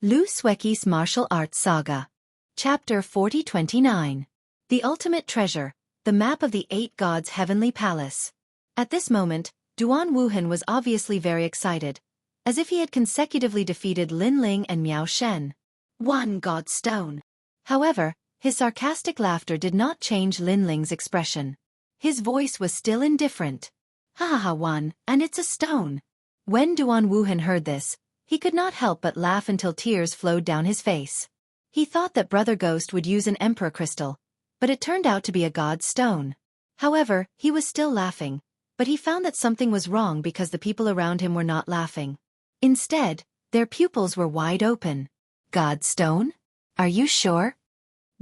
Xueqi's Martial Arts Saga. Chapter 4029. The Ultimate Treasure, the Map of the Eight Gods' Heavenly Palace. At this moment, Duan Wuhan was obviously very excited, as if he had consecutively defeated Lin Ling and Miao Shen. One God Stone. However, his sarcastic laughter did not change Lin Ling's expression. His voice was still indifferent. Ha ha ha, one, and it's a stone. When Duan Wuhan heard this, he could not help but laugh until tears flowed down his face. He thought that Brother Ghost would use an emperor crystal, but it turned out to be a god stone. However, he was still laughing, but he found that something was wrong because the people around him were not laughing. Instead, their pupils were wide open. God stone? Are you sure?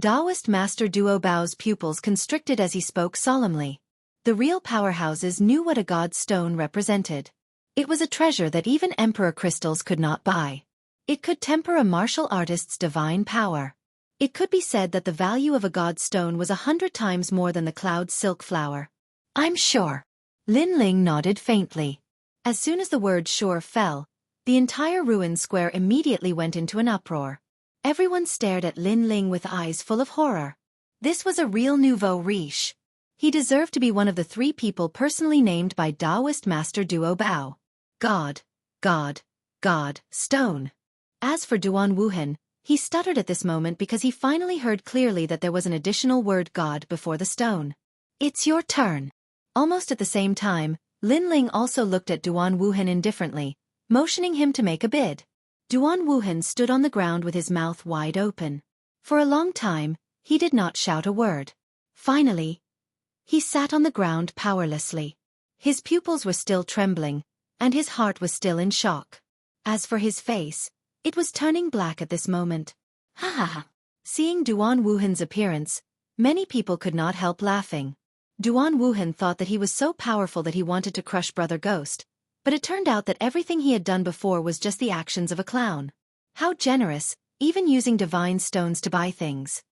Taoist Master Duo Bao's pupils constricted as he spoke solemnly. The real powerhouses knew what a god stone represented. It was a treasure that even emperor crystals could not buy. It could temper a martial artist's divine power. It could be said that the value of a god stone was 100 times more than the cloud silk flower. I'm sure. Lin Ling nodded faintly. As soon as the word sure fell, the entire ruined square immediately went into an uproar. Everyone stared at Lin Ling with eyes full of horror. This was a real nouveau riche. He deserved to be one of the 3 people personally named by Taoist Master Duo Bao. God, God, God, stone. As for Duan Wuhan, he stuttered at this moment because he finally heard clearly that there was an additional word God before the stone. It's your turn. Almost at the same time, Lin Ling also looked at Duan Wuhan indifferently, motioning him to make a bid. Duan Wuhan stood on the ground with his mouth wide open. For a long time, he did not shout a word. Finally, he sat on the ground powerlessly. His pupils were still trembling, and his heart was still in shock. As for his face, it was turning black at this moment. Ha ha ha. Seeing Duan Wuhan's appearance, many people could not help laughing. Duan Wuhan thought that he was so powerful that he wanted to crush Brother Ghost, but it turned out that everything he had done before was just the actions of a clown. How generous, even using divine stones to buy things.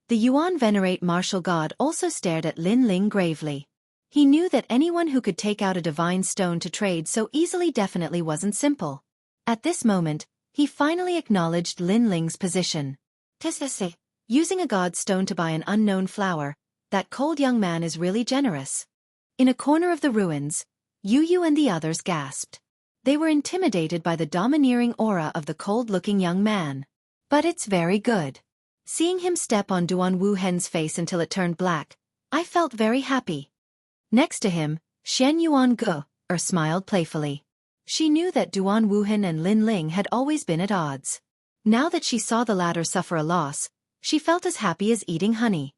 The Yuan venerate martial god also stared at Lin Ling gravely. He knew that anyone who could take out a divine stone to trade so easily definitely wasn't simple. At this moment, he finally acknowledged Lin Ling's position. Tesese, using a god stone to buy an unknown flower, that cold young man is really generous. In a corner of the ruins, Yu and the others gasped. They were intimidated by the domineering aura of the cold-looking young man. But it's very good. Seeing him step on Duan Wuhan's face until it turned black, I felt very happy. Next to him, Shen Yuan smiled playfully. She knew that Duan Wuhan and Lin Ling had always been at odds. Now that she saw the latter suffer a loss, she felt as happy as eating honey.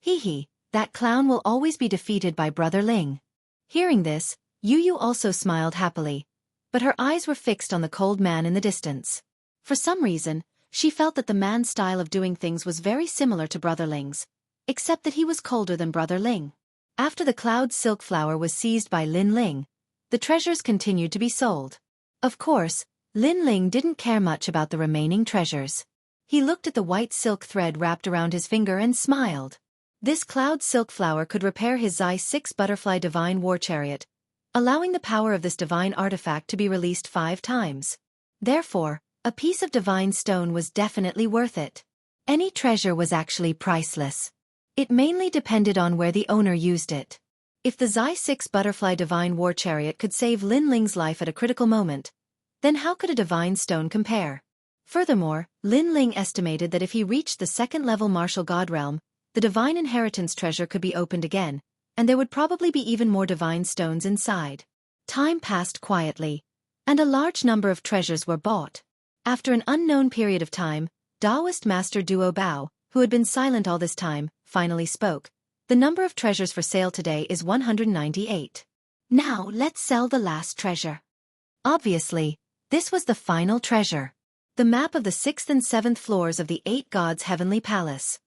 Hee, that clown will always be defeated by Brother Ling. Hearing this, Yu also smiled happily, but her eyes were fixed on the cold man in the distance. For some reason, she felt that the man's style of doing things was very similar to Brother Ling's, except that he was colder than Brother Ling. After the cloud silk flower was seized by Lin Ling, the treasures continued to be sold. Of course, Lin Ling didn't care much about the remaining treasures. He looked at the white silk thread wrapped around his finger and smiled. This cloud silk flower could repair his Xi 6 butterfly divine war chariot, allowing the power of this divine artifact to be released 5 times. Therefore, a piece of divine stone was definitely worth it. Any treasure was actually priceless. It mainly depended on where the owner used it. If the Xi 6 butterfly divine war chariot could save Lin Ling's life at a critical moment, then how could a divine stone compare? Furthermore, Lin Ling estimated that if he reached the 2nd level martial god realm, the divine inheritance treasure could be opened again, and there would probably be even more divine stones inside. Time passed quietly, and a large number of treasures were bought. After an unknown period of time, Taoist Master Duo Bao, who had been silent all this time, finally spoke. The number of treasures for sale today is 198. Now let's sell the last treasure. Obviously, this was the final treasure. The map of the 6th and 7th floors of the 8 gods' heavenly palace.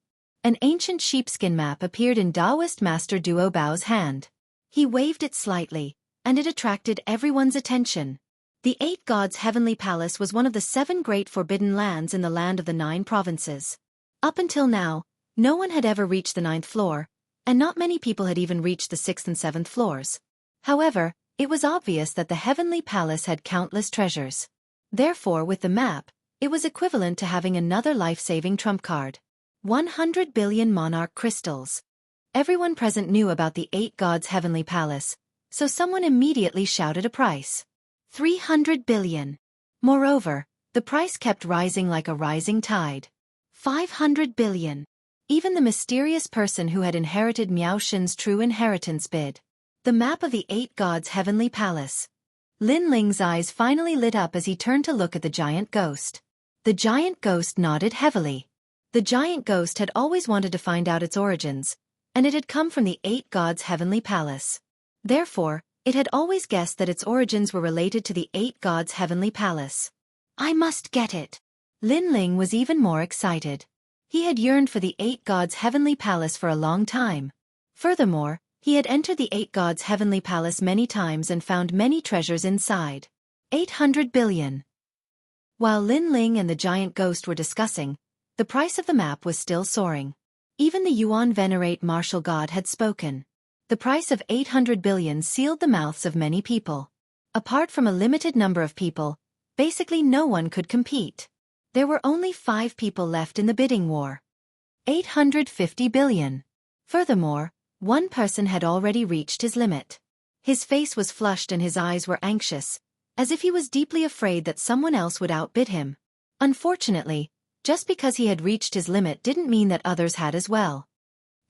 An ancient sheepskin map appeared in Taoist Master Duo Bao's hand. He waved it slightly, and it attracted everyone's attention. The 8 gods' heavenly palace was one of the 7 great forbidden lands in the land of the 9 provinces. Up until now, no one had ever reached the 9th floor, and not many people had even reached the 6th and 7th floors. However, it was obvious that the heavenly palace had countless treasures. Therefore, with the map, It was equivalent to having another life-saving trump card. 100 billion monarch crystals. Everyone present knew about the 8 gods' heavenly palace, so someone immediately shouted a price. 300 billion. Moreover, the price kept rising like a rising tide. 500 billion. Even the mysterious person who had inherited Miao Xin's true inheritance bid. The map of the 8 gods' heavenly palace. Lin Ling's eyes finally lit up as he turned to look at the giant ghost. The giant ghost nodded heavily. The giant ghost had always wanted to find out its origins, and it had come from the 8 gods' heavenly palace. Therefore, it had always guessed that its origins were related to the 8 gods' heavenly palace. I must get it. Lin Ling was even more excited. He had yearned for the 8 gods' heavenly palace for a long time. Furthermore, he had entered the 8 gods' heavenly palace many times and found many treasures inside. 800 billion. While Lin Ling and the giant ghost were discussing, the price of the map was still soaring. Even the Yuan Venerate martial god had spoken. The price of 800 billion sealed the mouths of many people. Apart from a limited number of people, basically no one could compete. There were only 5 people left in the bidding war. 850 billion. Furthermore, one person had already reached his limit. His face was flushed and his eyes were anxious, as if he was deeply afraid that someone else would outbid him. Unfortunately, just because he had reached his limit didn't mean that others had as well.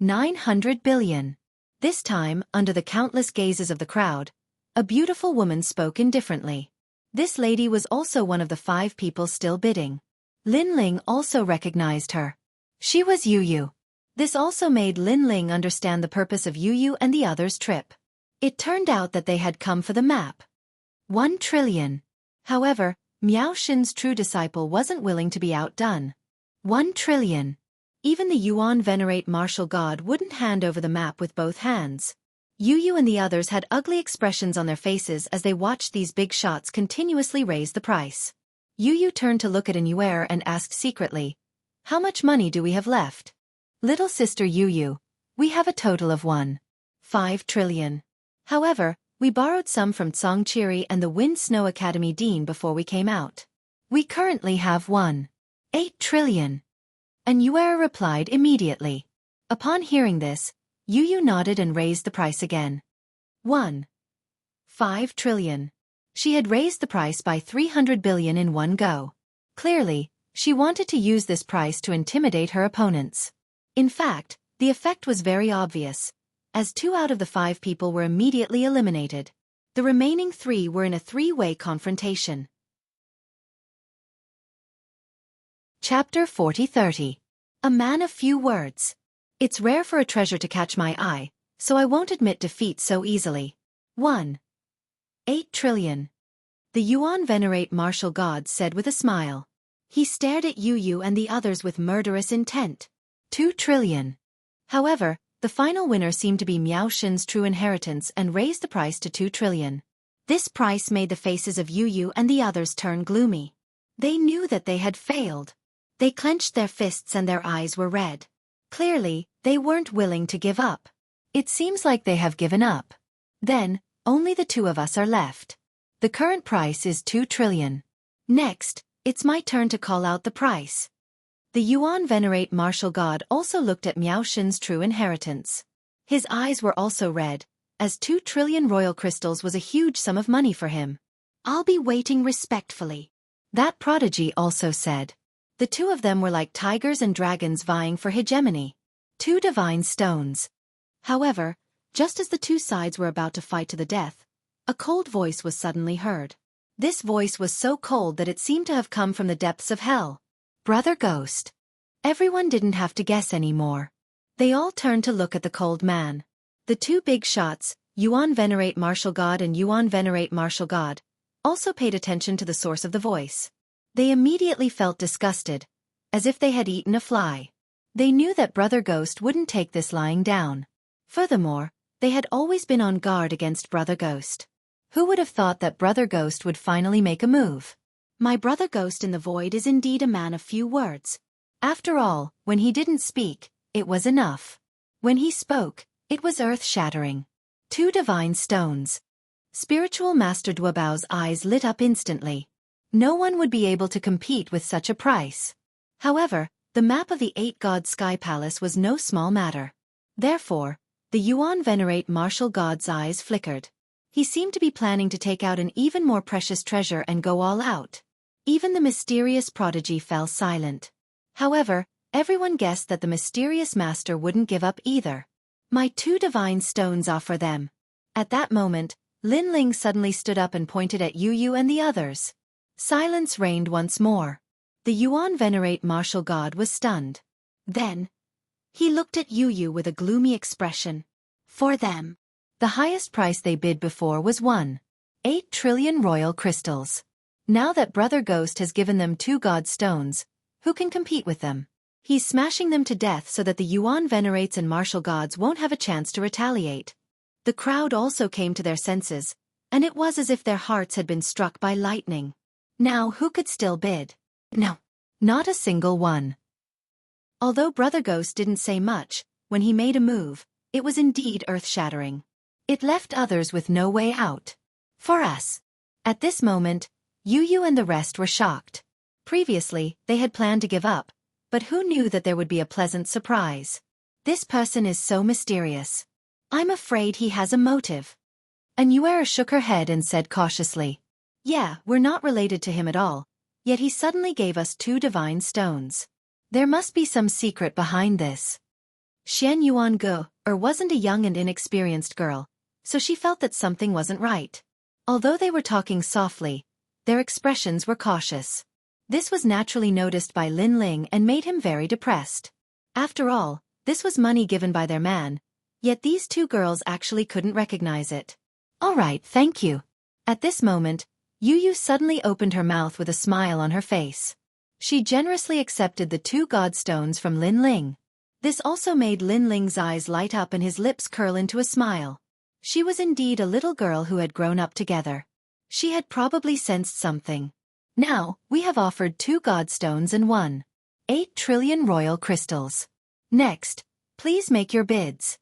900 billion. This time, under the countless gazes of the crowd, a beautiful woman spoke indifferently. This lady was also one of the 5 people still bidding. Lin Ling also recognized her. She was Yu Yu. This also made Lin Ling understand the purpose of Yu Yu and the others' trip. It turned out that they had come for the map. 1 trillion. However, Miao Xin's true disciple wasn't willing to be outdone. 1 trillion. Even the Yuan Venerate martial god wouldn't hand over the map with both hands. Yu Yu and the others had ugly expressions on their faces as they watched these big shots continuously raise the price. Yu Yu turned to look at Anuer and asked secretly, "How much money do we have left?" "Little sister Yu Yu, we have a total of 1.5 trillion. However, we borrowed some from Tsongchiri and the Wind Snow Academy Dean before we came out. We currently have 1.8 trillion. Anuer replied immediately. Upon hearing this, Yu Yu nodded and raised the price again. 1.5 trillion. She had raised the price by 300 billion in one go. Clearly, she wanted to use this price to intimidate her opponents. In fact, the effect was very obvious, as 2 out of the 5 people were immediately eliminated. The remaining 3 were in a 3-way confrontation. Chapter 40-30. A man of few words. It's rare for a treasure to catch my eye, so I won't admit defeat so easily. 1.8 trillion. The Yuan Venerate martial god said with a smile. He stared at Yu Yu and the others with murderous intent. 2 trillion. However, the final winner seemed to be Miao Xin's true inheritance and raised the price to 2 trillion. This price made the faces of Yu Yu and the others turn gloomy. They knew that they had failed. They clenched their fists and their eyes were red. Clearly, they weren't willing to give up. It seems like they have given up. Then, only the 2 of us are left. The current price is 2 trillion. Next, it's my turn to call out the price. The Yuan Venerate martial god also looked at Miao Xin's true inheritance. His eyes were also red, as 2 trillion royal crystals was a huge sum of money for him. I'll be waiting respectfully. That prodigy also said. The 2 of them were like tigers and dragons vying for hegemony. 2 divine stones. However, just as the 2 sides were about to fight to the death, a cold voice was suddenly heard. This voice was so cold that it seemed to have come from the depths of hell. Brother Ghost. Everyone didn't have to guess anymore. They all turned to look at the cold man. The 2 big shots, Yuan Venerate martial god and Yuan Venerate martial god, also paid attention to the source of the voice. They immediately felt disgusted, as if they had eaten a fly. They knew that Brother Ghost wouldn't take this lying down. Furthermore, they had always been on guard against Brother Ghost. Who would have thought that Brother Ghost would finally make a move? My brother Ghost in the Void is indeed a man of few words. After all, when he didn't speak, it was enough. When he spoke, it was earth-shattering. 2 divine stones. Spiritual Master Duobao's eyes lit up instantly. No one would be able to compete with such a price. However, the map of the 8-god sky palace was no small matter. Therefore, the Yuan venerate martial god's eyes flickered. He seemed to be planning to take out an even more precious treasure and go all out. Even the mysterious prodigy fell silent. However, everyone guessed that the mysterious master wouldn't give up either. My 2 divine stones are for them. At that moment, Lin Ling suddenly stood up and pointed at Yu Yu and the others. Silence reigned once more. The Yuan venerate martial god was stunned. Then, he looked at Yu Yu with a gloomy expression. For them, the highest price they bid before was 1.8 trillion royal crystals. Now that Brother Ghost has given them 2 god stones, who can compete with them? He's smashing them to death so that the Yuan venerates and martial gods won't have a chance to retaliate. The crowd also came to their senses, and it was as if their hearts had been struck by lightning. Now who could still bid? No, not a single one. Although Brother Ghost didn't say much, when he made a move, it was indeed earth-shattering. It left others with no way out. For us. At this moment, Yu Yu and the rest were shocked. Previously, they had planned to give up, but who knew that there would be a pleasant surprise? This person is so mysterious. I'm afraid he has a motive. Xueqi shook her head and said cautiously. Yeah, we're not related to him at all, yet he suddenly gave us 2 divine stones. There must be some secret behind this. Xian Yuangu wasn't a young and inexperienced girl, so she felt that something wasn't right. Although they were talking softly, their expressions were cautious. This was naturally noticed by Lin Ling and made him very depressed. After all, this was money given by their man, yet these 2 girls actually couldn't recognize it. All right, thank you. At this moment, Yu Yu suddenly opened her mouth with a smile on her face. She generously accepted the 2 god stones from Lin Ling. This also made Lin Ling's eyes light up and his lips curl into a smile. She was indeed a little girl who had grown up together. She had probably sensed something. Now, we have offered 2 god stones and 1.8 trillion royal crystals. Next, please make your bids.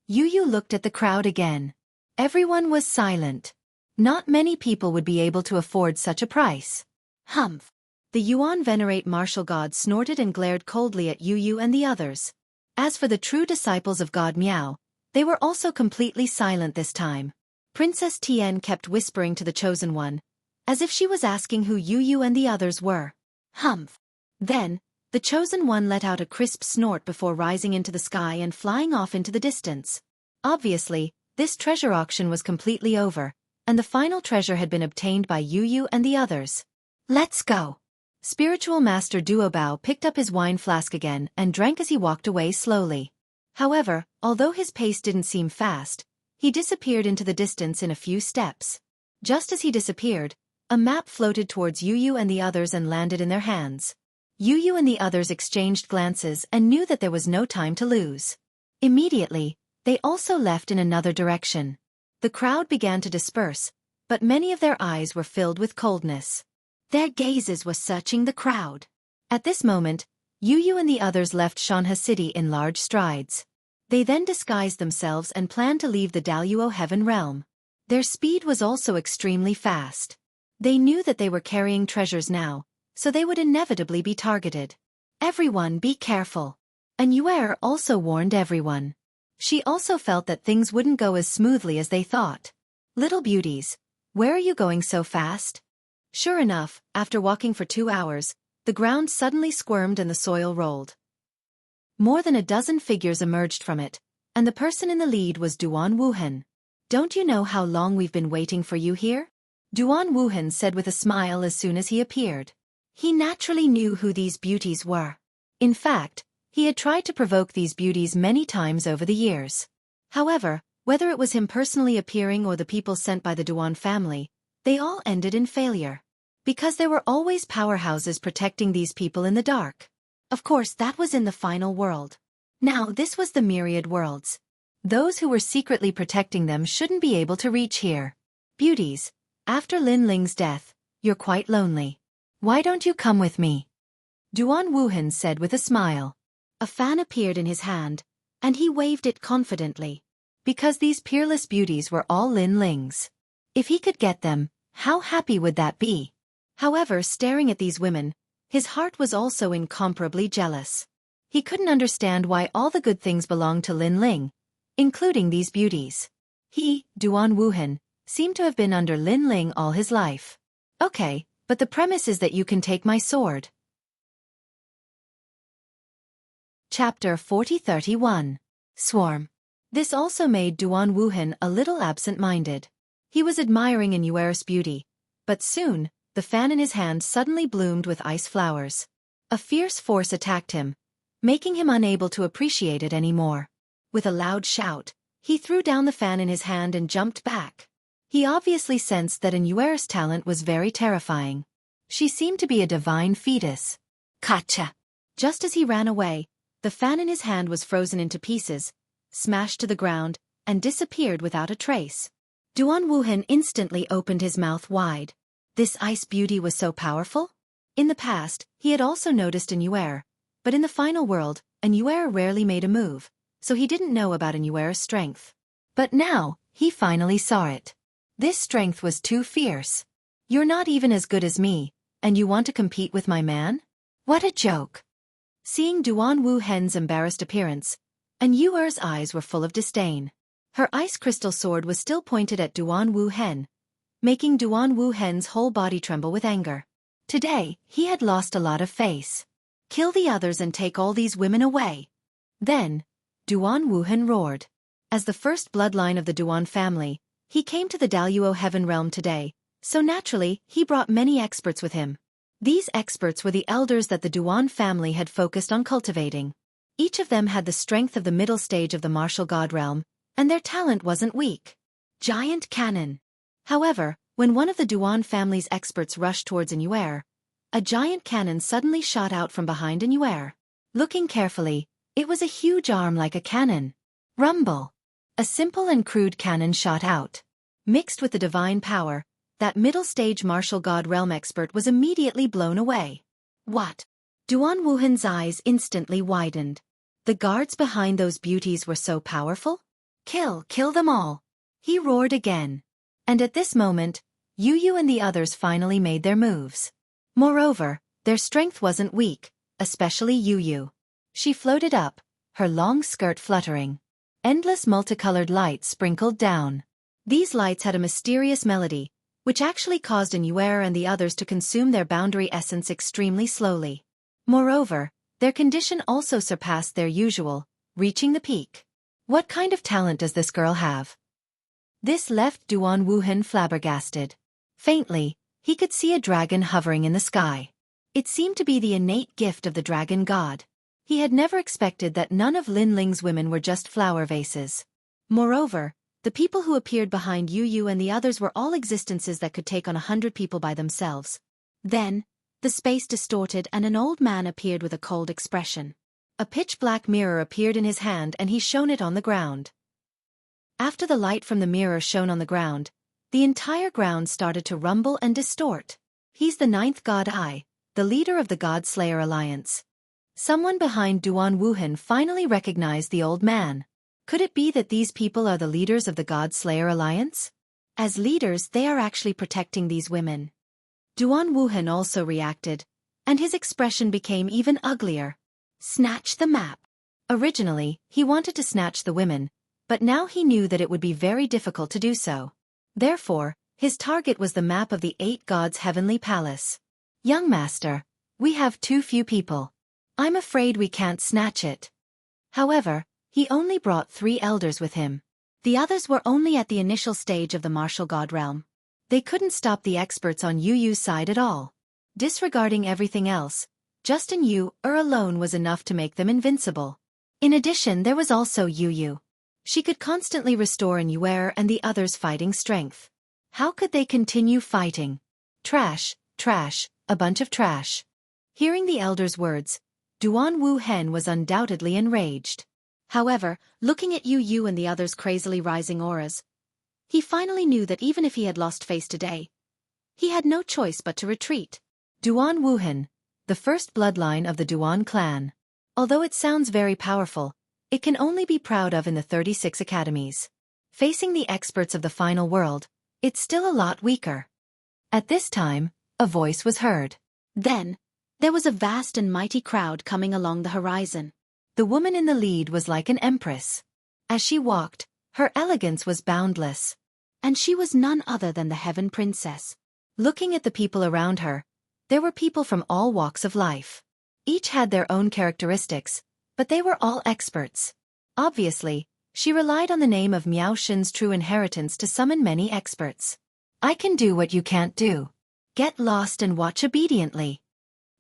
Yu Yu looked at the crowd again. Everyone was silent. Not many people would be able to afford such a price. Humph. The Yuan venerate martial god snorted and glared coldly at Yu Yu and the others. As for the true disciples of God Miao, they were also completely silent this time. Princess Tian kept whispering to the chosen one, as if she was asking who Yu Yu and the others were. Humph. Then, the chosen one let out a crisp snort before rising into the sky and flying off into the distance. Obviously, this treasure auction was completely over, and the final treasure had been obtained by Yu Yu and the others. Let's go. Spiritual Master Duobao picked up his wine flask again and drank as he walked away slowly. However, although his pace didn't seem fast, he disappeared into the distance in a few steps. Just as he disappeared, a map floated towards Yu Yu and the others and landed in their hands. Yu Yu and the others exchanged glances and knew that there was no time to lose. Immediately, they also left in another direction. The crowd began to disperse, but many of their eyes were filled with coldness. Their gazes were searching the crowd. At this moment, Yu Yu and the others left Shanhe City in large strides. They then disguised themselves and planned to leave the Daluo Heaven realm. Their speed was also extremely fast. They knew that they were carrying treasures now, so they would inevitably be targeted. Everyone be careful. Xueqi also warned everyone. She also felt that things wouldn't go as smoothly as they thought. Little beauties, where are you going so fast? Sure enough, after walking for 2 hours, the ground suddenly squirmed and the soil rolled. More than a dozen figures emerged from it, and the person in the lead was Duan Wuhan. Don't you know how long we've been waiting for you here? Duan Wuhan said with a smile as soon as he appeared. He naturally knew who these beauties were. In fact, he had tried to provoke these beauties many times over the years. However, whether it was him personally appearing or the people sent by the Duan family, they all ended in failure. Because there were always powerhouses protecting these people in the dark. Of course, that was in the final world. Now this was the myriad worlds. Those who were secretly protecting them shouldn't be able to reach here. Beauties, after Lin Ling's death, you're quite lonely. Why don't you come with me? Duan Wuhan said with a smile. A fan appeared in his hand, and he waved it confidently. Because these peerless beauties were all Lin Ling's. If he could get them, how happy would that be? However, staring at these women, his heart was also incomparably jealous. He couldn't understand why all the good things belonged to Lin Ling, including these beauties. He, Duan Wuhan, seemed to have been under Lin Ling all his life. Okay, but the premise is that you can take my sword. Chapter 40-31. Swarm. This also made Duan Wuhan a little absent-minded. He was admiring Inuara's beauty, but soon, the fan in his hand suddenly bloomed with ice flowers. A fierce force attacked him, making him unable to appreciate it anymore. With a loud shout, he threw down the fan in his hand and jumped back. He obviously sensed that Inuara's talent was very terrifying. She seemed to be a divine fetus. Gotcha! Just as he ran away, the fan in his hand was frozen into pieces, smashed to the ground, and disappeared without a trace. Duan Wuhan instantly opened his mouth wide. This ice beauty was so powerful? In the past, he had also noticed Inuara, but in the final world, Inuara rarely made a move, so he didn't know about Inuara's strength. But now, he finally saw it. This strength was too fierce. You're not even as good as me, and you want to compete with my man? What a joke! Seeing Duan Wuhan's embarrassed appearance, Inuara's eyes were full of disdain. Her ice crystal sword was still pointed at Duan Wuhan, making Duan Wuhan's whole body tremble with anger. Today, he had lost a lot of face. Kill the others and take all these women away. Then, Duan Wuhan roared. As the first bloodline of the Duan family, he came to the Daluo Heaven Realm today, so naturally, he brought many experts with him. These experts were the elders that the Duan family had focused on cultivating. Each of them had the strength of the middle stage of the martial god realm, and their talent wasn't weak. Giant cannon. However, when one of the Duan family's experts rushed towards Inuara, a giant cannon suddenly shot out from behind Inuara. Looking carefully, it was a huge arm like a cannon. Rumble. A simple and crude cannon shot out. Mixed with the divine power, that middle-stage martial god realm expert was immediately blown away. What? Duan Wuhan's eyes instantly widened. The guards behind those beauties were so powerful? Kill them all! He roared again. And at this moment, Yu and the others finally made their moves. Moreover, their strength wasn't weak, especially Yu. She floated up, her long skirt fluttering. Endless multicolored lights sprinkled down. These lights had a mysterious melody, which actually caused Inuara and the others to consume their boundary essence extremely slowly. Moreover, their condition also surpassed their usual, reaching the peak. What kind of talent does this girl have? This left Duan Wuhan flabbergasted. Faintly, he could see a dragon hovering in the sky. It seemed to be the innate gift of the dragon god. He had never expected that none of Lin Ling's women were just flower vases. Moreover, the people who appeared behind Yu and the others were all existences that could take on 100 people by themselves. Then, the space distorted and an old man appeared with a cold expression. A pitch-black mirror appeared in his hand and he shone it on the ground. After the light from the mirror shone on the ground, the entire ground started to rumble and distort. He's the 9th God Eye, the leader of the God Slayer Alliance. Someone behind Duan Wuhan finally recognized the old man. Could it be that these people are the leaders of the God Slayer Alliance? As leaders, they are actually protecting these women. Duan Wuhan also reacted, and his expression became even uglier. Snatch the map. Originally, he wanted to snatch the women, but now he knew that it would be very difficult to do so. Therefore, his target was the map of the 8 gods' heavenly palace. Young master, we have too few people. I'm afraid we can't snatch it. However, he only brought 3 elders with him. The others were only at the initial stage of the martial god realm. They couldn't stop the experts on Yu's side at all. Disregarding everything else, Justin Yu alone was enough to make them invincible. In addition, there was also Yu. She could constantly restore Inuara and the others' fighting strength. How could they continue fighting? Trash, a bunch of trash. Hearing the elders' words, Duan Wuhan was undoubtedly enraged. However, looking at Yu and the others' crazily rising auras, he finally knew that even if he had lost face today, he had no choice but to retreat. Duan Wuhan, the first bloodline of the Duan clan. Although it sounds very powerful, it can only be proud of in the 36 academies. Facing the experts of the final world, it's still a lot weaker. At this time, a voice was heard. Then, there was a vast and mighty crowd coming along the horizon. The woman in the lead was like an empress. As she walked, her elegance was boundless. And she was none other than the Heaven Princess. Looking at the people around her, there were people from all walks of life. Each had their own characteristics, but they were all experts. Obviously, she relied on the name of Miao Xin's true inheritance to summon many experts. I can do what you can't do. Get lost and watch obediently.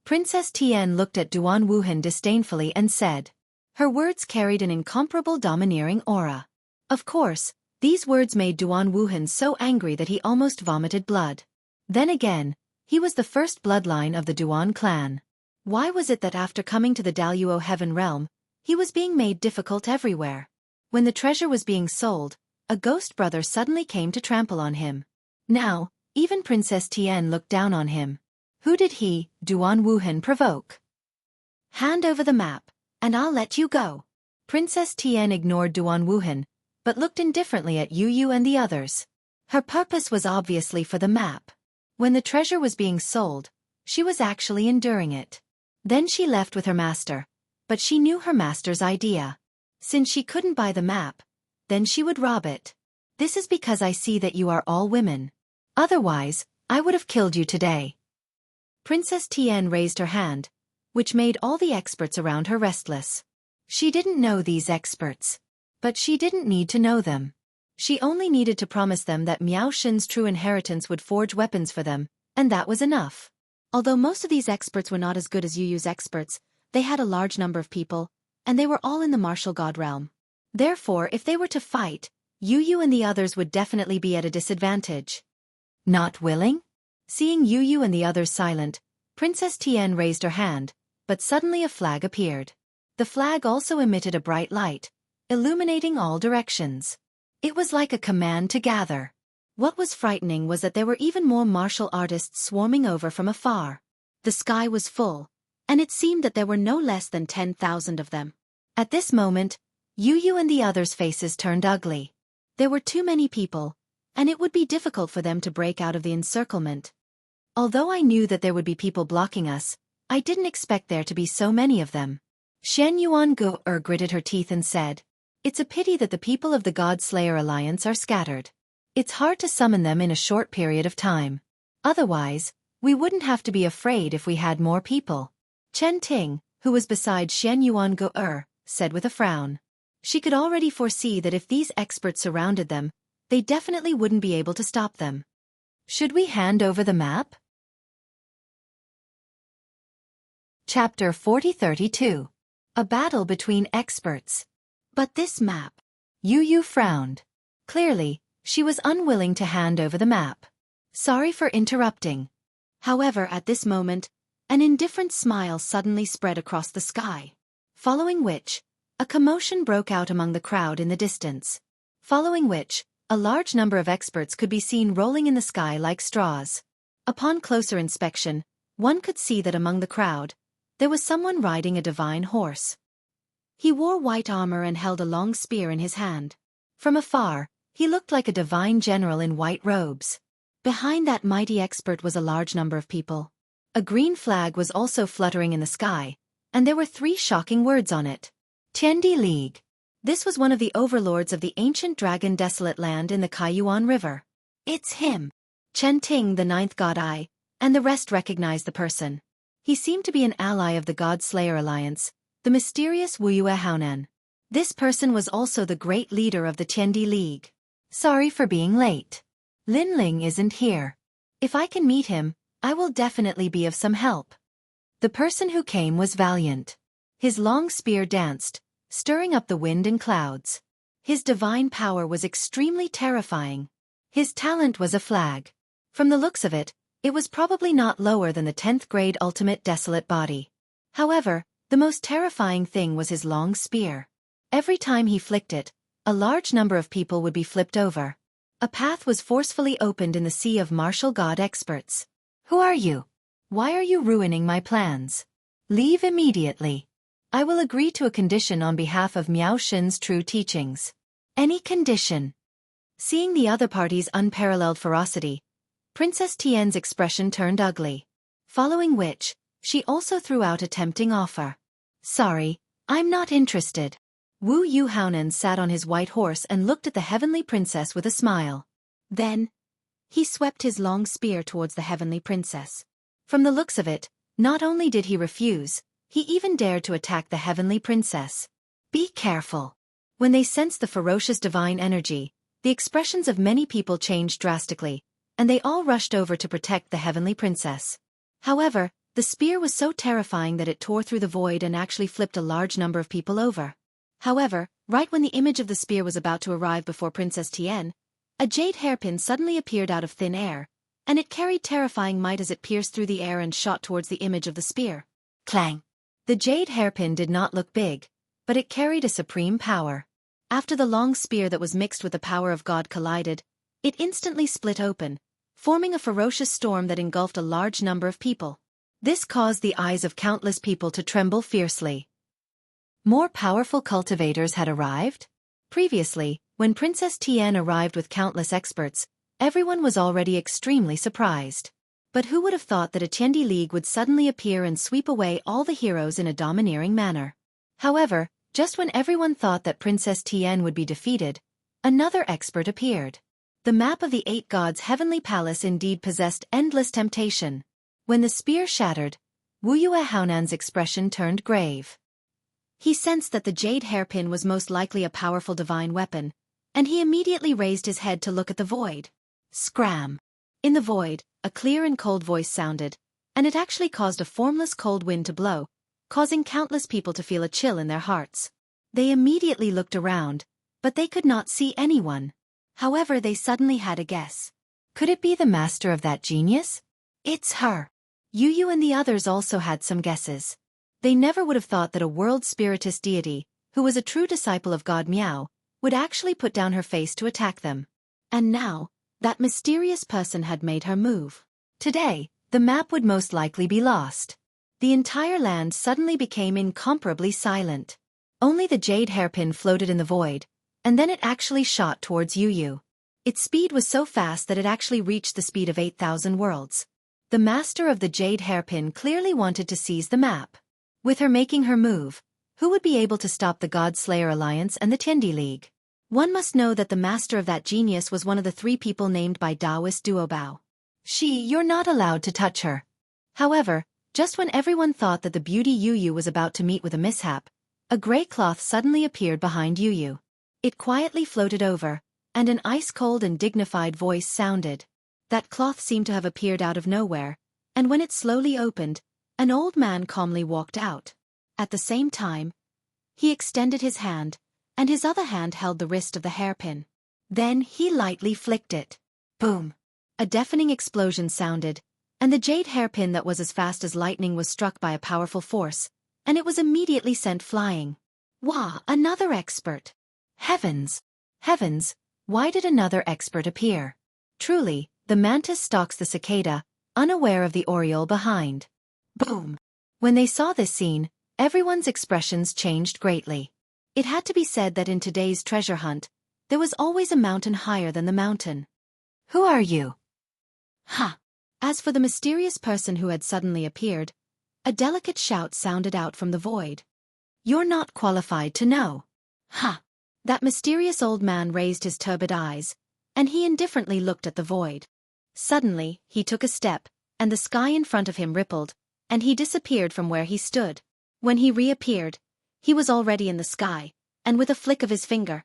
Princess Tian looked at Duan Wuhan disdainfully and said. Her words carried an incomparable domineering aura. Of course, these words made Duan Wuhan so angry that he almost vomited blood. Then again, he was the first bloodline of the Duan clan. Why was it that after coming to the Daluo Heaven realm, he was being made difficult everywhere? When the treasure was being sold, a ghost brother suddenly came to trample on him. Now, even Princess Tian looked down on him. Who did he, Duan Wuhan, provoke? Hand over the map, and I'll let you go. Princess Tian ignored Duan Wuhan, but looked indifferently at Yu and the others. Her purpose was obviously for the map. When the treasure was being sold, she was actually enduring it. Then she left with her master, but she knew her master's idea. Since she couldn't buy the map, then she would rob it. This is because I see that you are all women. Otherwise, I would have killed you today. Princess Tian raised her hand, which made all the experts around her restless. She didn't know these experts. But she didn't need to know them. She only needed to promise them that Miao Xin's true inheritance would forge weapons for them, and that was enough. Although most of these experts were not as good as Yu's experts, they had a large number of people, and they were all in the martial god realm. Therefore, if they were to fight, Yu and the others would definitely be at a disadvantage. Not willing? Seeing Yu and the others silent, Princess Tian raised her hand, but suddenly a flag appeared. The flag also emitted a bright light, illuminating all directions. It was like a command to gather. What was frightening was that there were even more martial artists swarming over from afar. The sky was full, and it seemed that there were no less than 10,000 of them. At this moment, Yu and the others' faces turned ugly. There were too many people, and it would be difficult for them to break out of the encirclement. Although I knew that there would be people blocking us, I didn't expect there to be so many of them. Shen Yuangu gritted her teeth and said, It's a pity that the people of the God Slayer Alliance are scattered. It's hard to summon them in a short period of time. Otherwise, we wouldn't have to be afraid if we had more people. Chen Ting, who was beside Shen Yuangu said with a frown. She could already foresee that if these experts surrounded them, they definitely wouldn't be able to stop them. Should we hand over the map? Chapter 4032. A battle between experts. But this map. Yu frowned. Clearly, she was unwilling to hand over the map. Sorry for interrupting. However, at this moment, an indifferent smile suddenly spread across the sky. Following which, a commotion broke out among the crowd in the distance. Following which, a large number of experts could be seen rolling in the sky like straws. Upon closer inspection, one could see that among the crowd, there was someone riding a divine horse. He wore white armor and held a long spear in his hand. From afar, he looked like a divine general in white robes. Behind that mighty expert was a large number of people. A green flag was also fluttering in the sky, and there were 3 shocking words on it. Tiandi League. This was one of the overlords of the ancient dragon desolate land in the Kaiyuan River. It's him. Chen Ting, the 9th God Eye, and the rest recognized the person. He seemed to be an ally of the God Slayer Alliance, the mysterious Wu Yue Haonan. This person was also the great leader of the Tiandi League. Sorry for being late. Lin Ling isn't here. If I can meet him, I will definitely be of some help. The person who came was valiant. His long spear danced, stirring up the wind and clouds. His divine power was extremely terrifying. His talent was a flag. From the looks of it, it was probably not lower than the 10th grade ultimate desolate body. However, the most terrifying thing was his long spear. Every time he flicked it, a large number of people would be flipped over. A path was forcefully opened in the sea of martial god experts. Who are you? Why are you ruining my plans? Leave immediately. I will agree to a condition on behalf of Miao Xin's true teachings. Any condition. Seeing the other party's unparalleled ferocity, Princess Tian's expression turned ugly. Following which, she also threw out a tempting offer. Sorry, I'm not interested. Wu Yuhanan sat on his white horse and looked at the heavenly princess with a smile. Then, he swept his long spear towards the heavenly princess. From the looks of it, not only did he refuse, he even dared to attack the heavenly princess. Be careful. When they sensed the ferocious divine energy, the expressions of many people changed drastically, and they all rushed over to protect the heavenly princess. However, the spear was so terrifying that it tore through the void and actually flipped a large number of people over. However, right when the image of the spear was about to arrive before Princess Tian, a jade hairpin suddenly appeared out of thin air, and it carried terrifying might as it pierced through the air and shot towards the image of the spear. Clang! The jade hairpin did not look big, but it carried a supreme power. After the long spear that was mixed with the power of God collided, it instantly split open, forming a ferocious storm that engulfed a large number of people. This caused the eyes of countless people to tremble fiercely. More powerful cultivators had arrived? Previously, when Princess Tian arrived with countless experts, everyone was already extremely surprised. But who would have thought that a Tiandi League would suddenly appear and sweep away all the heroes in a domineering manner? However, just when everyone thought that Princess Tian would be defeated, another expert appeared. The map of the 8 gods' heavenly palace indeed possessed endless temptation. When the spear shattered, Wu Yuhaunan's expression turned grave. He sensed that the jade hairpin was most likely a powerful divine weapon, and he immediately raised his head to look at the void. Scram! In the void, a clear and cold voice sounded, and it actually caused a formless cold wind to blow, causing countless people to feel a chill in their hearts. They immediately looked around, but they could not see anyone. However, they suddenly had a guess. Could it be the master of that genius? It's her. Yu and the others also had some guesses. They never would have thought that a world spiritist deity, who was a true disciple of God Miao, would actually put down her face to attack them. And now, that mysterious person had made her move. Today, the map would most likely be lost. The entire land suddenly became incomparably silent. Only the jade hairpin floated in the void, and then it actually shot towards Yu. Its speed was so fast that it actually reached the speed of 8,000 worlds. The master of the jade hairpin clearly wanted to seize the map. With her making her move, who would be able to stop the God Slayer Alliance and the Tiandi League? One must know that the master of that genius was one of the 3 people named by Taoist Duobao. You're not allowed to touch her. However, just when everyone thought that the beauty Yu was about to meet with a mishap, a grey cloth suddenly appeared behind Yu. It quietly floated over, and an ice-cold and dignified voice sounded. That cloth seemed to have appeared out of nowhere, and when it slowly opened, an old man calmly walked out. At the same time, he extended his hand, and his other hand held the wrist of the hairpin. Then he lightly flicked it. Boom! A deafening explosion sounded, and the jade hairpin that was as fast as lightning was struck by a powerful force, and it was immediately sent flying. Wah! Another expert! Heavens! Heavens! Why did another expert appear? Truly, the mantis stalks the cicada, unaware of the oriole behind. Boom! When they saw this scene, everyone's expressions changed greatly. It had to be said that in today's treasure hunt, there was always a mountain higher than the mountain. Who are you? Ha! As for the mysterious person who had suddenly appeared, a delicate shout sounded out from the void. You're not qualified to know. Ha! That mysterious old man raised his turbid eyes, and he indifferently looked at the void. Suddenly, he took a step, and the sky in front of him rippled, and he disappeared from where he stood. When he reappeared, he was already in the sky, and with a flick of his finger,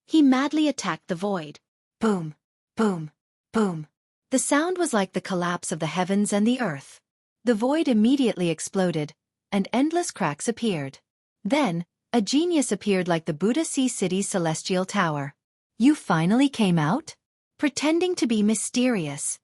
he madly attacked the void. Boom! Boom! Boom! The sound was like the collapse of the heavens and the earth. The void immediately exploded, and endless cracks appeared. Then, a genius appeared like the Buddha Sea City's celestial tower. You finally came out? Pretending to be mysterious.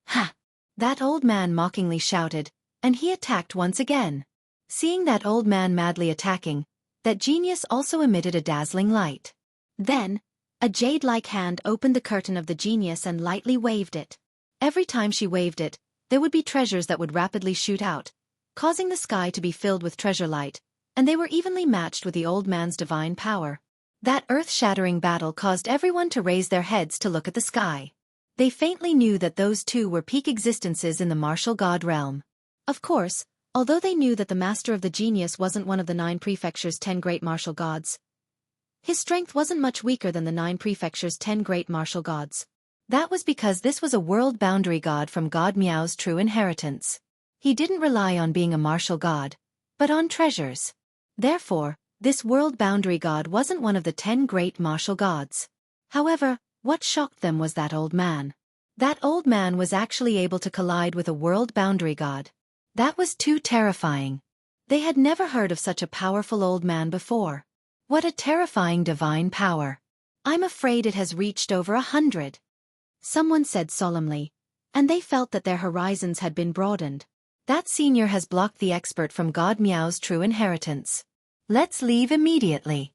Ha! That old man mockingly shouted, and he attacked once again. Seeing that old man madly attacking, that genius also emitted a dazzling light. Then, a jade-like hand opened the curtain of the genius and lightly waved it. Every time she waved it, there would be treasures that would rapidly shoot out, causing the sky to be filled with treasure light, and they were evenly matched with the old man's divine power. That earth-shattering battle caused everyone to raise their heads to look at the sky. They faintly knew that those two were peak existences in the martial god realm. Of course, although they knew that the master of the genius wasn't one of the 9 prefectures' 10 great martial gods, his strength wasn't much weaker than the 9 prefectures' 10 great martial gods. That was because this was a world boundary god from God Miao's true inheritance. He didn't rely on being a martial god, but on treasures. Therefore, this world boundary god wasn't one of the 10 great martial gods. However, what shocked them was that old man. That old man was actually able to collide with a world boundary god. That was too terrifying. They had never heard of such a powerful old man before. What a terrifying divine power. I'm afraid it has reached over 100. Someone said solemnly, and they felt that their horizons had been broadened. That senior has blocked the expert from God Miao's true inheritance. Let's leave immediately.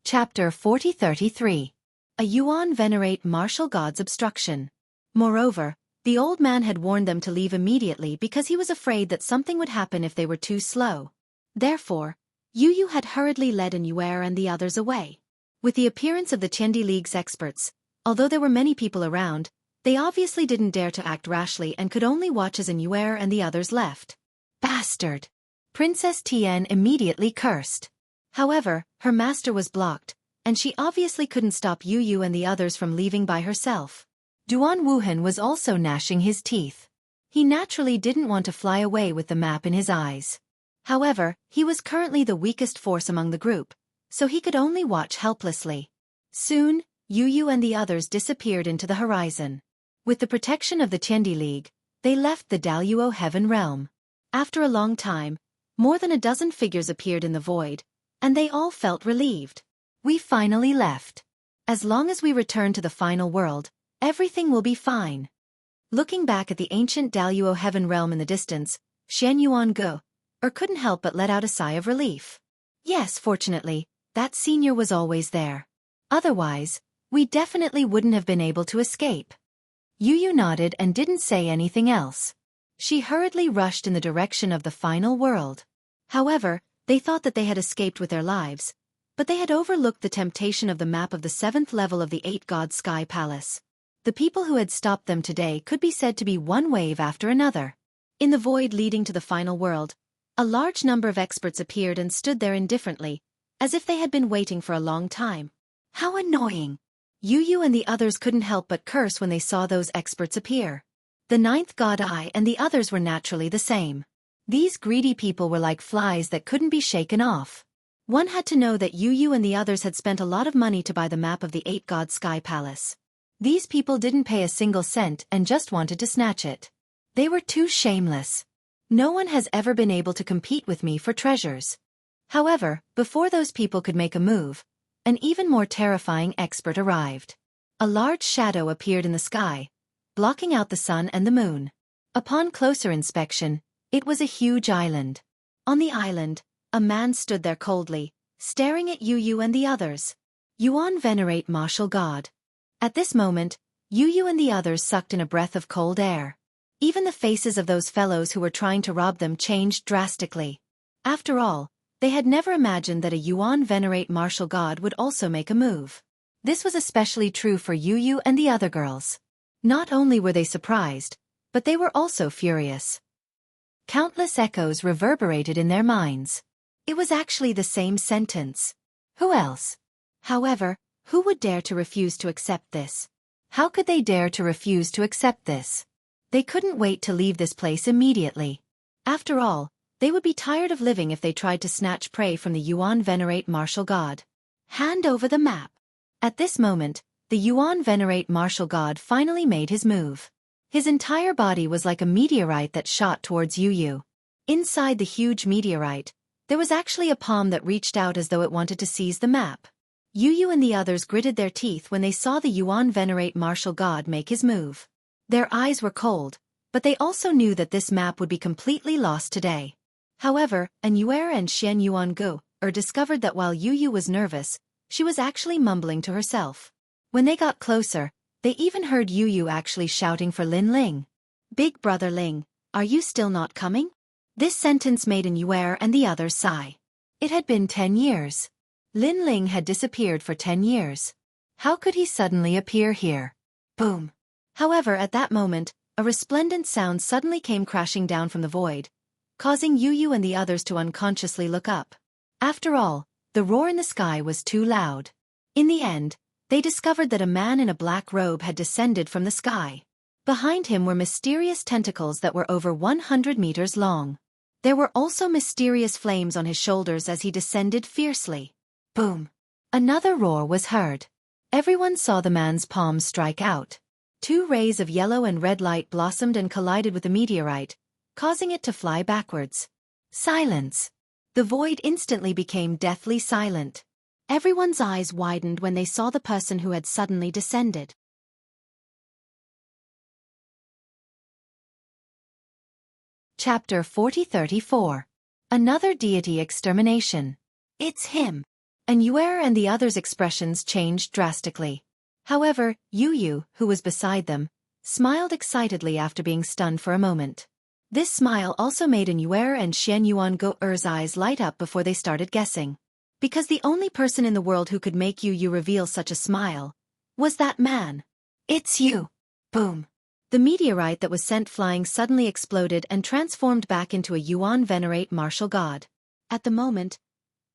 Chapter 4033. A Yuan venerate martial god's obstruction. Moreover, the old man had warned them to leave immediately because he was afraid that something would happen if they were too slow. Therefore, Yu had hurriedly led Yuer and the others away. With the appearance of the Qiandi League's experts, although there were many people around, they obviously didn't dare to act rashly and could only watch as Yuer and the others left. Bastard! Princess Tian immediately cursed. However, her master was blocked, and she obviously couldn't stop Yu and the others from leaving by herself. Duan Wuhan was also gnashing his teeth. He naturally didn't want to fly away with the map in his eyes. However, he was currently the weakest force among the group, so he could only watch helplessly. Soon, Yu and the others disappeared into the horizon. With the protection of the Qiandi League, they left the Daluo Heaven realm. After a long time, more than a dozen figures appeared in the void, and they all felt relieved. We finally left. As long as we return to the final world, everything will be fine. Looking back at the ancient Daluo Heaven realm in the distance, Shen Yuan couldn't help but let out a sigh of relief. Yes, fortunately, that senior was always there. Otherwise, we definitely wouldn't have been able to escape. Yu nodded and didn't say anything else. She hurriedly rushed in the direction of the final world. However, they thought that they had escaped with their lives, but they had overlooked the temptation of the map of the 7th level of the 8-god Sky Palace. The people who had stopped them today could be said to be one wave after another. In the void leading to the final world, a large number of experts appeared and stood there indifferently, as if they had been waiting for a long time. How annoying! Yu and the others couldn't help but curse when they saw those experts appear. The 9th god and the others were naturally the same. These greedy people were like flies that couldn't be shaken off. One had to know that Yu and the others had spent a lot of money to buy the map of the 8-god Sky Palace. These people didn't pay a single cent and just wanted to snatch it. They were too shameless. No one has ever been able to compete with me for treasures. However, before those people could make a move, an even more terrifying expert arrived. A large shadow appeared in the sky, blocking out the sun and the moon. Upon closer inspection, it was a huge island. On the island, a man stood there coldly, staring at Yu and the others. Yuan venerate martial god. At this moment, Yu and the others sucked in a breath of cold air. Even the faces of those fellows who were trying to rob them changed drastically. After all, they had never imagined that a Yuan venerate martial god would also make a move. This was especially true for Yu and the other girls. Not only were they surprised, but they were also furious. Countless echoes reverberated in their minds. It was actually the same sentence. Who else? However, who would dare to refuse to accept this? How could they dare to refuse to accept this? They couldn't wait to leave this place immediately. After all, they would be tired of living if they tried to snatch prey from the Yuan venerate martial god. Hand over the map. At this moment, the Yuan venerate martial god finally made his move. His entire body was like a meteorite that shot towards Yu. Inside the huge meteorite, there was actually a palm that reached out as though it wanted to seize the map. Yu and the others gritted their teeth when they saw the Yuan venerate martial god make his move. Their eyes were cold, but they also knew that this map would be completely lost today. However, Yuer and Shen Yuan discovered that while Yu was nervous, she was actually mumbling to herself. When they got closer, they even heard Yu actually shouting for Lin Ling. Big brother Ling, are you still not coming? This sentence made Yuer and the others sigh. It had been 10 years. Lin Ling had disappeared for 10 years. How could he suddenly appear here? Boom. However, at that moment, a resplendent sound suddenly came crashing down from the void, causing Yu and the others to unconsciously look up. After all, the roar in the sky was too loud. In the end, they discovered that a man in a black robe had descended from the sky. Behind him were mysterious tentacles that were over 100 meters long. There were also mysterious flames on his shoulders as he descended fiercely. Boom. Another roar was heard. Everyone saw the man's palms strike out. 2 rays of yellow and red light blossomed and collided with the meteorite, causing it to fly backwards. Silence. The void instantly became deathly silent. Everyone's eyes widened when they saw the person who had suddenly descended. Chapter 40-34. Another deity extermination. It's him. And Xueqi and the others' expressions changed drastically. However, Yu, who was beside them, smiled excitedly after being stunned for a moment. This smile also made Xueqi and Shen Yuan's eyes light up before they started guessing. Because the only person in the world who could make Yu reveal such a smile was that man. It's you. Boom. The meteorite that was sent flying suddenly exploded and transformed back into a Yuan venerate martial god. At the moment,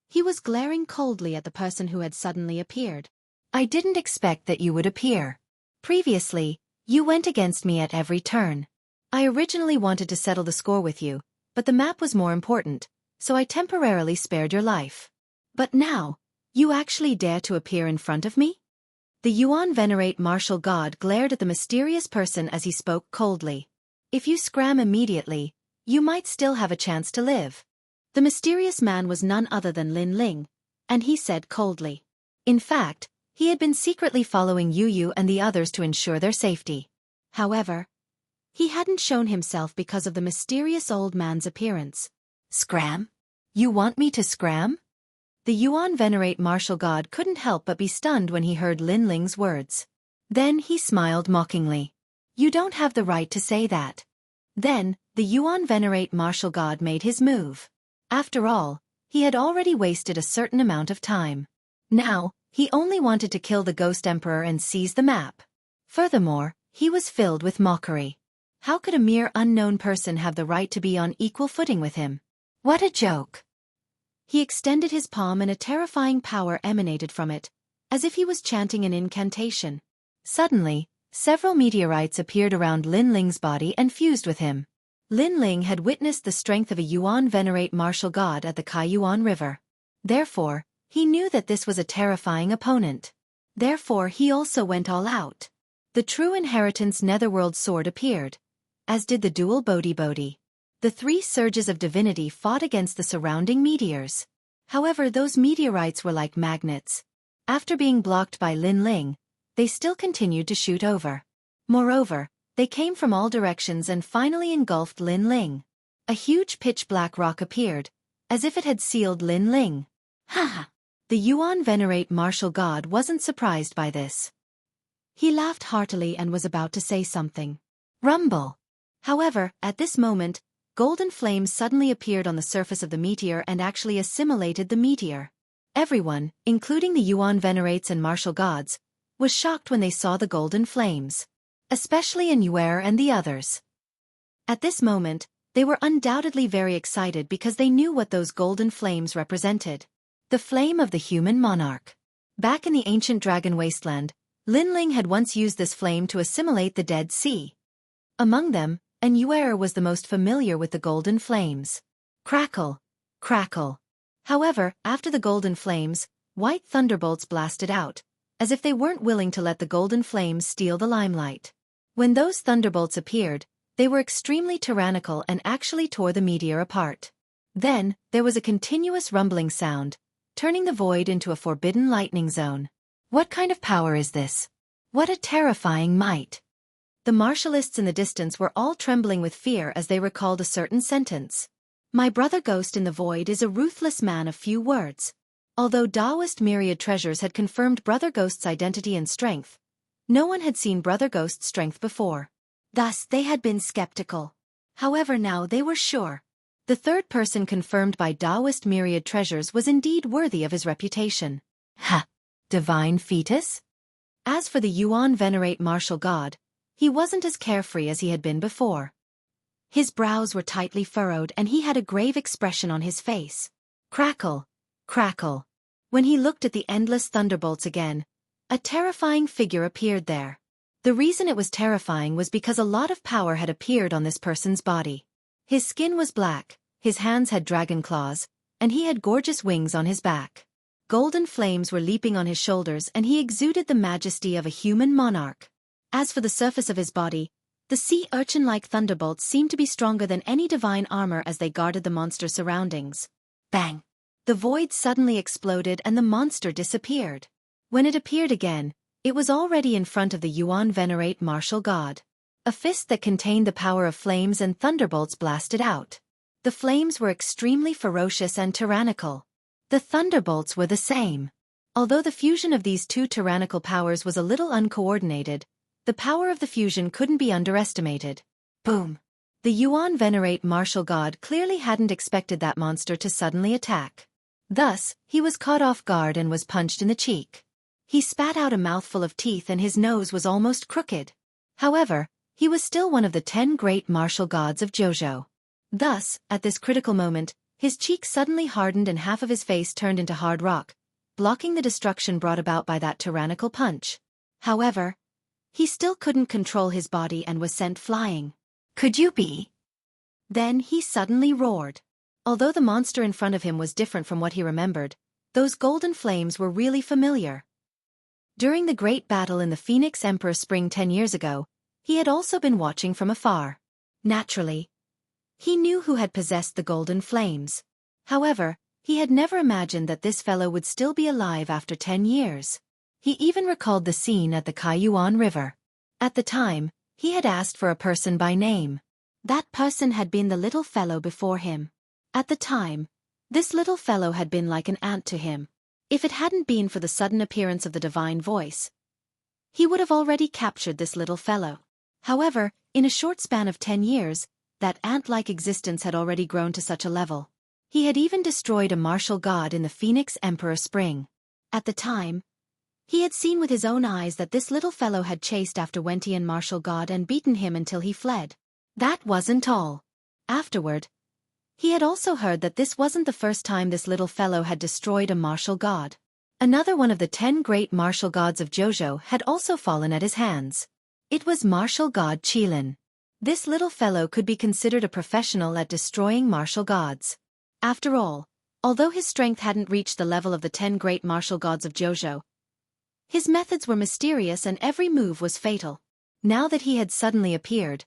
he was glaring coldly at the person who had suddenly appeared. I didn't expect that you would appear. Previously, you went against me at every turn. I originally wanted to settle the score with you, but the map was more important, so I temporarily spared your life. But now, you actually dare to appear in front of me? The Yuan venerate martial god glared at the mysterious person as he spoke coldly. If you scram immediately, you might still have a chance to live. The mysterious man was none other than Lin Ling, and he said coldly. In fact, he had been secretly following Yu and the others to ensure their safety. However, he hadn't shown himself because of the mysterious old man's appearance. Scram? You want me to scram? The Yuan venerate martial god couldn't help but be stunned when he heard Lin Ling's words. Then he smiled mockingly. You don't have the right to say that. Then, the Yuan venerate martial god made his move. After all, he had already wasted a certain amount of time. Now, he only wanted to kill the Ghost Emperor and seize the map. Furthermore, he was filled with mockery. How could a mere unknown person have the right to be on equal footing with him? What a joke! He extended his palm and a terrifying power emanated from it, as if he was chanting an incantation. Suddenly, several meteorites appeared around Lin Ling's body and fused with him. Lin Ling had witnessed the strength of a Yuan venerate martial god at the Kaiyuan River. Therefore, he knew that this was a terrifying opponent. Therefore he also went all out. The true inheritance netherworld sword appeared, as did the dual Bodhi. The 3 surges of divinity fought against the surrounding meteors. However, those meteorites were like magnets. After being blocked by Lin Ling, they still continued to shoot over. Moreover, they came from all directions and finally engulfed Lin Ling. A huge pitch-black rock appeared, as if it had sealed Lin Ling. Ha! The Yuan venerate martial god wasn't surprised by this. He laughed heartily and was about to say something. Rumble! However, at this moment, golden flames suddenly appeared on the surface of the meteor and actually assimilated the meteor. Everyone, including the Yuan venerates and martial gods, was shocked when they saw the golden flames. Especially Xueqi and the others. At this moment, they were undoubtedly very excited because they knew what those golden flames represented. The flame of the human monarch. Back in the ancient dragon wasteland, Lin Ling had once used this flame to assimilate the Dead Sea. Among them, Xueqi was the most familiar with the golden flames. Crackle, crackle. However, after the golden flames, white thunderbolts blasted out, as if they weren't willing to let the golden flames steal the limelight. When those thunderbolts appeared, they were extremely tyrannical and actually tore the meteor apart. Then, there was a continuous rumbling sound, turning the void into a forbidden lightning zone. What kind of power is this? What a terrifying might! The martialists in the distance were all trembling with fear as they recalled a certain sentence. My brother Ghost in the Void is a ruthless man of few words. Although Taoist myriad treasures had confirmed Brother Ghost's identity and strength, no one had seen Brother Ghost's strength before. Thus, they had been skeptical. However, now they were sure. The third person confirmed by Taoist myriad treasures was indeed worthy of his reputation. Ha! Divine fetus? As for the Yuan venerate martial god, he wasn't as carefree as he had been before. His brows were tightly furrowed and he had a grave expression on his face. Crackle, crackle. When he looked at the endless thunderbolts again, a terrifying figure appeared there. The reason it was terrifying was because a lot of power had appeared on this person's body. His skin was black, his hands had dragon claws, and he had gorgeous wings on his back. Golden flames were leaping on his shoulders and he exuded the majesty of a human monarch. As for the surface of his body, the sea urchin-like thunderbolts seemed to be stronger than any divine armor as they guarded the monster's surroundings. Bang! The void suddenly exploded and the monster disappeared. When it appeared again, it was already in front of the Yuan venerate martial god. A fist that contained the power of flames and thunderbolts blasted out. The flames were extremely ferocious and tyrannical. The thunderbolts were the same. Although the fusion of these two tyrannical powers was a little uncoordinated, the power of the fusion couldn't be underestimated. Boom! The Yuan venerate martial god clearly hadn't expected that monster to suddenly attack. Thus, he was caught off guard and was punched in the cheek. He spat out a mouthful of teeth and his nose was almost crooked. However, he was still one of the 10 great martial gods of JoJo. Thus, at this critical moment, his cheek suddenly hardened and half of his face turned into hard rock, blocking the destruction brought about by that tyrannical punch. However, he still couldn't control his body and was sent flying. Could you be? Then he suddenly roared. Although the monster in front of him was different from what he remembered, those golden flames were really familiar. During the great battle in the Phoenix Emperor Spring 10 years ago, he had also been watching from afar. Naturally, he knew who had possessed the golden flames. However, he had never imagined that this fellow would still be alive after 10 years. He even recalled the scene at the Kaiyuan River. At the time, he had asked for a person by name. That person had been the little fellow before him. At the time, this little fellow had been like an ant to him. If it hadn't been for the sudden appearance of the divine voice, he would have already captured this little fellow. However, in a short span of 10 years, that ant-like existence had already grown to such a level. He had even destroyed a martial god in the Phoenix Emperor Spring. At the time, he had seen with his own eyes that this little fellow had chased after Wentian martial god and beaten him until he fled. That wasn't all. Afterward, he had also heard that this wasn't the first time this little fellow had destroyed a martial god. Another one of the 10 great martial gods of JoJo had also fallen at his hands. It was martial god Qilin. This little fellow could be considered a professional at destroying martial gods. After all, although his strength hadn't reached the level of the 10 great martial gods of JoJo, his methods were mysterious and every move was fatal. Now that he had suddenly appeared,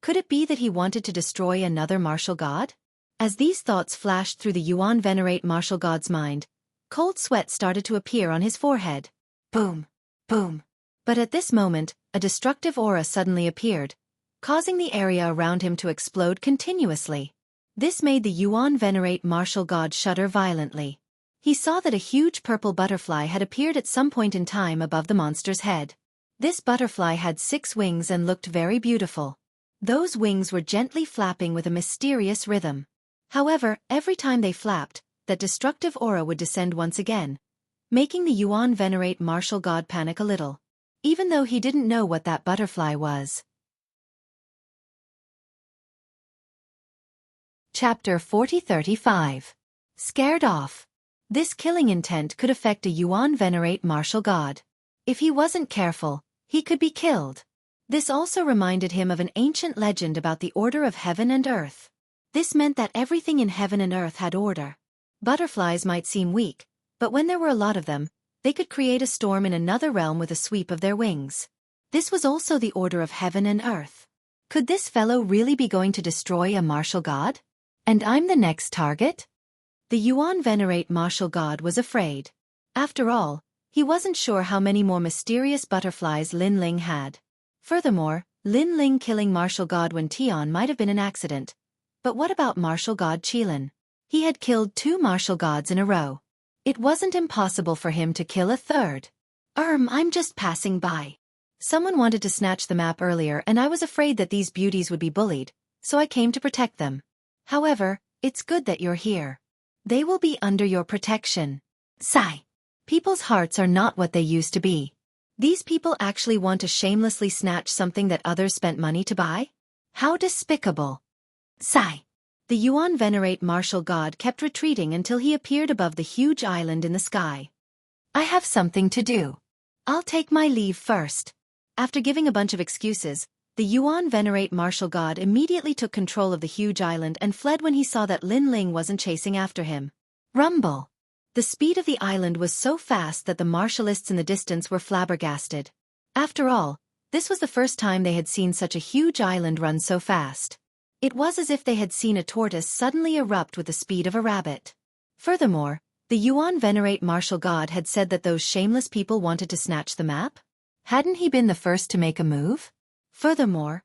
could it be that he wanted to destroy another martial god? As these thoughts flashed through the Yuan venerate martial god's mind, cold sweat started to appear on his forehead. Boom! Boom! But at this moment, a destructive aura suddenly appeared, causing the area around him to explode continuously. This made the Yuan venerate martial god shudder violently. He saw that a huge purple butterfly had appeared at some point in time above the monster's head. This butterfly had 6 wings and looked very beautiful. Those wings were gently flapping with a mysterious rhythm. However, every time they flapped, that destructive aura would descend once again, making the Yuan venerate martial god panic a little, even though he didn't know what that butterfly was. Chapter 40-35. Scared off. This killing intent could affect a Yuan venerate martial god. If he wasn't careful, he could be killed. This also reminded him of an ancient legend about the order of heaven and earth. This meant that everything in heaven and earth had order. Butterflies might seem weak, but when there were a lot of them, they could create a storm in another realm with a sweep of their wings. This was also the order of heaven and earth. Could this fellow really be going to destroy a martial god? And I'm the next target? The Yuan venerate martial god was afraid. After all, he wasn't sure how many more mysterious butterflies Lin Ling had. Furthermore, Lin Ling killing martial god Wentian might have been an accident. But what about martial god Qilin? He had killed 2 martial gods in a row. It wasn't impossible for him to kill a third. I'm just passing by. Someone wanted to snatch the map earlier and I was afraid that these beauties would be bullied, so I came to protect them. However, it's good that you're here. They will be under your protection. Sigh. People's hearts are not what they used to be. These people actually want to shamelessly snatch something that others spent money to buy? How despicable. Sigh. The Yuan venerate martial god kept retreating until he appeared above the huge island in the sky. I have something to do. I'll take my leave first. After giving a bunch of excuses, the Yuan venerate martial god immediately took control of the huge island and fled when he saw that Lin Ling wasn't chasing after him. Rumble. The speed of the island was so fast that the martialists in the distance were flabbergasted. After all, this was the first time they had seen such a huge island run so fast. It was as if they had seen a tortoise suddenly erupt with the speed of a rabbit. Furthermore, the Yuan venerate martial god had said that those shameless people wanted to snatch the map. Hadn't he been the first to make a move? Furthermore,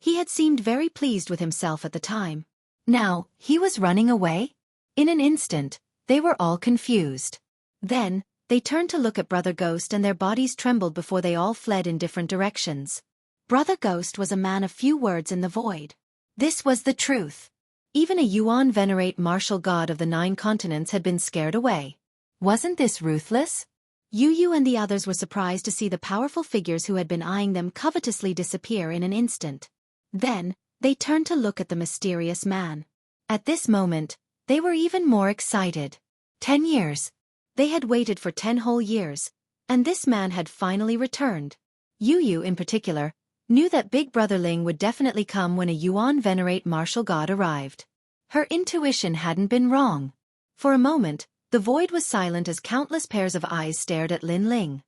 he had seemed very pleased with himself at the time. Now, he was running away? In an instant, they were all confused. Then, they turned to look at Brother Ghost and their bodies trembled before they all fled in different directions. Brother Ghost was a man of few words in the void. This was the truth. Even a Yuan venerate martial god of the 9 continents had been scared away. Wasn't this ruthless? Yu and the others were surprised to see the powerful figures who had been eyeing them covetously disappear in an instant. Then, they turned to look at the mysterious man. At this moment, they were even more excited. 10 years. They had waited for 10 whole years, and this man had finally returned. Yu in particular, knew that Big Brother Ling would definitely come when a Yuan venerate martial god arrived. Her intuition hadn't been wrong. For a moment, the void was silent as countless pairs of eyes stared at Lin Ling.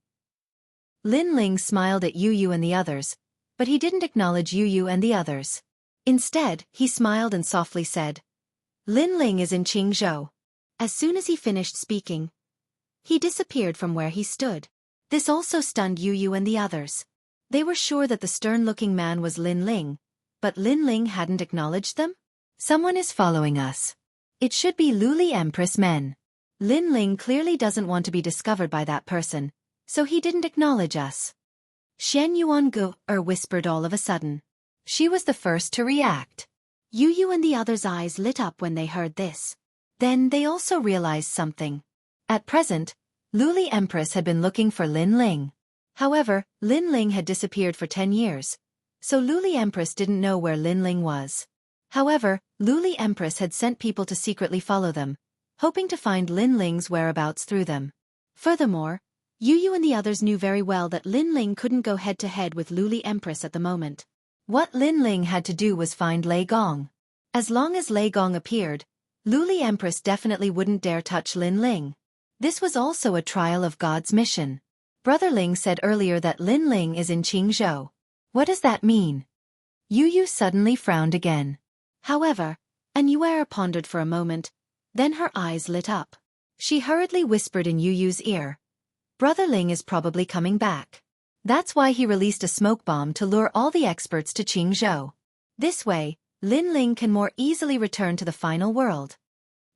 Lin Ling smiled at Yu and the others, but he didn't acknowledge Yu and the others. Instead, he smiled and softly said, Lin Ling is in Qingzhou. As soon as he finished speaking, he disappeared from where he stood. This also stunned Yu and the others. They were sure that the stern-looking man was Lin Ling, but Lin Ling hadn't acknowledged them? Someone is following us. It should be Luli Empress men. Lin Ling clearly doesn't want to be discovered by that person, so he didn't acknowledge us. Shen Yuan Gu whispered all of a sudden. She was the first to react. Yu and the others' eyes lit up when they heard this. Then they also realized something. At present, Luli Empress had been looking for Lin Ling. However, Lin Ling had disappeared for 10 years, so Luli Empress didn't know where Lin Ling was. However, Luli Empress had sent people to secretly follow them, hoping to find Lin Ling's whereabouts through them. Furthermore, Yu and the others knew very well that Lin Ling couldn't go head-to-head with Luli Empress at the moment. What Lin Ling had to do was find Lei Gong. As long as Lei Gong appeared, Luli Empress definitely wouldn't dare touch Lin Ling. This was also a trial of God's mission. Brother Ling said earlier that Lin Ling is in Qingzhou. What does that mean? Yu suddenly frowned again. However, Anuera pondered for a moment, then her eyes lit up. She hurriedly whispered in Yu's ear. Brother Ling is probably coming back. That's why he released a smoke bomb to lure all the experts to Qingzhou. This way, Lin Ling can more easily return to the final world.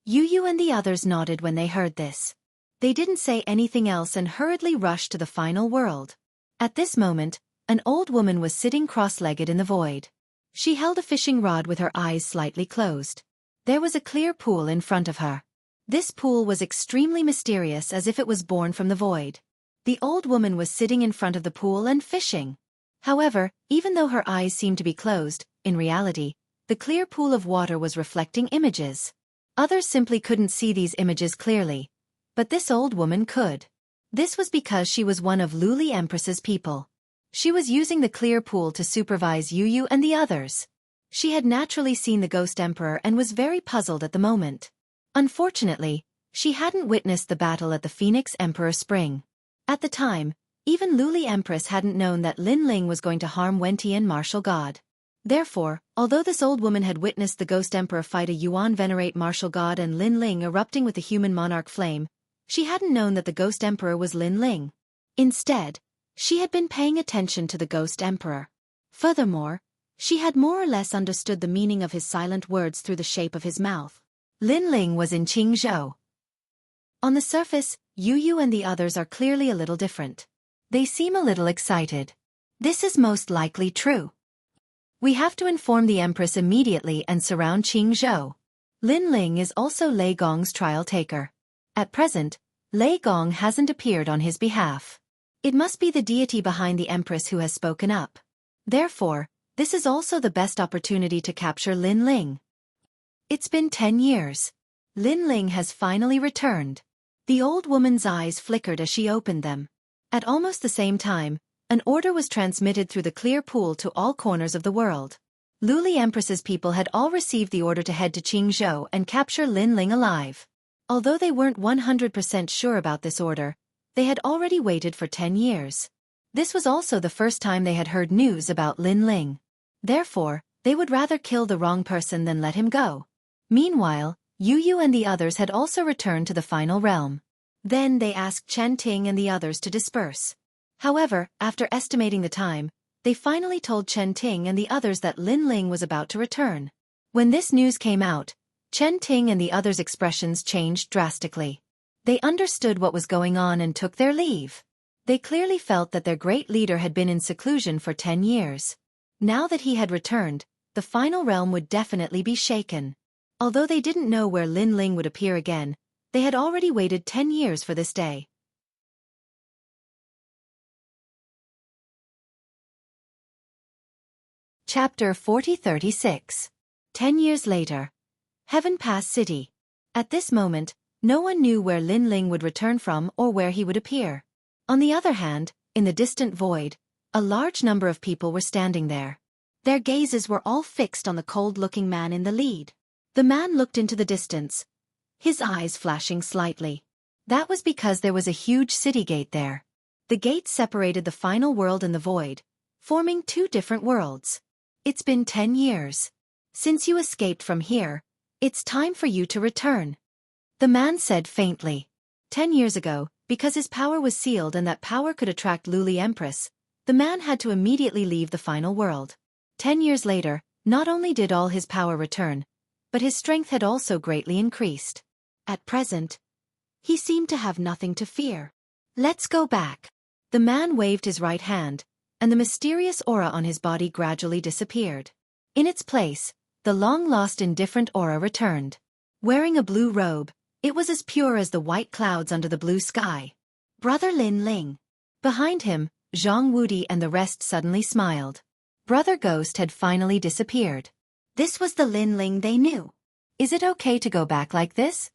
Yu and the others nodded when they heard this. They didn't say anything else and hurriedly rushed to the final world. At this moment, an old woman was sitting cross-legged in the void. She held a fishing rod with her eyes slightly closed. There was a clear pool in front of her. This pool was extremely mysterious as if it was born from the void. The old woman was sitting in front of the pool and fishing. However, even though her eyes seemed to be closed, in reality, the clear pool of water was reflecting images. Others simply couldn't see these images clearly, but this old woman could. This was because she was one of Luli Empress's people. She was using the clear pool to supervise Yu and the others. She had naturally seen the Ghost Emperor and was very puzzled at the moment. Unfortunately, she hadn't witnessed the battle at the Phoenix Emperor Spring. At the time, even Luli Empress hadn't known that Lin Ling was going to harm Wentian martial god. Therefore, although this old woman had witnessed the Ghost Emperor fight a Yuan venerate martial god and Lin Ling erupting with the human monarch flame, she hadn't known that the Ghost Emperor was Lin Ling. Instead, she had been paying attention to the Ghost Emperor. Furthermore, she had more or less understood the meaning of his silent words through the shape of his mouth. Lin Ling was in Qingzhou. On the surface, Yu and the others are clearly a little different. They seem a little excited. This is most likely true. We have to inform the Empress immediately and surround Qingzhou. Lin Ling is also Lei Gong's trial taker. At present, Lei Gong hasn't appeared on his behalf. It must be the deity behind the Empress who has spoken up. Therefore, this is also the best opportunity to capture Lin Ling. It's been 10 years. Lin Ling has finally returned. The old woman's eyes flickered as she opened them. At almost the same time, an order was transmitted through the clear pool to all corners of the world. Luli Empress's people had all received the order to head to Qingzhou and capture Lin Ling alive. Although they weren't 100% sure about this order, they had already waited for 10 years. This was also the first time they had heard news about Lin Ling. Therefore, they would rather kill the wrong person than let him go. Meanwhile, Yu and the others had also returned to the final realm. Then they asked Chen Ting and the others to disperse. However, after estimating the time, they finally told Chen Ting and the others that Lin Ling was about to return. When this news came out, Chen Ting and the others' expressions changed drastically. They understood what was going on and took their leave. They clearly felt that their great leader had been in seclusion for 10 years. Now that he had returned, the final realm would definitely be shaken. Although they didn't know where Lin Ling would appear again, they had already waited 10 years for this day. Chapter 4036. 10 years later. Heaven Pass City. At this moment, no one knew where Lin Ling would return from or where he would appear. On the other hand, in the distant void, a large number of people were standing there. Their gazes were all fixed on the cold-looking man in the lead. The man looked into the distance, his eyes flashing slightly. That was because there was a huge city gate there. The gate separated the final world and the void, forming two different worlds. It's been 10 years. Since you escaped from here, it's time for you to return. The man said faintly. 10 years ago, because his power was sealed and that power could attract Luli Empress, the man had to immediately leave the final world. 10 years later, not only did all his power return, but his strength had also greatly increased. At present, he seemed to have nothing to fear. Let's go back. The man waved his right hand, and the mysterious aura on his body gradually disappeared. In its place, the long-lost indifferent aura returned. Wearing a blue robe, it was as pure as the white clouds under the blue sky. Brother Lin Ling. Behind him, Zhang Wudi and the rest suddenly smiled. Brother Ghost had finally disappeared. This was the Lin Ling they knew. Is it okay to go back like this?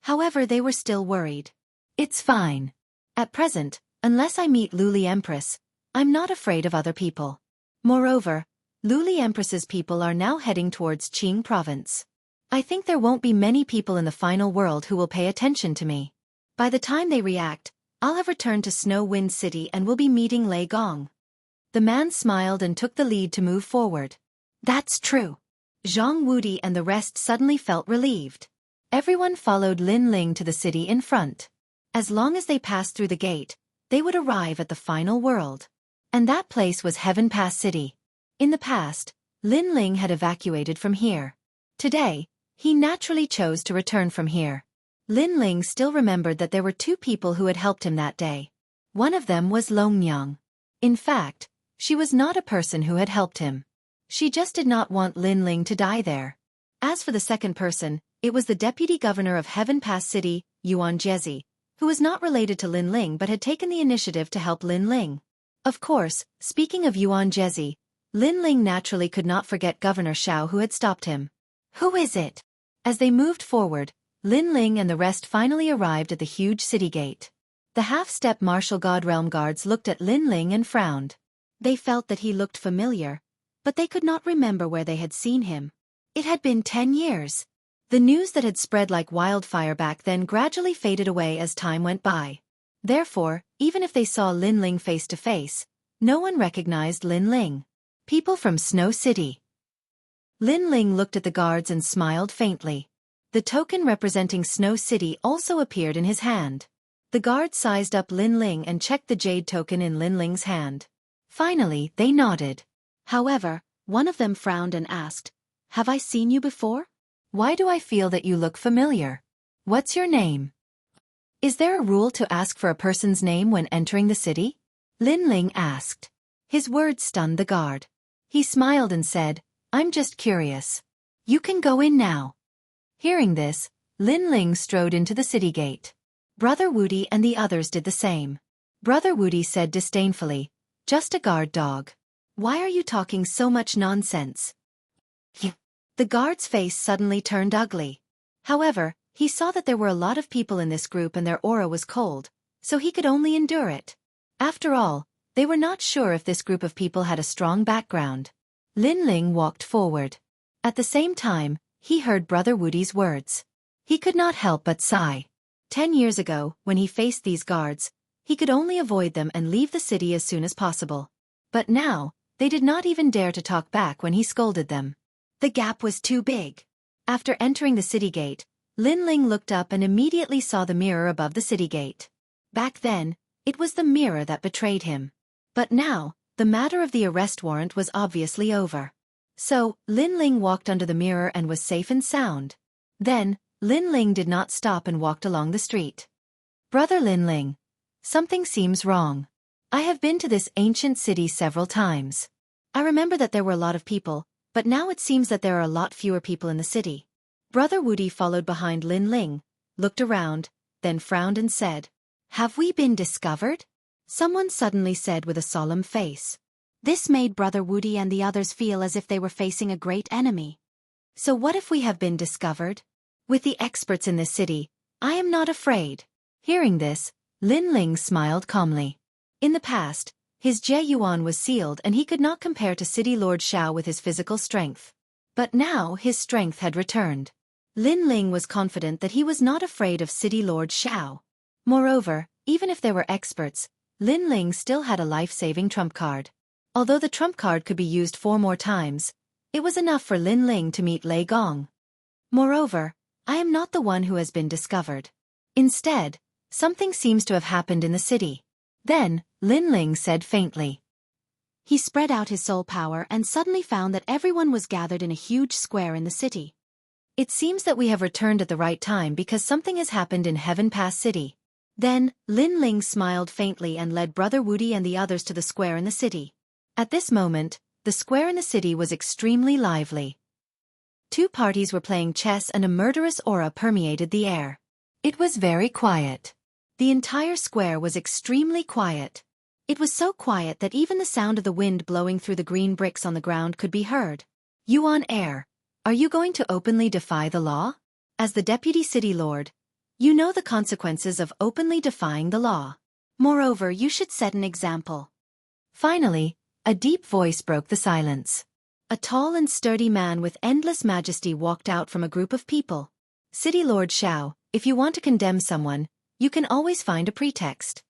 However, they were still worried. It's fine. At present, unless I meet Luli Empress, I'm not afraid of other people. Moreover, Luli Empress's people are now heading towards Qing province. I think there won't be many people in the final world who will pay attention to me. By the time they react, I'll have returned to Snow Wind City and will be meeting Lei Gong. The man smiled and took the lead to move forward. That's true. Zhang Wudi and the rest suddenly felt relieved. Everyone followed Lin Ling to the city in front. As long as they passed through the gate, they would arrive at the final world. And that place was Heaven Pass City. In the past, Lin Ling had evacuated from here. Today, he naturally chose to return from here. Lin Ling still remembered that there were two people who had helped him that day. One of them was Longyang. In fact, she was not a person who had helped him. She just did not want Lin Ling to die there. As for the second person, it was the deputy governor of Heaven Pass City, Yuan Jezi, who was not related to Lin Ling but had taken the initiative to help Lin Ling. Of course, speaking of Yuan Jezi, Lin Ling naturally could not forget Governor Shao who had stopped him. Who is it? As they moved forward, Lin Ling and the rest finally arrived at the huge city gate. The half-step martial god realm guards looked at Lin Ling and frowned. They felt that he looked familiar, but they could not remember where they had seen him. It had been 10 years. The news that had spread like wildfire back then gradually faded away as time went by. Therefore, even if they saw Lin Ling face to face, no one recognized Lin Ling. People from Snow City. Lin Ling looked at the guards and smiled faintly. The token representing Snow City also appeared in his hand. The guards sized up Lin Ling and checked the jade token in Lin Ling's hand. Finally, they nodded. However, one of them frowned and asked, "Have I seen you before? Why do I feel that you look familiar? What's your name?" Is there a rule to ask for a person's name when entering the city? Lin Ling asked. His words stunned the guard. He smiled and said, "I'm just curious. You can go in now." Hearing this, Lin Ling strode into the city gate. Brother Wudi and the others did the same. Brother Woody said disdainfully. Just a guard dog. Why are you talking so much nonsense? The guard's face suddenly turned ugly. However, he saw that there were a lot of people in this group and their aura was cold, so he could only endure it. After all, they were not sure if this group of people had a strong background. Lin Ling walked forward. At the same time, he heard Brother Woody's words. He could not help but sigh. 10 years ago, when he faced these guards, he could only avoid them and leave the city as soon as possible. But now, they did not even dare to talk back when he scolded them. The gap was too big. After entering the city gate, Lin Ling looked up and immediately saw the mirror above the city gate. Back then, it was the mirror that betrayed him. But now, the matter of the arrest warrant was obviously over. So, Lin Ling walked under the mirror and was safe and sound. Then, Lin Ling did not stop and walked along the street. Brother Lin Ling, something seems wrong. I have been to this ancient city several times. I remember that there were a lot of people, but now it seems that there are a lot fewer people in the city. Brother Woody followed behind Lin Ling, looked around, then frowned and said, "Have we been discovered?" Someone suddenly said with a solemn face. This made Brother Woody and the others feel as if they were facing a great enemy. So what if we have been discovered? With the experts in this city, I am not afraid. Hearing this, Lin Ling smiled calmly. In the past, his Jie Yuan was sealed and he could not compare to City Lord Xiao with his physical strength. But now his strength had returned. Lin Ling was confident that he was not afraid of City Lord Xiao. Moreover, even if there were experts, Lin Ling still had a life-saving trump card. Although the trump card could be used 4 more times, it was enough for Lin Ling to meet Lei Gong. Moreover, I am not the one who has been discovered. Instead, something seems to have happened in the city. Then, Lin Ling said faintly. He spread out his soul power and suddenly found that everyone was gathered in a huge square in the city. It seems that we have returned at the right time because something has happened in Heaven Pass City. Then, Lin Ling smiled faintly and led Brother Woody and the others to the square in the city. At this moment, the square in the city was extremely lively. 2 parties were playing chess and a murderous aura permeated the air. It was very quiet. The entire square was extremely quiet. It was so quiet that even the sound of the wind blowing through the green bricks on the ground could be heard. Yuan Heir, are you going to openly defy the law? As the Deputy City Lord, you know the consequences of openly defying the law. Moreover, you should set an example. Finally, a deep voice broke the silence. A tall and sturdy man with endless majesty walked out from a group of people. City Lord Xiao, if you want to condemn someone, you can always find a pretext.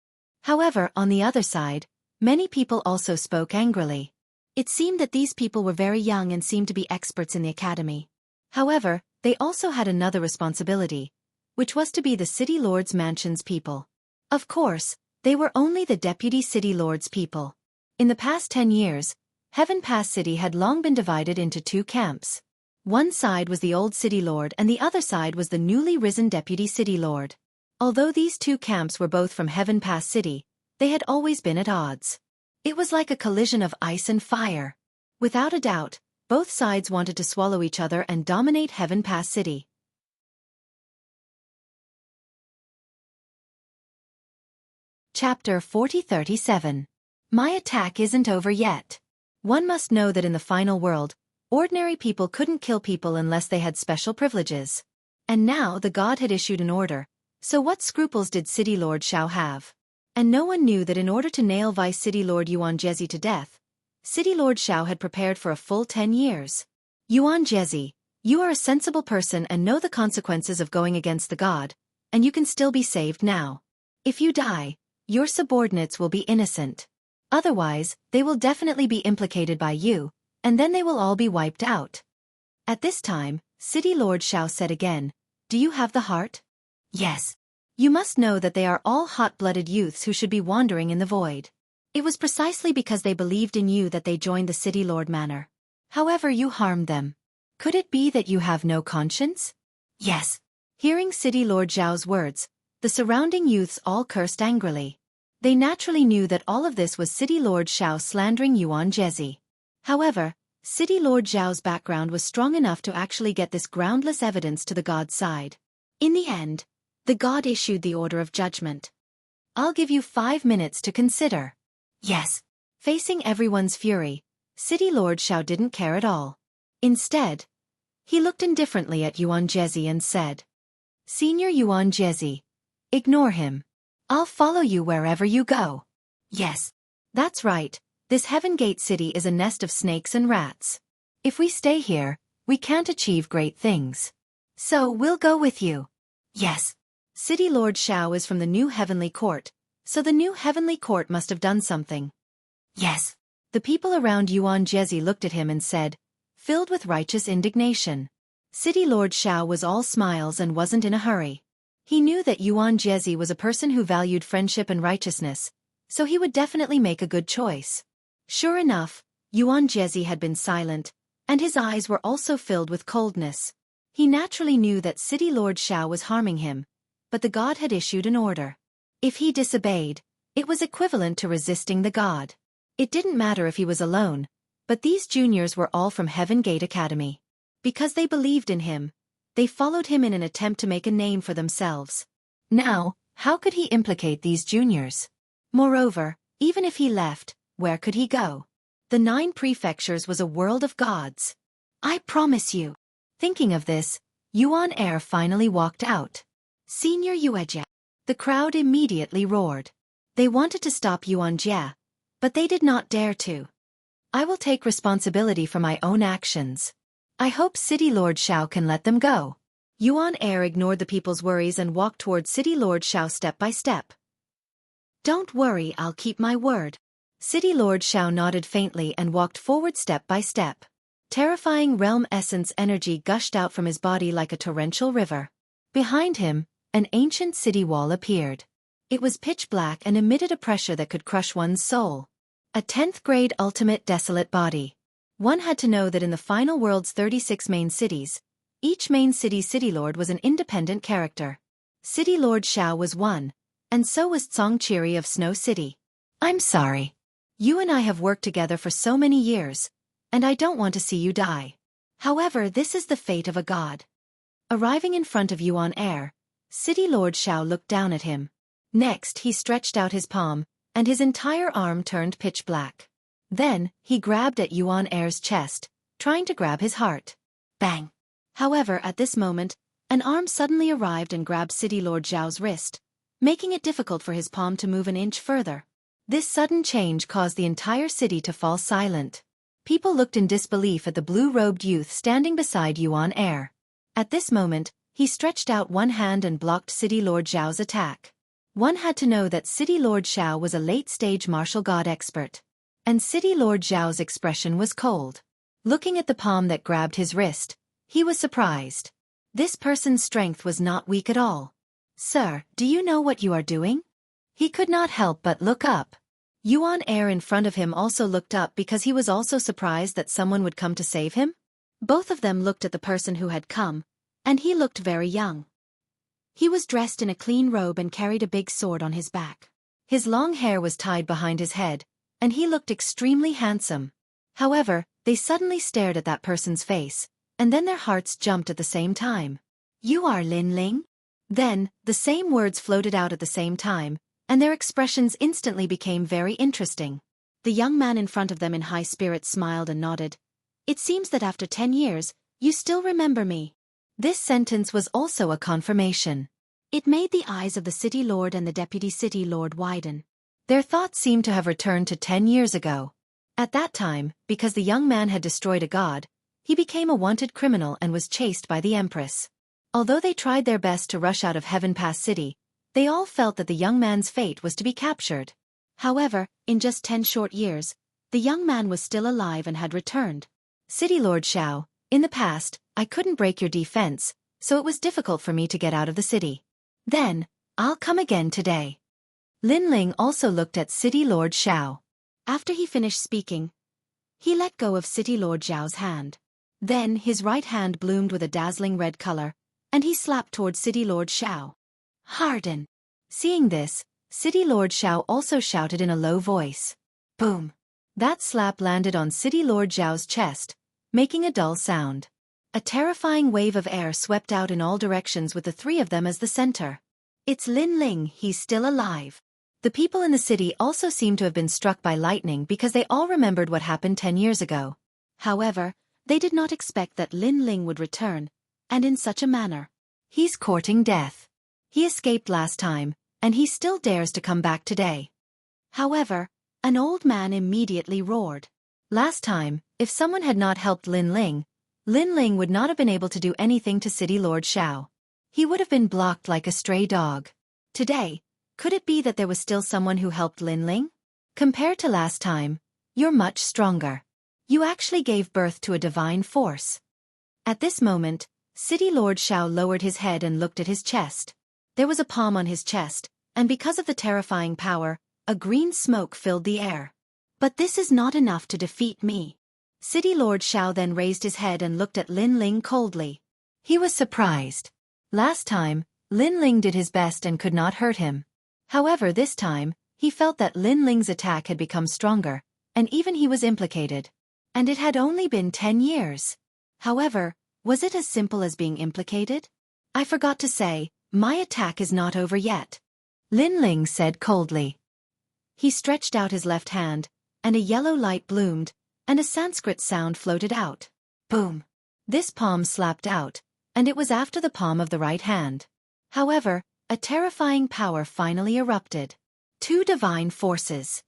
However, on the other side, many people also spoke angrily. It seemed that these people were very young and seemed to be experts in the academy. However, they also had another responsibility, which was to be the City Lord's mansion's people. Of course, they were only the Deputy City Lord's people. In the past 10 years, Heaven Pass City had long been divided into 2 camps. One side was the old City Lord and the other side was the newly risen Deputy City Lord. Although these 2 camps were both from Heaven Pass City, they had always been at odds. It was like a collision of ice and fire. Without a doubt, both sides wanted to swallow each other and dominate Heaven Pass City. Chapter 4037. My attack isn't over yet. One must know that in the final world, ordinary people couldn't kill people unless they had special privileges. And now the god had issued an order, so what scruples did City Lord Xiao have? And no one knew that in order to nail Vice City Lord Yuan Jezi to death, City Lord Xiao had prepared for a full 10 years. Yuan Jezi, you are a sensible person and know the consequences of going against the god, and you can still be saved now. If you die, your subordinates will be innocent. Otherwise, they will definitely be implicated by you, and then they will all be wiped out. At this time, City Lord Xiao said again, do you have the heart? Yes. You must know that they are all hot-blooded youths who should be wandering in the void. It was precisely because they believed in you that they joined the City Lord Manor. However, you harmed them. Could it be that you have no conscience? Yes. Hearing City Lord Zhao's words, the surrounding youths all cursed angrily. They naturally knew that all of this was City Lord Xiao slandering Yuan Jezi. However, City Lord Zhao's background was strong enough to actually get this groundless evidence to the god's side. In the end, the god issued the order of judgment. I'll give you 5 minutes to consider. Yes. Facing everyone's fury, City Lord Xiao didn't care at all. Instead, he looked indifferently at Yuan Jezi and said, Senior Yuan Jezi, ignore him. I'll follow you wherever you go. Yes. That's right, this Heaven Gate city is a nest of snakes and rats. If we stay here, we can't achieve great things. So we'll go with you. Yes. City Lord Xiao is from the new Heavenly Court, so the new Heavenly Court must have done something. Yes. The people around Yuan Jezi looked at him and said, filled with righteous indignation. City Lord Xiao was all smiles and wasn't in a hurry. He knew that Yuan Jezi was a person who valued friendship and righteousness, so he would definitely make a good choice. Sure enough, Yuan Jezi had been silent, and his eyes were also filled with coldness. He naturally knew that City Lord Xiao was harming him, but the god had issued an order. If he disobeyed, it was equivalent to resisting the god. It didn't matter if he was alone, but these juniors were all from Heaven Gate Academy. Because they believed in him, they followed him in an attempt to make a name for themselves. Now, how could he implicate these juniors? Moreover, even if he left, where could he go? The 9 prefectures was a world of gods. I promise you. Thinking of this, Yuan Air finally walked out. Senior Yuejia. The crowd immediately roared. They wanted to stop Yuan Jia, but they did not dare to. I will take responsibility for my own actions. I hope City Lord Xiao can let them go. Yuan Air ignored the people's worries and walked toward City Lord Xiao step by step. Don't worry, I'll keep my word. City Lord Xiao nodded faintly and walked forward step by step. Terrifying realm essence energy gushed out from his body like a torrential river. Behind him, an ancient city wall appeared. It was pitch black and emitted a pressure that could crush one's soul. A 10th grade ultimate desolate body. One had to know that in the final world's 36 main cities, each main city lord was an independent character. City Lord Xiao was one, and so was Zongqiri of Snow City. I'm sorry. You and I have worked together for so many years, and I don't want to see you die. However, this is the fate of a god. Arriving in front of Yuan Air, City Lord Xiao looked down at him. Next he stretched out his palm, and his entire arm turned pitch black. Then, he grabbed at Yuan Air's chest, trying to grab his heart. Bang! However, at this moment, an arm suddenly arrived and grabbed City Lord Xiao's wrist, making it difficult for his palm to move an inch further. This sudden change caused the entire city to fall silent. People looked in disbelief at the blue-robed youth standing beside Yuan Air. At this moment, he stretched out one hand and blocked City Lord Xiao's attack. One had to know that City Lord Xiao was a late-stage martial god expert. And City Lord Xiao's expression was cold. Looking at the palm that grabbed his wrist, he was surprised. This person's strength was not weak at all. Sir, do you know what you are doing? He could not help but look up. Yuan Air in front of him also looked up because he was also surprised that someone would come to save him. Both of them looked at the person who had come, and he looked very young. He was dressed in a clean robe and carried a big sword on his back. His long hair was tied behind his head, and he looked extremely handsome. However, they suddenly stared at that person's face, and then their hearts jumped at the same time. You are Lin Ling? Then, the same words floated out at the same time, and their expressions instantly became very interesting. The young man in front of them in high spirits smiled and nodded. It seems that after 10 years, you still remember me. This sentence was also a confirmation. It made the eyes of the city lord and the deputy city lord widen. Their thoughts seemed to have returned to 10 years ago. At that time, because the young man had destroyed a god, he became a wanted criminal and was chased by the Empress. Although they tried their best to rush out of Heaven Pass City, they all felt that the young man's fate was to be captured. However, in just 10 short years, the young man was still alive and had returned. City Lord Xiao, in the past, I couldn't break your defense, so it was difficult for me to get out of the city. Then, I'll come again today. Lin Ling also looked at City Lord Xiao. After he finished speaking, he let go of City Lord Xiao's hand. Then his right hand bloomed with a dazzling red color, and he slapped towards City Lord Xiao. Harden. Seeing this, City Lord Xiao also shouted in a low voice. Boom. That slap landed on City Lord Xiao's chest, making a dull sound. A terrifying wave of air swept out in all directions with the three of them as the center. It's Lin Ling, he's still alive. The people in the city also seemed to have been struck by lightning because they all remembered what happened 10 years ago. However, they did not expect that Lin Ling would return, and in such a manner. He's courting death. He escaped last time, and he still dares to come back today. However, an old man immediately roared. Last time, if someone had not helped Lin Ling would not have been able to do anything to City Lord Xiao. He would have been blocked like a stray dog. Today, could it be that there was still someone who helped Lin Ling? Compared to last time, you're much stronger. You actually gave birth to a divine force. At this moment, City Lord Xiao lowered his head and looked at his chest. There was a palm on his chest, and because of the terrifying power, a green smoke filled the air. But this is not enough to defeat me. City Lord Xiao then raised his head and looked at Lin Ling coldly. He was surprised. Last time, Lin Ling did his best and could not hurt him. However, this time, he felt that Lin Ling's attack had become stronger, and even he was implicated. And it had only been 10 years. However, was it as simple as being implicated? I forgot to say, my attack is not over yet. Lin Ling said coldly. He stretched out his left hand, and a yellow light bloomed, and a Sanskrit sound floated out. Boom! This palm slapped out, and it was after the palm of the right hand. However, a terrifying power finally erupted. 2 divine forces.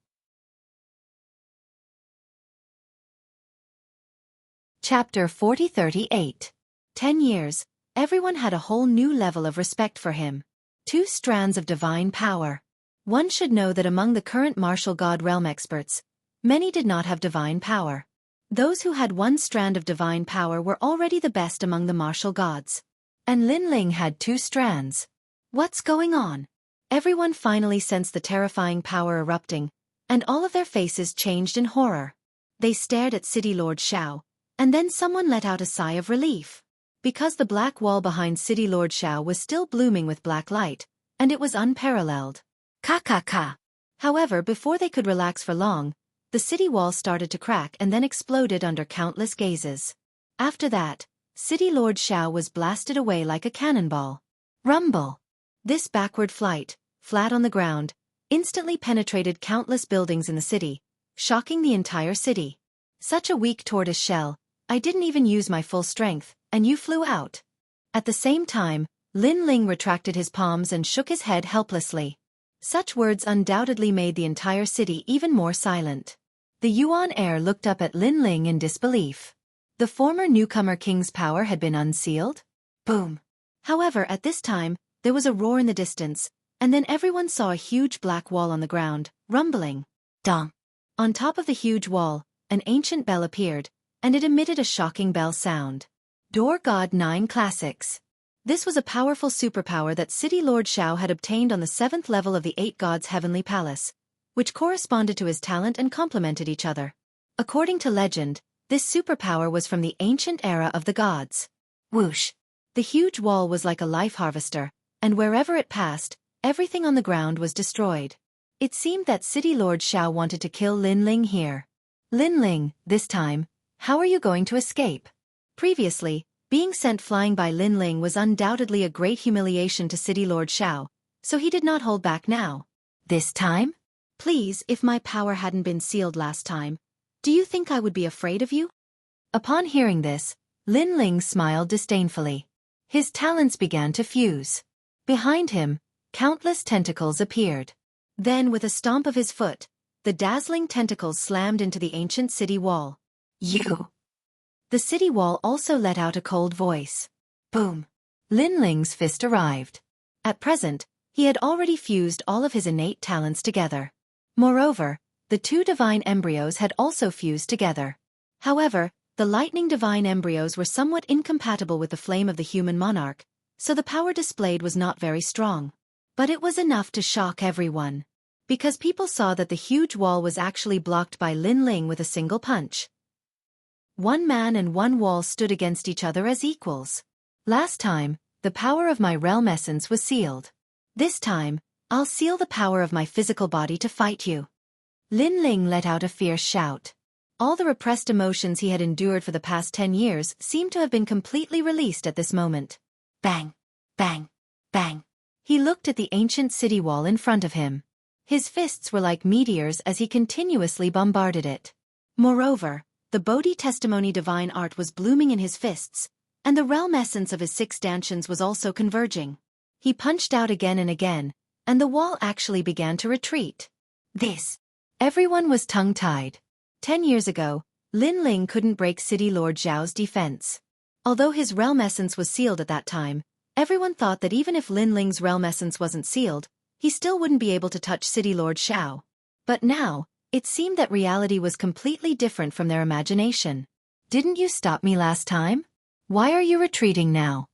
Chapter 4038. 10 years, everyone had a whole new level of respect for him. 2 strands of divine power. One should know that among the current martial god realm experts, many did not have divine power. Those who had 1 strand of divine power were already the best among the martial gods. And Lin Ling had 2 strands. What's going on? Everyone finally sensed the terrifying power erupting, and all of their faces changed in horror. They stared at City Lord Xiao, and then someone let out a sigh of relief. Because the black wall behind City Lord Xiao was still blooming with black light, and it was unparalleled. Ka. However, before they could relax for long, the city wall started to crack and then exploded under countless gazes. After that, City Lord Xiao was blasted away like a cannonball. Rumble! This backward flight, flat on the ground, instantly penetrated countless buildings in the city, shocking the entire city. Such a weak tortoise shell, I didn't even use my full strength, and you flew out. At the same time, Lin Ling retracted his palms and shook his head helplessly. Such words undoubtedly made the entire city even more silent. The Yuan heir looked up at Lin Ling in disbelief. The former newcomer king's power had been unsealed? Boom! However, at this time, there was a roar in the distance, and then everyone saw a huge black wall on the ground, rumbling. Dong! On top of the huge wall, an ancient bell appeared, and it emitted a shocking bell sound. Door God 9 Classics. This was a powerful superpower that City Lord Xiao had obtained on the 7th level of the 8 Gods' Heavenly Palace, which corresponded to his talent and complemented each other. According to legend, this superpower was from the ancient era of the gods. Whoosh! The huge wall was like a life harvester, and wherever it passed, everything on the ground was destroyed. It seemed that City Lord Xiao wanted to kill Lin Ling here. Lin Ling, this time, how are you going to escape? Previously, being sent flying by Lin Ling was undoubtedly a great humiliation to City Lord Xiao, so he did not hold back now. This time? Please, if my power hadn't been sealed last time, do you think I would be afraid of you? Upon hearing this, Lin Ling smiled disdainfully. His talents began to fuse. Behind him, countless tentacles appeared. Then with a stomp of his foot, the dazzling tentacles slammed into the ancient city wall. You! The city wall also let out a cold voice. Boom! Lin Ling's fist arrived. At present, he had already fused all of his innate talents together. Moreover, the 2 divine embryos had also fused together. However, the lightning divine embryos were somewhat incompatible with the flame of the human monarch, so the power displayed was not very strong. But it was enough to shock everyone. Because people saw that the huge wall was actually blocked by Lin Ling with a single punch. 1 man and 1 wall stood against each other as equals. Last time, the power of my realm essence was sealed. This time, I'll seal the power of my physical body to fight you. Lin Ling let out a fierce shout. All the repressed emotions he had endured for the past 10 years seemed to have been completely released at this moment. Bang! Bang! Bang! He looked at the ancient city wall in front of him. His fists were like meteors as he continuously bombarded it. Moreover, the Bodhi testimony divine art was blooming in his fists, and the realm essence of his 6 stanchions was also converging. He punched out again and again, and the wall actually began to retreat. Everyone was tongue-tied. 10 years ago, Lin Ling couldn't break City Lord Zhao's defense. Although his realm essence was sealed at that time, everyone thought that even if Lin Ling's realm essence wasn't sealed, he still wouldn't be able to touch City Lord Zhao. But now, it seemed that reality was completely different from their imagination. Didn't you stop me last time? Why are you retreating now?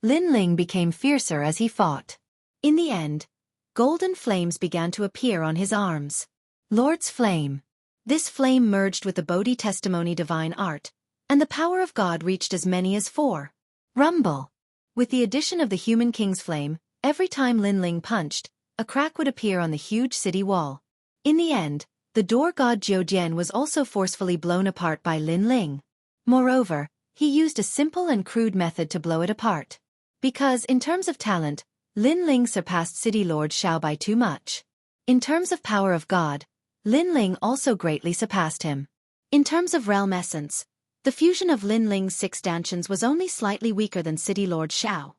Lin Ling became fiercer as he fought. In the end, golden flames began to appear on his arms. Lord's Flame. This flame merged with the Bodhi testimony divine art, and the power of God reached as many as 4. Rumble. With the addition of the human king's flame, every time Lin Ling punched, a crack would appear on the huge city wall. In the end, the door god Jiujian was also forcefully blown apart by Lin Ling. Moreover, he used a simple and crude method to blow it apart. Because, in terms of talent, Lin Ling surpassed City Lord Zhao by too much. In terms of power of God, Lin Ling also greatly surpassed him. In terms of realm essence, the fusion of Lin Ling's 6 stanchions was only slightly weaker than City Lord Zhao.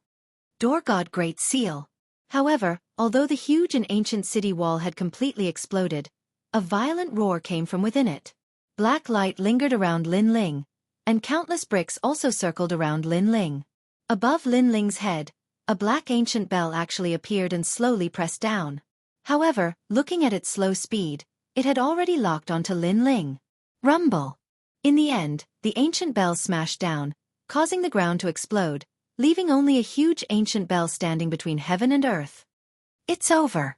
Door God Great Seal. However, although the huge and ancient city wall had completely exploded, a violent roar came from within it. Black light lingered around Lin Ling, and countless bricks also circled around Lin Ling. Above Lin Ling's head, a black ancient bell actually appeared and slowly pressed down. However, looking at its slow speed, it had already locked onto Lin Ling. Rumble. In the end, the ancient bell smashed down, causing the ground to explode, leaving only a huge ancient bell standing between heaven and earth. It's over.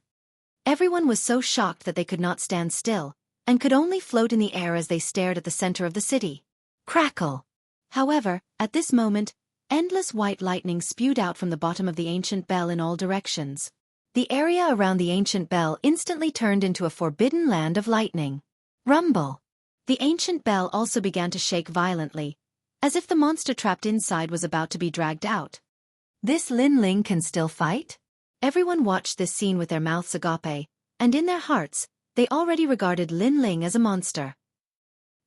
Everyone was so shocked that they could not stand still, and could only float in the air as they stared at the center of the city. Crackle. However, at this moment, endless white lightning spewed out from the bottom of the ancient bell in all directions. The area around the ancient bell instantly turned into a forbidden land of lightning. Rumble. The ancient bell also began to shake violently, as if the monster trapped inside was about to be dragged out. This Lin Ling can still fight? Everyone watched this scene with their mouths agape, and in their hearts, they already regarded Lin Ling as a monster.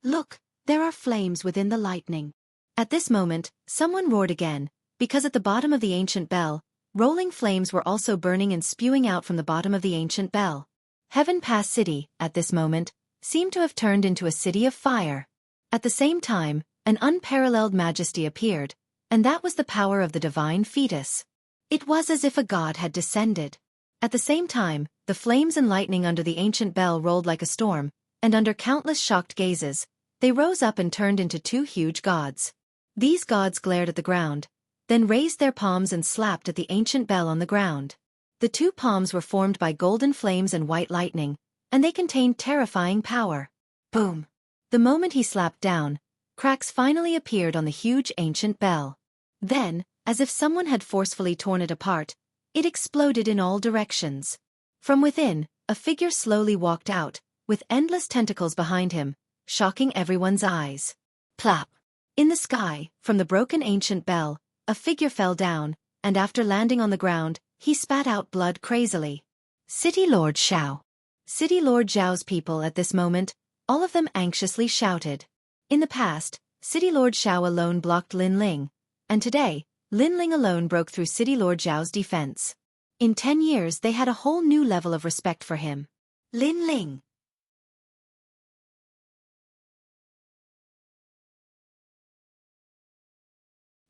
Look, there are flames within the lightning. At this moment, someone roared again, because at the bottom of the ancient bell, rolling flames were also burning and spewing out from the bottom of the ancient bell. Heaven Pass City, at this moment, seemed to have turned into a city of fire. At the same time, an unparalleled majesty appeared, and that was the power of the divine fetus. It was as if a god had descended. At the same time, the flames and lightning under the ancient bell rolled like a storm, and under countless shocked gazes, they rose up and turned into 2 huge gods. These gods glared at the ground, then raised their palms and slapped at the ancient bell on the ground. The 2 palms were formed by golden flames and white lightning, and they contained terrifying power. Boom! The moment he slapped down, cracks finally appeared on the huge ancient bell. Then, as if someone had forcefully torn it apart, it exploded in all directions. From within, a figure slowly walked out, with endless tentacles behind him, shocking everyone's eyes. Plop! In the sky, from the broken ancient bell, a figure fell down, and after landing on the ground, he spat out blood crazily. City Lord Zhao. City Lord Zhao's people at this moment, all of them anxiously shouted. In the past, City Lord Zhao alone blocked Lin Ling, and today, Lin Ling alone broke through City Lord Zhao's defense. In 10 years they had a whole new level of respect for him. Lin Ling.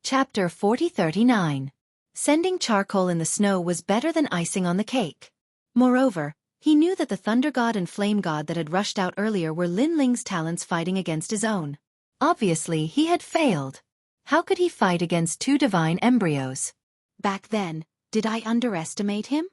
Chapter 4039. Sending charcoal in the snow was better than icing on the cake. Moreover, he knew that the Thunder God and Flame God that had rushed out earlier were Lin Ling's talents fighting against his own. Obviously, he had failed. How could he fight against 2 divine embryos? Back then, did I underestimate him?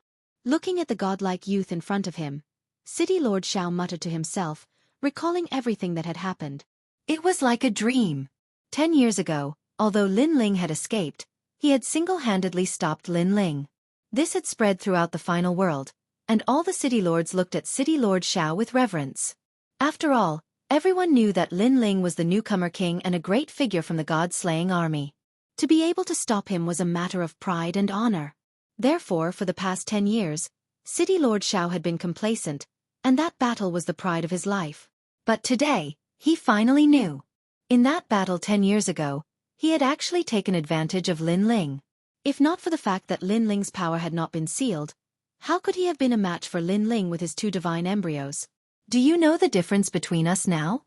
Looking at the godlike youth in front of him, City Lord Zhao muttered to himself, recalling everything that had happened. It was like a dream. 10 years ago, although Lin Ling had escaped, he had single-handedly stopped Lin Ling. This had spread throughout the final world, and all the city lords looked at City Lord Zhao with reverence. After all, everyone knew that Lin Ling was the newcomer king and a great figure from the god-slaying army. To be able to stop him was a matter of pride and honor. Therefore, for the past 10 years, City Lord Xiao had been complacent, and that battle was the pride of his life. But today, he finally knew. In that battle 10 years ago, he had actually taken advantage of Lin Ling. If not for the fact that Lin Ling's power had not been sealed, how could he have been a match for Lin Ling with his 2 divine embryos? Do you know the difference between us now?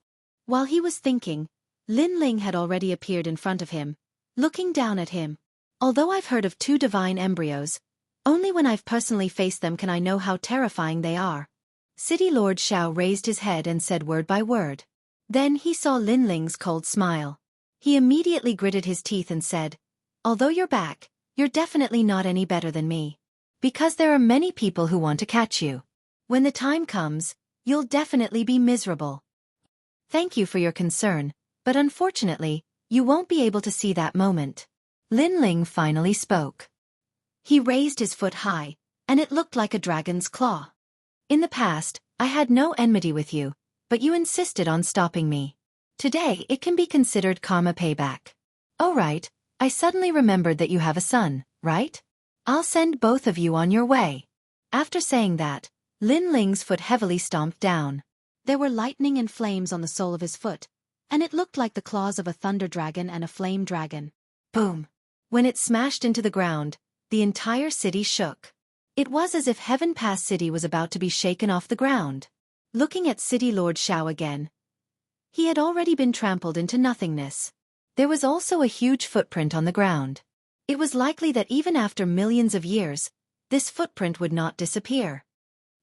While he was thinking, Lin Ling had already appeared in front of him, looking down at him. Although I've heard of 2 divine embryos, only when I've personally faced them can I know how terrifying they are. City Lord Xiao raised his head and said word by word. Then he saw Lin Ling's cold smile. He immediately gritted his teeth and said, "Although you're back, you're definitely not any better than me. Because there are many people who want to catch you. When the time comes, you'll definitely be miserable. Thank you for your concern, but unfortunately, you won't be able to see that moment." Lin Ling finally spoke. He raised his foot high, and it looked like a dragon's claw. "In the past, I had no enmity with you, but you insisted on stopping me. Today it can be considered karma payback. Oh right, I suddenly remembered that you have a son, right? I'll send both of you on your way." After saying that, Lin Ling's foot heavily stomped down. There were lightning and flames on the sole of his foot, and it looked like the claws of a thunder dragon and a flame dragon. Boom! When it smashed into the ground, the entire city shook. It was as if Heaven Pass City was about to be shaken off the ground. Looking at City Lord Xiao again, he had already been trampled into nothingness. There was also a huge footprint on the ground. It was likely that even after millions of years, this footprint would not disappear.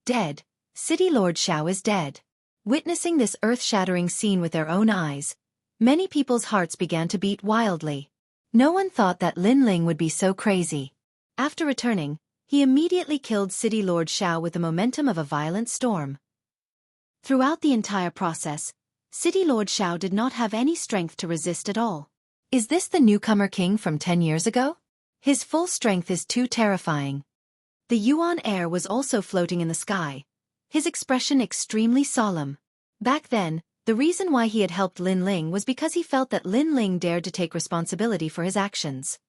Dead. City Lord Xiao is dead. Witnessing this earth-shattering scene with their own eyes, many people's hearts began to beat wildly. No one thought that Lin Ling would be so crazy. After returning, he immediately killed City Lord Xiao with the momentum of a violent storm. Throughout the entire process, City Lord Xiao did not have any strength to resist at all. Is this the newcomer king from 10 years ago? His full strength is too terrifying. The Yuan heir was also floating in the sky, his expression extremely solemn. Back then, the reason why he had helped Lin Ling was because he felt that Lin Ling dared to take responsibility for his actions.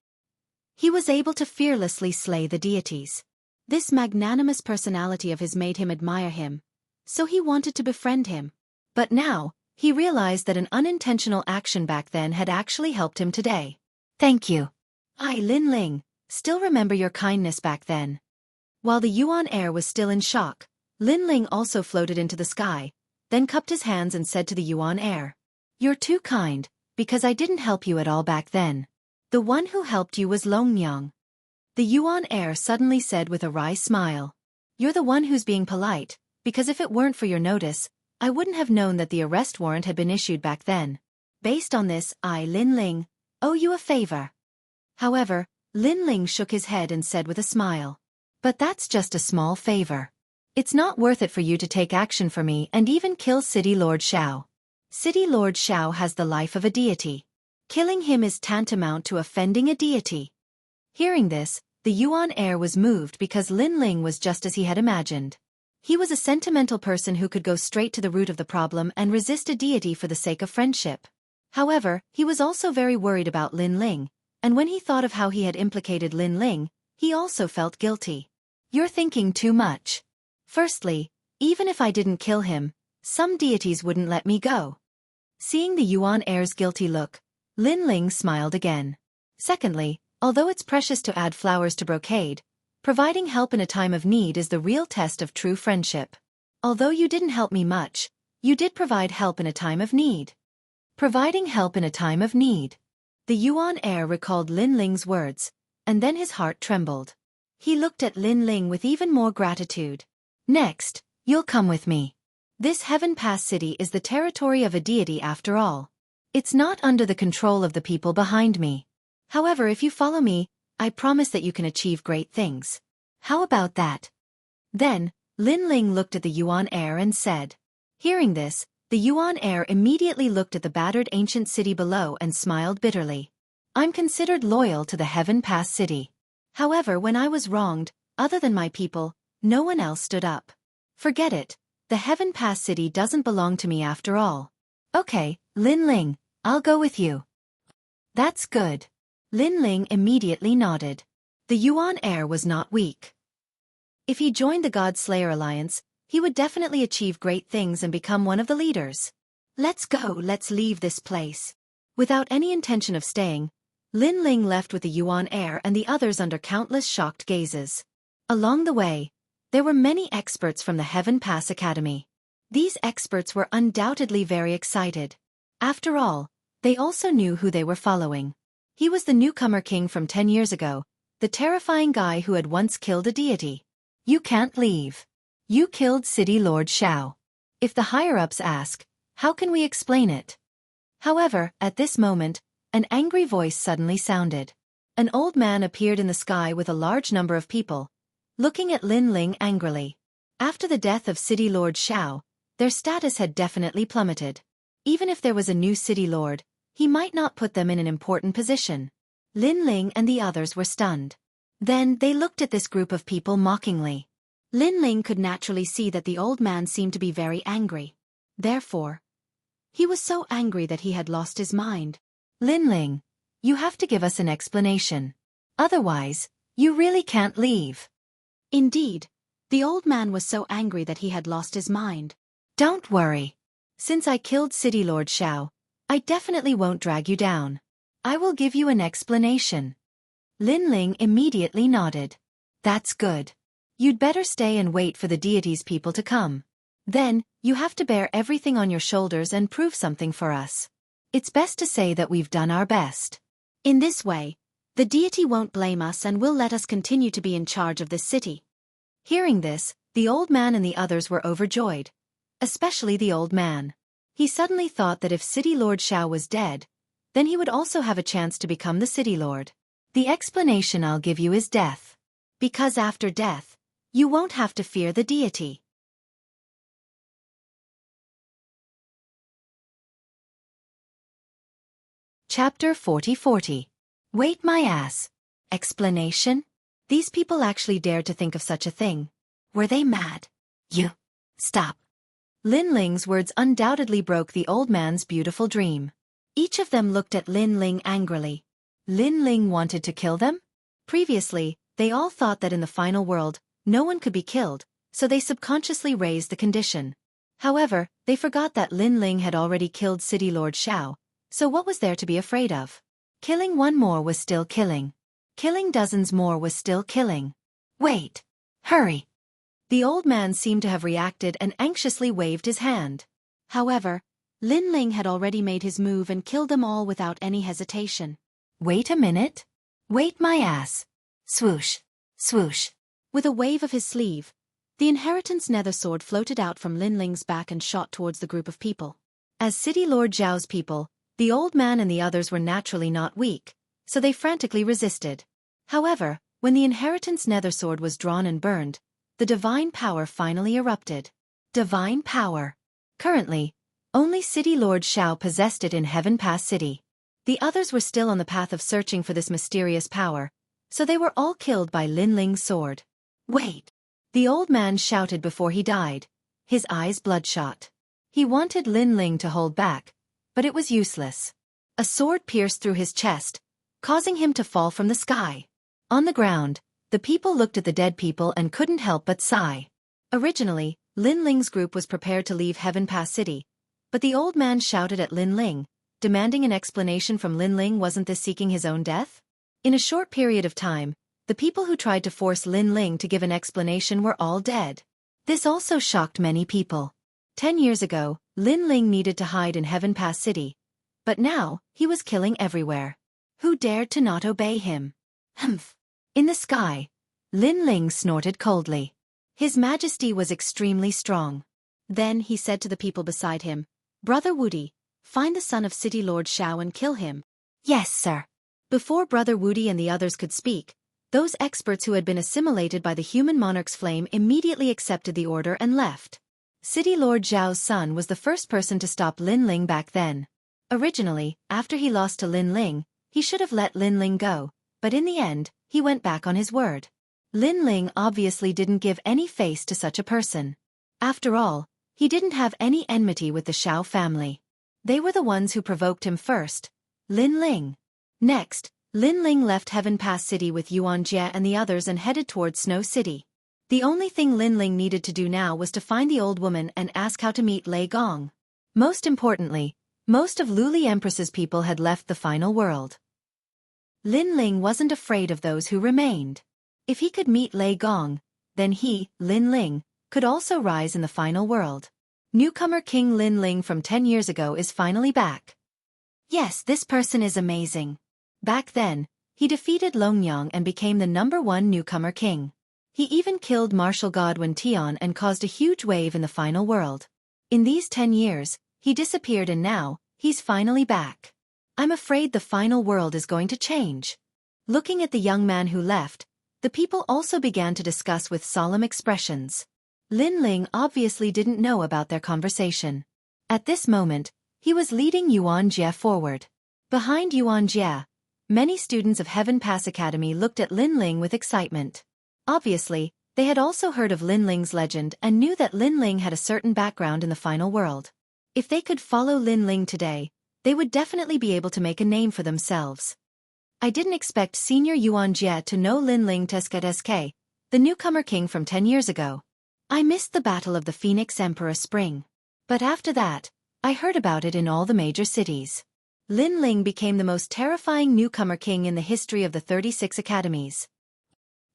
He was able to fearlessly slay the deities. This magnanimous personality of his made him admire him, so he wanted to befriend him. But now, he realized that an unintentional action back then had actually helped him today. Thank you. I, Lin Ling, still remember your kindness back then. While the Yuan heir was still in shock, Lin Ling also floated into the sky, then cupped his hands and said to the Yuan heir, "You're too kind, because I didn't help you at all back then. The one who helped you was Longmyang." The Yuan heir suddenly said with a wry smile, "You're the one who's being polite, because if it weren't for your notice, I wouldn't have known that the arrest warrant had been issued back then. Based on this, I, Lin Ling, owe you a favor." However, Lin Ling shook his head and said with a smile, "But that's just a small favor. It's not worth it for you to take action for me and even kill City Lord Xiao. City Lord Xiao has the life of a deity. Killing him is tantamount to offending a deity." Hearing this, the Yuan heir was moved because Lin Ling was just as he had imagined. He was a sentimental person who could go straight to the root of the problem and resist a deity for the sake of friendship. However, he was also very worried about Lin Ling, and when he thought of how he had implicated Lin Ling, he also felt guilty. "You're thinking too much. Firstly, even if I didn't kill him, some deities wouldn't let me go." Seeing the Yuan heir's guilty look, Lin Ling smiled again. "Secondly, although it's precious to add flowers to brocade, providing help in a time of need is the real test of true friendship. Although you didn't help me much, you did provide help in a time of need." Providing help in a time of need. The Yuan heir recalled Lin Ling's words, and then his heart trembled. He looked at Lin Ling with even more gratitude. "Next, you'll come with me. This Heaven Pass City is the territory of a deity after all. It's not under the control of the people behind me. However, if you follow me, I promise that you can achieve great things. How about that?" Then, Lin Ling looked at the Yuan heir and said. Hearing this, the Yuan heir immediately looked at the battered ancient city below and smiled bitterly. "I'm considered loyal to the Heaven Pass City. However, when I was wronged, other than my people, no one else stood up. Forget it, the Heaven Pass City doesn't belong to me after all." "Okay, Lin Ling, I'll go with you." "That's good." Lin Ling immediately nodded. The Yuan heir was not weak. If he joined the God Slayer Alliance, he would definitely achieve great things and become one of the leaders. Let's go, let's leave this place. Without any intention of staying, Lin Ling left with the Yuan heir and the others under countless shocked gazes. Along the way, there were many experts from the Heaven Pass Academy. These experts were undoubtedly very excited. After all, they also knew who they were following. He was the newcomer king from 10 years ago, the terrifying guy who had once killed a deity. You can't leave. You killed City Lord Xiao. If the higher-ups ask, how can we explain it? However, at this moment, an angry voice suddenly sounded. An old man appeared in the sky with a large number of people, looking at Lin Ling angrily. After the death of City Lord Xiao, their status had definitely plummeted. Even if there was a new city lord, he might not put them in an important position. Lin Ling and the others were stunned. Then they looked at this group of people mockingly. Lin Ling could naturally see that the old man seemed to be very angry. Therefore, he was so angry that he had lost his mind. Lin Ling, you have to give us an explanation. Otherwise, you really can't leave. Indeed, the old man was so angry that he had lost his mind. Don't worry. Since I killed City Lord Xiao, I definitely won't drag you down. I will give you an explanation. Lin Ling immediately nodded. That's good. You'd better stay and wait for the deity's people to come. Then, you have to bear everything on your shoulders and prove something for us. It's best to say that we've done our best. In this way, the deity won't blame us and will let us continue to be in charge of this city. Hearing this, the old man and the others were overjoyed. Especially the old man. He suddenly thought that if City Lord Xiao was dead, then he would also have a chance to become the city lord. The explanation I'll give you is death. Because after death, you won't have to fear the deity. Chapter 40. Wait my ass. Explanation? These people actually dared to think of such a thing. Were they mad? You. Stop. Lin Ling's words undoubtedly broke the old man's beautiful dream. Each of them looked at Lin Ling angrily. Lin Ling wanted to kill them? Previously, they all thought that in the final world, no one could be killed, so they subconsciously raised the condition. However, they forgot that Lin Ling had already killed City Lord Xiao, so what was there to be afraid of? Killing one more was still killing. Killing dozens more was still killing. Wait. Hurry. The old man seemed to have reacted and anxiously waved his hand. However, Lin Ling had already made his move and killed them all without any hesitation. Wait a minute. Wait my ass. Swoosh. Swoosh. With a wave of his sleeve, the inheritance nether sword floated out from Lin Ling's back and shot towards the group of people. As City Lord Zhao's people, the old man and the others were naturally not weak, so they frantically resisted. However, when the inheritance nether sword was drawn and burned, the divine power finally erupted. Divine power. Currently, only City Lord Xiao possessed it in Heaven Pass City. The others were still on the path of searching for this mysterious power, so they were all killed by Lin Ling's sword. Wait! The old man shouted before he died, his eyes bloodshot. He wanted Lin Ling to hold back, but it was useless. A sword pierced through his chest, causing him to fall from the sky. On the ground, the people looked at the dead people and couldn't help but sigh. Originally, Lin Ling's group was prepared to leave Heaven Pass City, but the old man shouted at Lin Ling, demanding an explanation from Lin Ling. Wasn't this seeking his own death? In a short period of time, the people who tried to force Lin Ling to give an explanation were all dead. This also shocked many people. 10 years ago, Lin Ling needed to hide in Heaven Pass City, but now, he was killing everywhere. Who dared to not obey him? Humph. In the sky, Lin Ling snorted coldly. His majesty was extremely strong. Then he said to the people beside him, Brother Wudi, find the son of City Lord Xiao and kill him. Yes, sir. Before Brother Wudi and the others could speak, those experts who had been assimilated by the human monarch's flame immediately accepted the order and left. City Lord Zhao's son was the first person to stop Lin Ling back then. Originally, after he lost to Lin Ling, he should have let Lin Ling go, but in the end, he went back on his word. Lin Ling obviously didn't give any face to such a person. After all, he didn't have any enmity with the Xiao family. They were the ones who provoked him first. Lin Ling. Next, Lin Ling left Heaven Pass City with Yuan Jie and the others and headed towards Snow City. The only thing Lin Ling needed to do now was to find the old woman and ask how to meet Lei Gong. Most importantly, most of Luli Empress's people had left the final world. Lin Ling wasn't afraid of those who remained. If he could meet Lei Gong, then he, Lin Ling, could also rise in the final world. Newcomer King Lin Ling from 10 years ago is finally back. Yes, this person is amazing. Back then, he defeated Longyang and became the #1 newcomer king. He even killed martial god Wen Tian and caused a huge wave in the final world. In these 10 years, he disappeared and now, he's finally back. I'm afraid the final world is going to change. Looking at the young man who left, the people also began to discuss with solemn expressions. Lin Ling obviously didn't know about their conversation. At this moment, he was leading Yuan Jie forward. Behind Yuan Jie, many students of Heaven Pass Academy looked at Lin Ling with excitement. Obviously, they had also heard of Lin Ling's legend and knew that Lin Ling had a certain background in the final world. If they could follow Lin Ling today, they would definitely be able to make a name for themselves. I didn't expect Senior Yuan Jie to know Lin Ling SK, the newcomer king from 10 years ago. I missed the Battle of the Phoenix Emperor Spring. But after that, I heard about it in all the major cities. Lin Ling became the most terrifying newcomer king in the history of the 36 academies.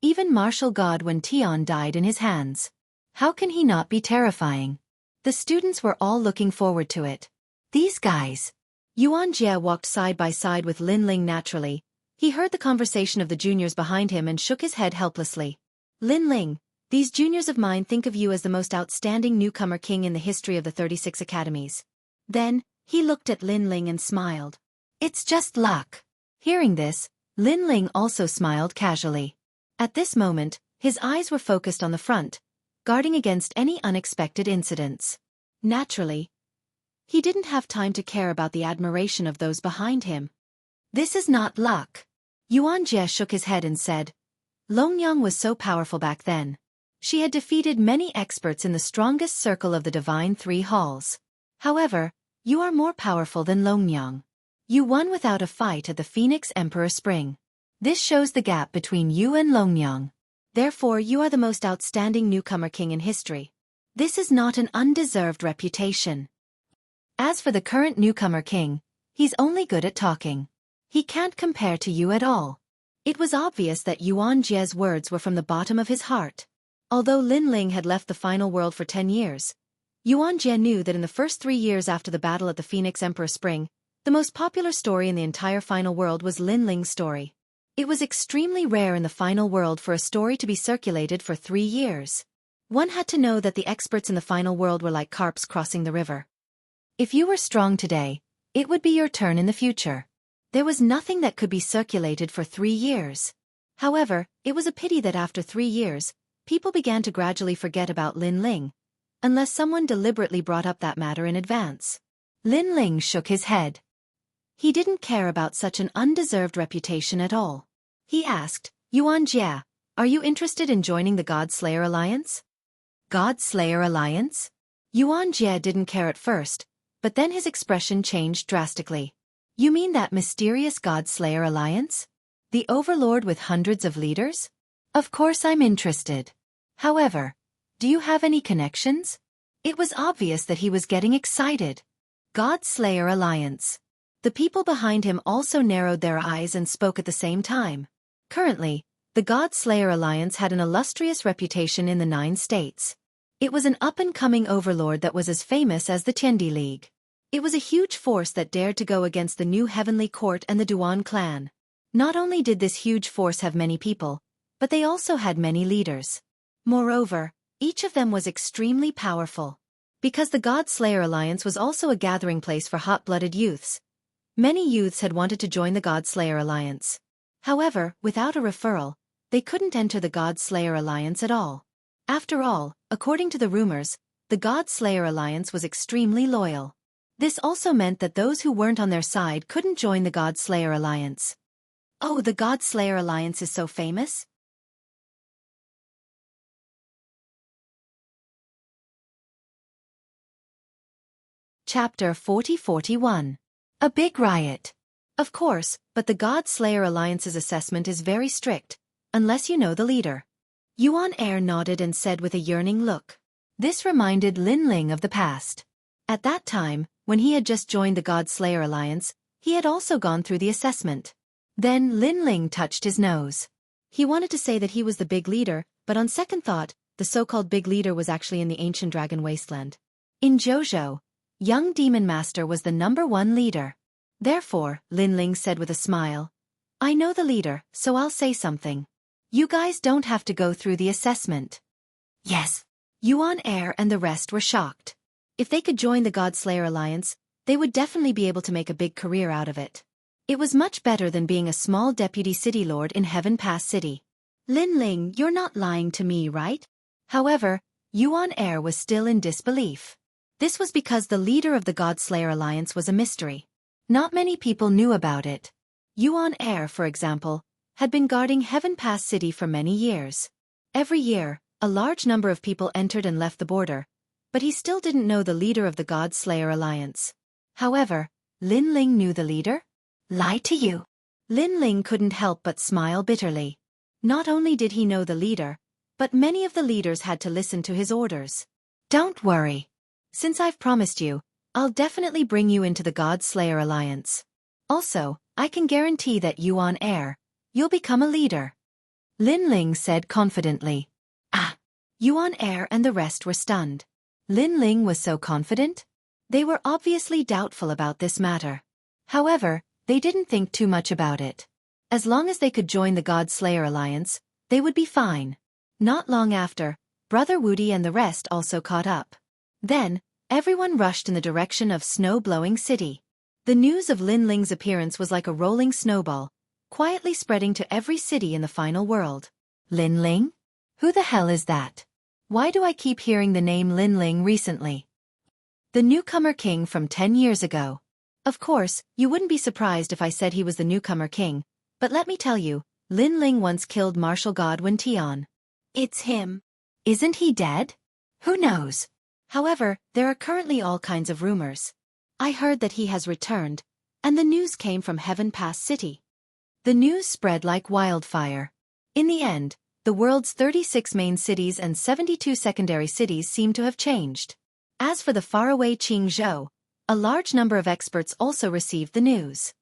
Even martial god Wen Tian died in his hands. How can he not be terrifying? The students were all looking forward to it. These guys. Yuan Jie walked side by side with Lin Ling naturally. He heard the conversation of the juniors behind him and shook his head helplessly. Lin Ling, these juniors of mine think of you as the most outstanding newcomer king in the history of the 36 academies. Then, he looked at Lin Ling and smiled. It's just luck. Hearing this, Lin Ling also smiled casually. At this moment, his eyes were focused on the front, guarding against any unexpected incidents. Naturally, he didn't have time to care about the admiration of those behind him. This is not luck. Yuan Jie shook his head and said, Longyang was so powerful back then. She had defeated many experts in the strongest circle of the Divine Three Halls. However, you are more powerful than Longyang. You won without a fight at the Phoenix Emperor Spring. This shows the gap between you and Longyang. Therefore, you are the most outstanding newcomer king in history. This is not an undeserved reputation. As for the current newcomer king, he's only good at talking. He can't compare to you at all. It was obvious that Yuan Jie's words were from the bottom of his heart. Although Lin Ling had left the final world for 10 years, Yuan Jie knew that in the first 3 years after the battle at the Phoenix Emperor Spring, the most popular story in the entire final world was Lin Ling's story. It was extremely rare in the final world for a story to be circulated for 3 years. One had to know that the experts in the final world were like carps crossing the river. If you were strong today, it would be your turn in the future. There was nothing that could be circulated for 3 years. However, it was a pity that after 3 years, people began to gradually forget about Lin Ling, unless someone deliberately brought up that matter in advance. Lin Ling shook his head. He didn't care about such an undeserved reputation at all. He asked, Yuan Jie, are you interested in joining the God Slayer Alliance? God Slayer Alliance? Yuan Jie didn't care at first, but then his expression changed drastically. You mean that mysterious God Slayer Alliance? The overlord with hundreds of leaders? Of course I'm interested. However, do you have any connections? It was obvious that he was getting excited. God Slayer Alliance. The people behind him also narrowed their eyes and spoke at the same time. Currently, the God Slayer Alliance had an illustrious reputation in the 9 states. It was an up-and-coming overlord that was as famous as the Tiandi League. It was a huge force that dared to go against the new Heavenly Court and the Duan clan. Not only did this huge force have many people, but they also had many leaders. Moreover, each of them was extremely powerful. Because the God Slayer Alliance was also a gathering place for hot-blooded youths, many youths had wanted to join the God Slayer Alliance. However, without a referral, they couldn't enter the God Slayer Alliance at all. After all, according to the rumors, the God Slayer Alliance was extremely loyal. This also meant that those who weren't on their side couldn't join the God Slayer Alliance. Oh, the God Slayer Alliance is so famous? Chapter 40-41. A big riot. Of course, but the God Slayer Alliance's assessment is very strict, unless you know the leader. Yuan Air nodded and said with a yearning look. This reminded Lin Ling of the past. At that time, when he had just joined the God Slayer Alliance, he had also gone through the assessment. Then Lin Ling touched his nose. He wanted to say that he was the big leader, but on second thought, the so-called big leader was actually in the ancient dragon wasteland. In Zhou, young demon master was the #1 leader. Therefore, Lin Ling said with a smile, I know the leader, so I'll say something. You guys don't have to go through the assessment. Yes. Yuan Air and the rest were shocked. If they could join the God Slayer Alliance, they would definitely be able to make a big career out of it. It was much better than being a small deputy city lord in Heaven Pass City. Lin Ling, you're not lying to me, right? However, Yuan Air was still in disbelief. This was because the leader of the God Slayer Alliance was a mystery. Not many people knew about it. Yuan Air, for example, had been guarding Heaven Pass City for many years. Every year, a large number of people entered and left the border, but he still didn't know the leader of the God Slayer Alliance. However, Lin Ling knew the leader? Lie to you. Lin Ling couldn't help but smile bitterly. Not only did he know the leader, but many of the leaders had to listen to his orders. Don't worry. Since I've promised you, I'll definitely bring you into the God Slayer Alliance. Also, I can guarantee that Yuan Air, you'll become a leader. Lin Ling said confidently. Ah! Yuan Air and the rest were stunned. Lin Ling was so confident? They were obviously doubtful about this matter. However, they didn't think too much about it. As long as they could join the God Slayer Alliance, they would be fine. Not long after, Brother Woody and the rest also caught up. Then, everyone rushed in the direction of Snow-Blowing City. The news of Lin Ling's appearance was like a rolling snowball, quietly spreading to every city in the final world. Lin Ling? Who the hell is that? Why do I keep hearing the name Lin Ling recently? The newcomer king from 10 years ago. Of course, you wouldn't be surprised if I said he was the newcomer king, but let me tell you, Lin Ling once killed martial god Wen Tian. It's him. Isn't he dead? Who knows? However, there are currently all kinds of rumors. I heard that he has returned, and the news came from Heaven Pass City. The news spread like wildfire. In the end, the world's 36 main cities and 72 secondary cities seem to have changed. As for the faraway Qingzhou, a large number of experts also received the news.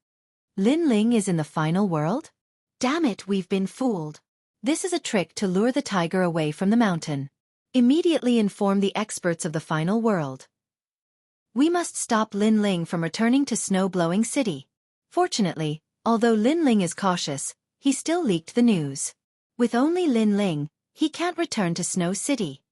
Lin Ling is in the final world? Damn it, we've been fooled. This is a trick to lure the tiger away from the mountain. Immediately inform the experts of the final world. We must stop Lin Ling from returning to Snow-Blowing City. Fortunately, although Lin Ling is cautious, he still leaked the news. With only Lin Ling, he can't return to Snow City.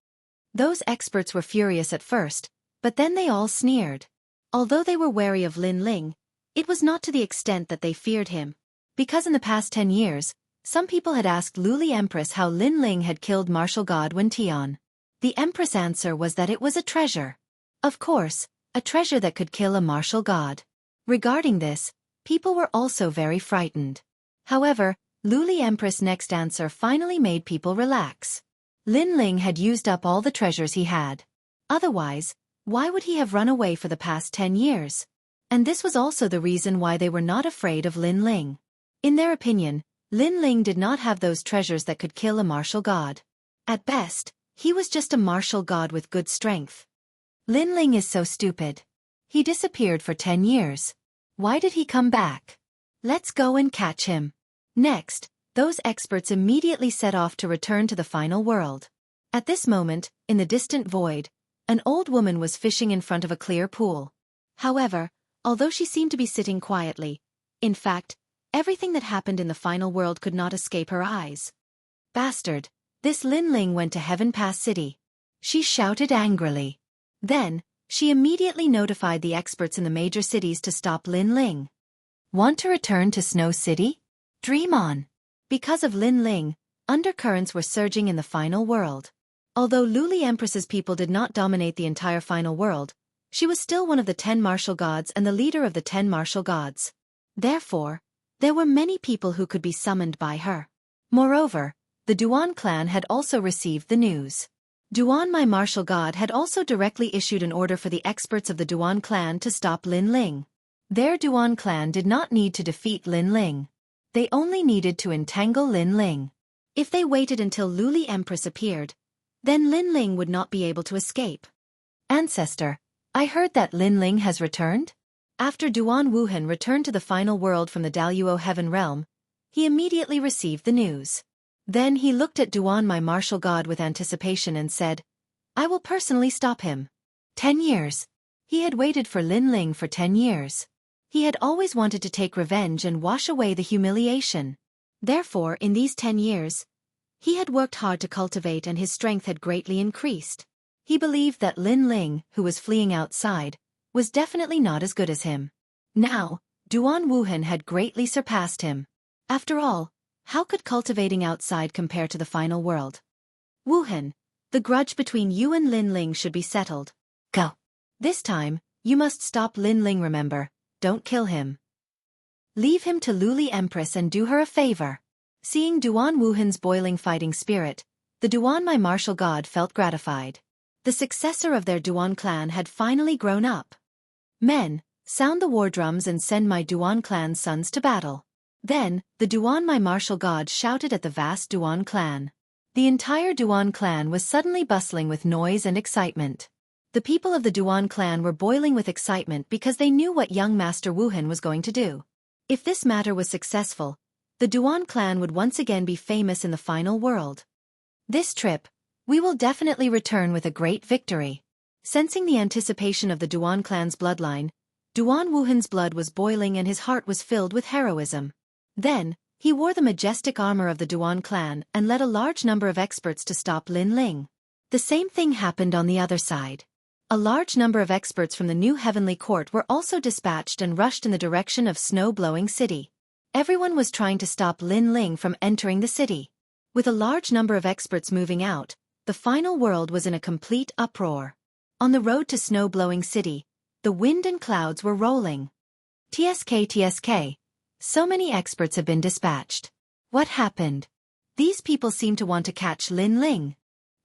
Those experts were furious at first, but then they all sneered. Although they were wary of Lin Ling, it was not to the extent that they feared him. Because in the past 10 years, some people had asked Luli Empress how Lin Ling had killed martial god Wen Tian. The Empress' answer was that it was a treasure. Of course, a treasure that could kill a martial god. Regarding this, people were also very frightened. However, Luli Empress' next answer finally made people relax. Lin Ling had used up all the treasures he had. Otherwise, why would he have run away for the past 10 years? And this was also the reason why they were not afraid of Lin Ling. In their opinion, Lin Ling did not have those treasures that could kill a martial god. At best, he was just a martial god with good strength. Lin Ling is so stupid. He disappeared for 10 years. Why did he come back? Let's go and catch him. Next, those experts immediately set off to return to the final world. At this moment, in the distant void, an old woman was fishing in front of a clear pool. However, although she seemed to be sitting quietly, in fact, everything that happened in the final world could not escape her eyes. Bastard! This Lin Ling went to Heaven Pass City. She shouted angrily. Then, she immediately notified the experts in the major cities to stop Lin Ling. Want to return to Snow City? Dream on! Because of Lin Ling, undercurrents were surging in the final world. Although Luli Empress's people did not dominate the entire final world, she was still one of the 10 martial gods and the leader of the 10 martial gods. Therefore, there were many people who could be summoned by her. Moreover, the Duan clan had also received the news. Duan, my martial god, had also directly issued an order for the experts of the Duan clan to stop Lin Ling. Their Duan clan did not need to defeat Lin Ling. They only needed to entangle Lin Ling. If they waited until Luli Empress appeared, then Lin Ling would not be able to escape. Ancestor, I heard that Lin Ling has returned? After Duan Wuhan returned to the final world from the Daluo Heaven Realm, he immediately received the news. Then he looked at Duan, my martial god, with anticipation and said, I will personally stop him. 10 years. He had waited for Lin Ling for 10 years. He had always wanted to take revenge and wash away the humiliation. Therefore, in these 10 years, he had worked hard to cultivate and his strength had greatly increased. He believed that Lin Ling, who was fleeing outside, was definitely not as good as him. Now, Duan Wuhan had greatly surpassed him. After all, how could cultivating outside compare to the final world? Wuhan, the grudge between you and Lin Ling should be settled. Go. This time, you must stop Lin Ling, remember, don't kill him. Leave him to Luli Empress and do her a favor. Seeing Duan Wuhan's boiling fighting spirit, the Duan, my martial god, felt gratified. The successor of their Duan clan had finally grown up. Men, sound the war drums and send my Duan clan's sons to battle. Then, the Duan, my martial god, shouted at the vast Duan clan. The entire Duan clan was suddenly bustling with noise and excitement. The people of the Duan clan were boiling with excitement because they knew what young Master Wuhan was going to do. If this matter was successful, the Duan clan would once again be famous in the final world. This trip, we will definitely return with a great victory. Sensing the anticipation of the Duan clan's bloodline, Duan Wuhan's blood was boiling and his heart was filled with heroism. Then, he wore the majestic armor of the Duan clan and led a large number of experts to stop Lin Ling. The same thing happened on the other side. A large number of experts from the new heavenly court were also dispatched and rushed in the direction of snow-blowing city. Everyone was trying to stop Lin Ling from entering the city. With a large number of experts moving out, the final world was in a complete uproar. On the road to snow-blowing city, the wind and clouds were rolling. TSK. So many experts have been dispatched. What happened? These people seem to want to catch Lin Ling.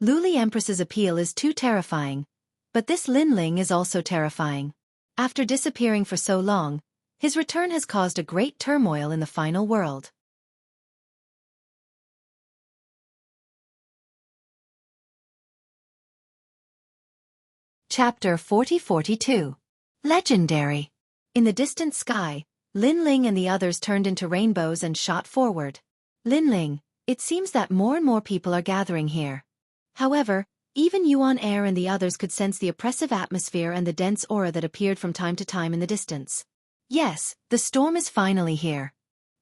Luli Empress's appeal is too terrifying. But this Lin Ling is also terrifying. After disappearing for so long, his return has caused a great turmoil in the final world. Chapter 40-42. Legendary. In the distant sky, Lin Ling and the others turned into rainbows and shot forward. Lin Ling, it seems that more and more people are gathering here. However, even Yuan Air and the others could sense the oppressive atmosphere and the dense aura that appeared from time to time in the distance. Yes, the storm is finally here.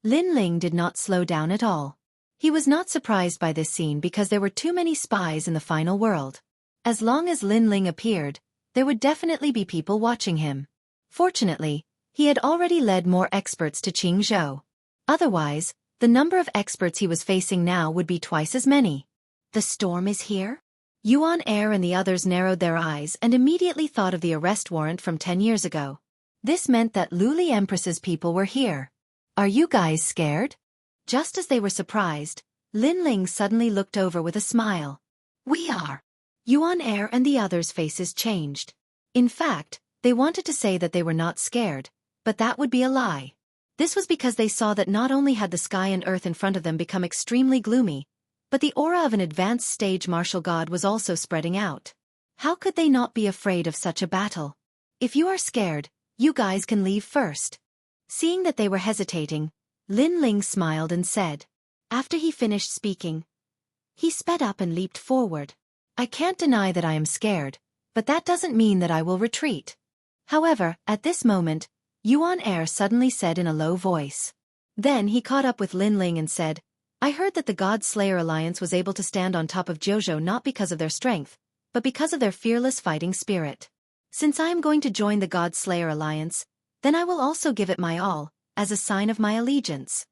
Lin Ling did not slow down at all. He was not surprised by this scene because there were too many spies in the final world. As long as Lin Ling appeared, there would definitely be people watching him. Fortunately, he had already led more experts to Qingzhou. Otherwise, the number of experts he was facing now would be twice as many. The storm is here? Yuan Air and the others narrowed their eyes and immediately thought of the arrest warrant from 10 years ago. This meant that Luli Empress's people were here. Are you guys scared? Just as they were surprised, Lin Ling suddenly looked over with a smile. We are. Yuan Air and the others' faces changed. In fact, they wanted to say that they were not scared, but that would be a lie. This was because they saw that not only had the sky and earth in front of them become extremely gloomy, but the aura of an advanced stage martial god was also spreading out. How could they not be afraid of such a battle? If you are scared, you guys can leave first. Seeing that they were hesitating, Lin Ling smiled and said. After he finished speaking, he sped up and leaped forward. I can't deny that I am scared, but that doesn't mean that I will retreat. However, at this moment, Yuan Air suddenly said in a low voice. Then he caught up with Lin Ling and said, I heard that the God Slayer Alliance was able to stand on top of Jiuzhou not because of their strength, but because of their fearless fighting spirit. Since I am going to join the God Slayer Alliance, then I will also give it my all, as a sign of my allegiance.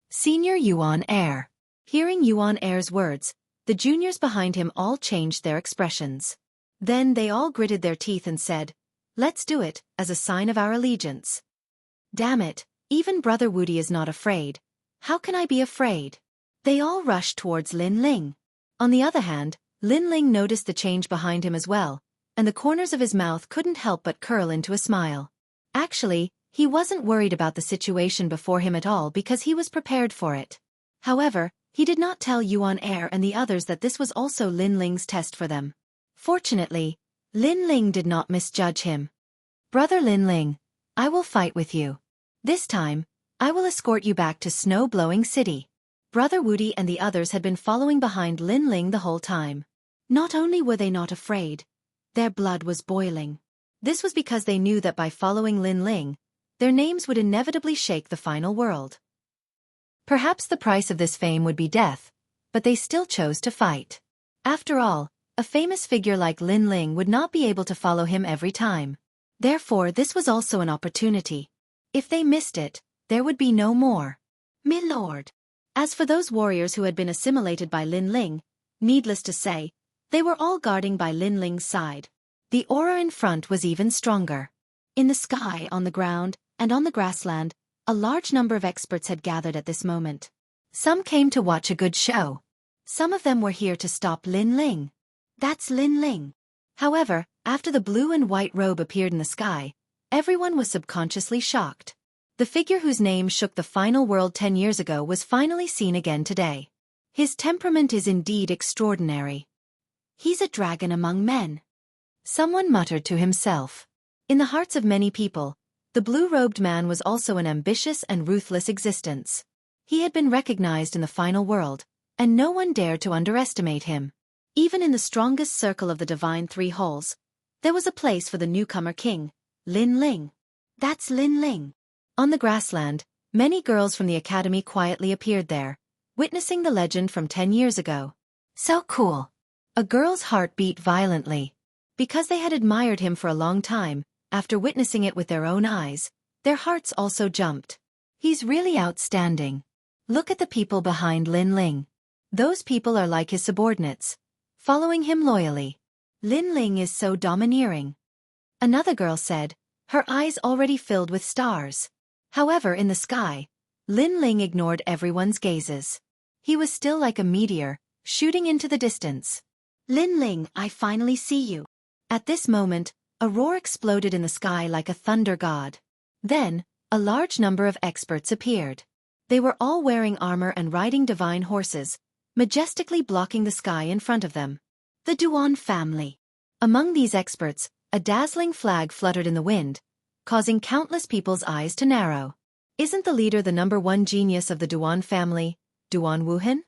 Senior Yuan Air. Hearing Yuan Air's words, the juniors behind him all changed their expressions. Then they all gritted their teeth and said, Let's do it, as a sign of our allegiance. Damn it, even Brother Wudi is not afraid. How can I be afraid? They all rushed towards Lin Ling. On the other hand, Lin Ling noticed the change behind him as well, and the corners of his mouth couldn't help but curl into a smile. Actually, he wasn't worried about the situation before him at all because he was prepared for it. However, He did not tell Yuan Er and the others that this was also Lin Ling's test for them. Fortunately, Lin Ling did not misjudge him. "Brother Lin Ling, I will fight with you. This time, I will escort you back to Snow-Blowing City." Brother Wudi and the others had been following behind Lin Ling the whole time. Not only were they not afraid, their blood was boiling. This was because they knew that by following Lin Ling, their names would inevitably shake the final world. Perhaps the price of this fame would be death, but they still chose to fight. After all, a famous figure like Lin Ling would not be able to follow him every time. Therefore, this was also an opportunity. If they missed it, there would be no more. "My lord." As for those warriors who had been assimilated by Lin Ling, needless to say, they were all guarding by Lin Ling's side. The aura in front was even stronger. In the sky, on the ground, and on the grassland, a large number of experts had gathered at this moment. Some came to watch a good show. Some of them were here to stop Lin Ling. That's Lin Ling. However, after the blue and white robe appeared in the sky, everyone was subconsciously shocked. The figure whose name shook the final world 10 years ago was finally seen again today. His temperament is indeed extraordinary. "He's a dragon among men," someone muttered to himself. In the hearts of many people, the blue-robed man was also an ambitious and ruthless existence. He had been recognized in the final world, and no one dared to underestimate him. Even in the strongest circle of the Divine Three Halls, there was a place for the newcomer king, Lin Ling. That's Lin Ling. On the grassland, many girls from the academy quietly appeared there, witnessing the legend from 10 years ago. So cool. A girl's heart beat violently. Because they had admired him for a long time, after witnessing it with their own eyes, their hearts also jumped. He's really outstanding. Look at the people behind Lin Ling. Those people are like his subordinates, following him loyally. Lin Ling is so domineering. Another girl said, her eyes already filled with stars. However, in the sky, Lin Ling ignored everyone's gazes. He was still like a meteor, shooting into the distance. "Lin Ling, I finally see you." At this moment, a roar exploded in the sky like a thunder god. Then, a large number of experts appeared. They were all wearing armor and riding divine horses, majestically blocking the sky in front of them. The Duan family. Among these experts, a dazzling flag fluttered in the wind, causing countless people's eyes to narrow. Isn't the leader the #1 genius of the Duan family, Duan Wuhan?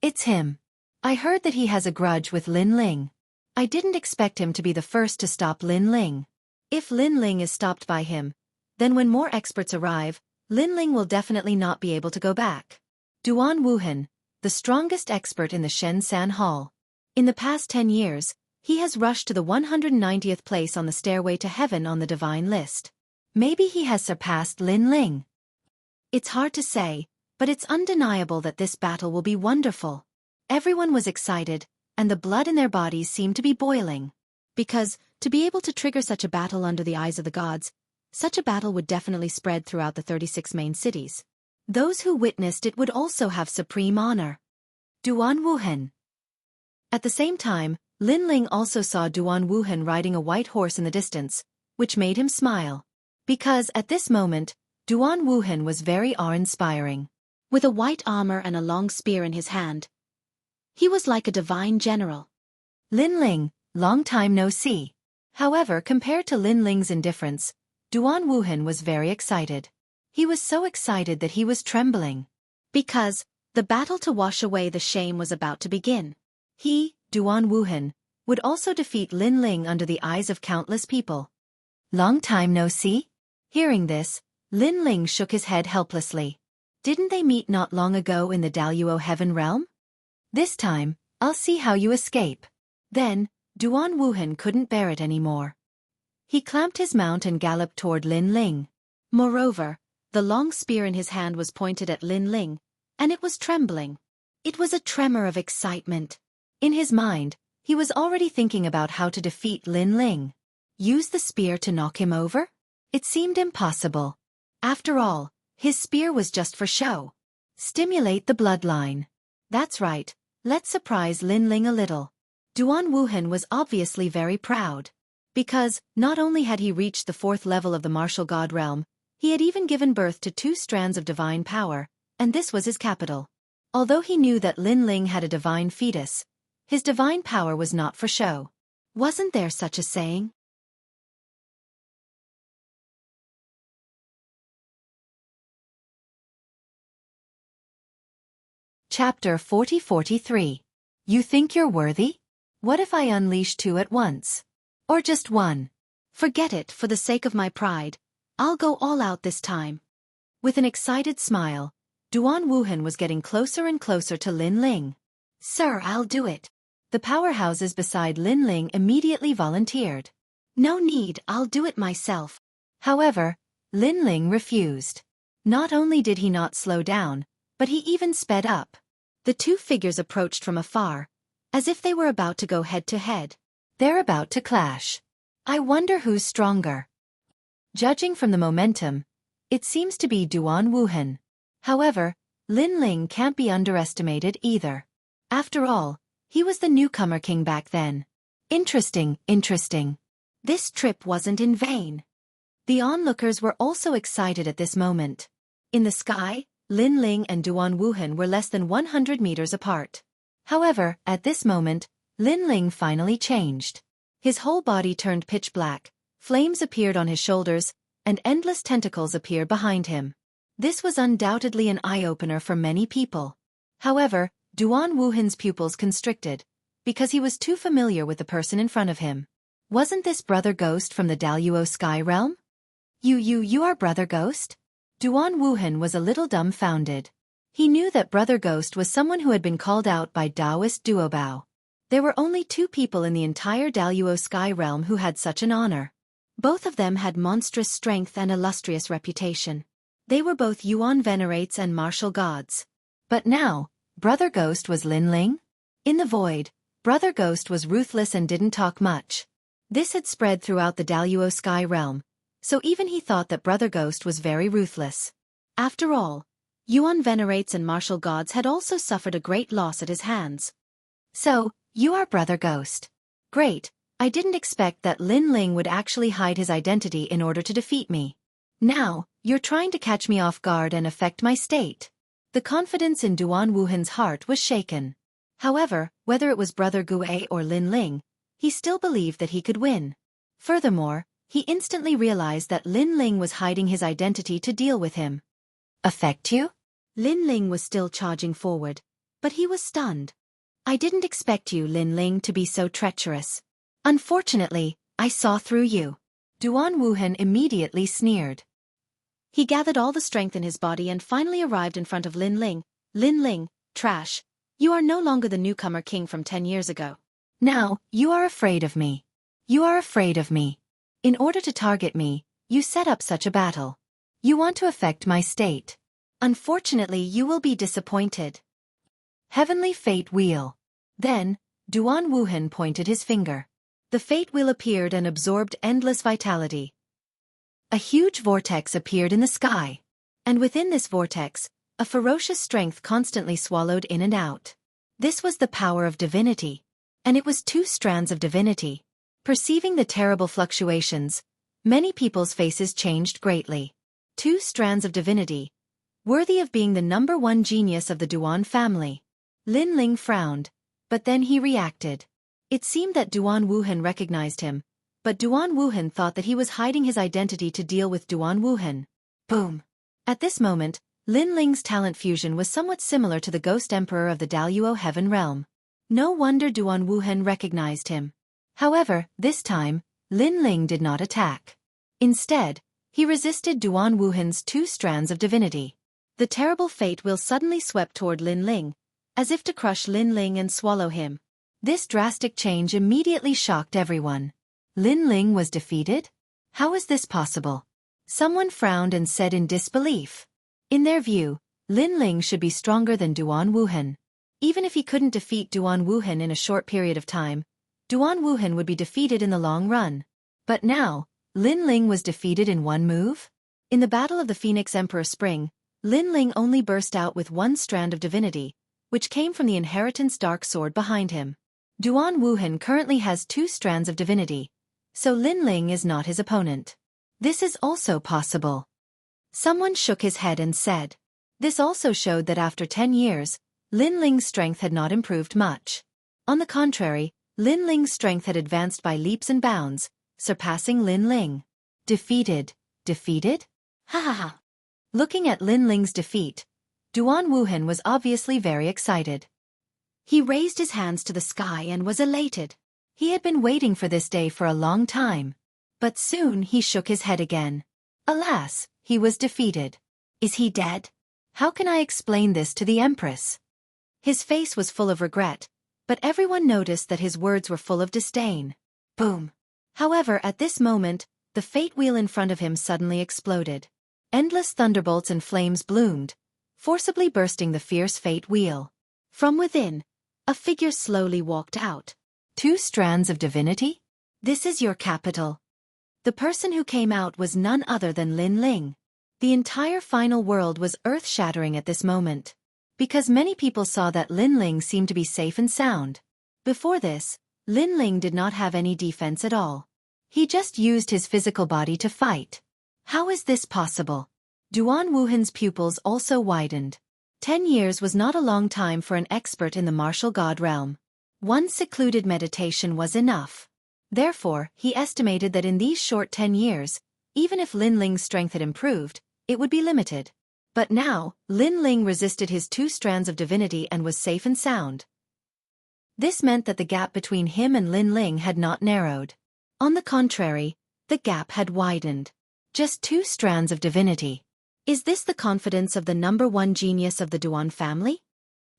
It's him. I heard that he has a grudge with Lin Ling. I didn't expect him to be the first to stop Lin Ling. If Lin Ling is stopped by him, then when more experts arrive, Lin Ling will definitely not be able to go back. Duan Wuhan, the strongest expert in the Shen-San Hall. In the past 10 years, he has rushed to the 190th place on the stairway to heaven on the divine list. Maybe he has surpassed Lin Ling. It's hard to say, but it's undeniable that this battle will be wonderful. Everyone was excited, and the blood in their bodies seemed to be boiling. Because, to be able to trigger such a battle under the eyes of the gods, such a battle would definitely spread throughout the 36 main cities. Those who witnessed it would also have supreme honor. Duan Wuhan. At the same time, Lin Ling also saw Duan Wuhan riding a white horse in the distance, which made him smile. Because, at this moment, Duan Wuhan was very awe-inspiring. With a white armor and a long spear in his hand, he was like a divine general. Lin Ling, long time no see. However, compared to Lin Ling's indifference, Duan Wuhan was very excited. He was so excited that he was trembling. Because, the battle to wash away the shame was about to begin. He, Duan Wuhan, would also defeat Lin Ling under the eyes of countless people. Long time no see? Hearing this, Lin Ling shook his head helplessly. Didn't they meet not long ago in the Daluo Heaven realm? This time, I'll see how you escape. Then, Duan Wuhan couldn't bear it anymore. He clamped his mount and galloped toward Lin Ling. Moreover, the long spear in his hand was pointed at Lin Ling, and it was trembling. It was a tremor of excitement. In his mind, he was already thinking about how to defeat Lin Ling. Use the spear to knock him over? It seemed impossible. After all, his spear was just for show. Stimulate the bloodline. That's right, let's surprise Lin Ling a little. Duan Wuhan was obviously very proud. Because, not only had he reached the 4th level of the martial god realm, he had even given birth to 2 strands of divine power, and this was his capital. Although he knew that Lin Ling had a divine fetus, his divine power was not for show. Wasn't there such a saying? Chapter 40-43. You think you're worthy? What if I unleash 2 at once? Or just 1? Forget it, for the sake of my pride. I'll go all out this time. With an excited smile, Duan Wuhan was getting closer and closer to Lin Ling. Sir, I'll do it. The powerhouses beside Lin Ling immediately volunteered. No need, I'll do it myself. However, Lin Ling refused. Not only did he not slow down, but he even sped up. The 2 figures approached from afar, as if they were about to go head-to-head. They're about to clash. I wonder who's stronger. Judging from the momentum, it seems to be Duan Wuhan. However, Lin Ling can't be underestimated either. After all, he was the newcomer king back then. Interesting. This trip wasn't in vain. The onlookers were also excited at this moment. In the sky, Lin Ling and Duan Wuhan were less than 100 meters apart. However, at this moment, Lin Ling finally changed. His whole body turned pitch black, flames appeared on his shoulders, and endless tentacles appeared behind him. This was undoubtedly an eye-opener for many people. However, Duan Wuhan's pupils constricted, because he was too familiar with the person in front of him. Wasn't this Brother Ghost from the Daluo Sky Realm? You are Brother Ghost? Duan Wuhan was a little dumbfounded. He knew that Brother Ghost was someone who had been called out by Taoist Duobao. There were only 2 people in the entire Daluo Sky Realm who had such an honor. Both of them had monstrous strength and illustrious reputation. They were both Yuan venerates and martial gods. But now, Brother Ghost was Lin Ling? In the void, Brother Ghost was ruthless and didn't talk much. This had spread throughout the Daluo Sky Realm, so even he thought that Brother Ghost was very ruthless. After all, Yuan venerates and martial gods had also suffered a great loss at his hands. So, you are Brother Ghost. Great, I didn't expect that Lin Ling would actually hide his identity in order to defeat me. Now, you're trying to catch me off guard and affect my state. The confidence in Duan Wuhan's heart was shaken. However, whether it was Brother Gue or Lin Ling, he still believed that he could win. Furthermore, he instantly realized that Lin Ling was hiding his identity to deal with him. Affect you? Lin Ling was still charging forward, but he was stunned. I didn't expect you, Lin Ling, to be so treacherous. Unfortunately, I saw through you. Duan Wuhan immediately sneered. He gathered all the strength in his body and finally arrived in front of Lin Ling. Lin Ling, trash. You are no longer the newcomer king from 10 years ago. Now, you are afraid of me. You are afraid of me. In order to target me, you set up such a battle. You want to affect my state. Unfortunately, you will be disappointed. Heavenly Fate Wheel. Then, Duan Wuhan pointed his finger. The fate wheel appeared and absorbed endless vitality. A huge vortex appeared in the sky. And within this vortex, a ferocious strength constantly swallowed in and out. This was the power of divinity. And it was 2 strands of divinity. Perceiving the terrible fluctuations, many people's faces changed greatly. 2 strands of divinity, worthy of being the #1 genius of the Duan family. Lin Ling frowned, but then he reacted. It seemed that Duan Wuhan recognized him, but Duan Wuhan thought that he was hiding his identity to deal with Duan Wuhan. Boom! At this moment, Lin Ling's talent fusion was somewhat similar to the Ghost Emperor of the Daluo Heaven Realm. No wonder Duan Wuhan recognized him. However, this time, Lin Ling did not attack. Instead, he resisted Duan Wuhan's 2 strands of divinity. The terrible fate wheel suddenly swept toward Lin Ling, as if to crush Lin Ling and swallow him. This drastic change immediately shocked everyone. Lin Ling was defeated? How is this possible? Someone frowned and said in disbelief. In their view, Lin Ling should be stronger than Duan Wuhan. Even if he couldn't defeat Duan Wuhan in a short period of time, Duan Wuhan would be defeated in the long run. But now, Lin Ling was defeated in 1 move? In the Battle of the Phoenix Emperor Spring, Lin Ling only burst out with 1 strand of divinity, which came from the Inheritance Dark Sword behind him. Duan Wuhan currently has 2 strands of divinity, so Lin Ling is not his opponent. This is also possible. Someone shook his head and said. This also showed that after 10 years, Lin Ling's strength had not improved much. On the contrary, Lin Ling's strength had advanced by leaps and bounds, surpassing Lin Ling. Defeated? Defeated? Ha ha ha. Looking at Lin Ling's defeat, Duan Wuhan was obviously very excited. He raised his hands to the sky and was elated. He had been waiting for this day for a long time. But soon he shook his head again. Alas, he was defeated. Is he dead? How can I explain this to the Empress? His face was full of regret, but everyone noticed that his words were full of disdain. Boom. However, at this moment, the fate wheel in front of him suddenly exploded. Endless thunderbolts and flames bloomed, forcibly bursting the fierce fate wheel. From within, a figure slowly walked out. 2 strands of divinity? This is your capital. The person who came out was none other than Lin Ling. The entire final world was earth-shattering at this moment, because many people saw that Lin Ling seemed to be safe and sound. Before this, Lin Ling did not have any defense at all. He just used his physical body to fight. How is this possible? Duan Wuhan's pupils also widened. 10 years was not a long time for an expert in the martial god realm. One secluded meditation was enough. Therefore, he estimated that in these short 10 years, even if Lin Ling's strength had improved, it would be limited. But now, Lin Ling resisted his 2 strands of divinity and was safe and sound. This meant that the gap between him and Lin Ling had not narrowed. On the contrary, the gap had widened. Just 2 strands of divinity. Is this the confidence of the #1 genius of the Duan family?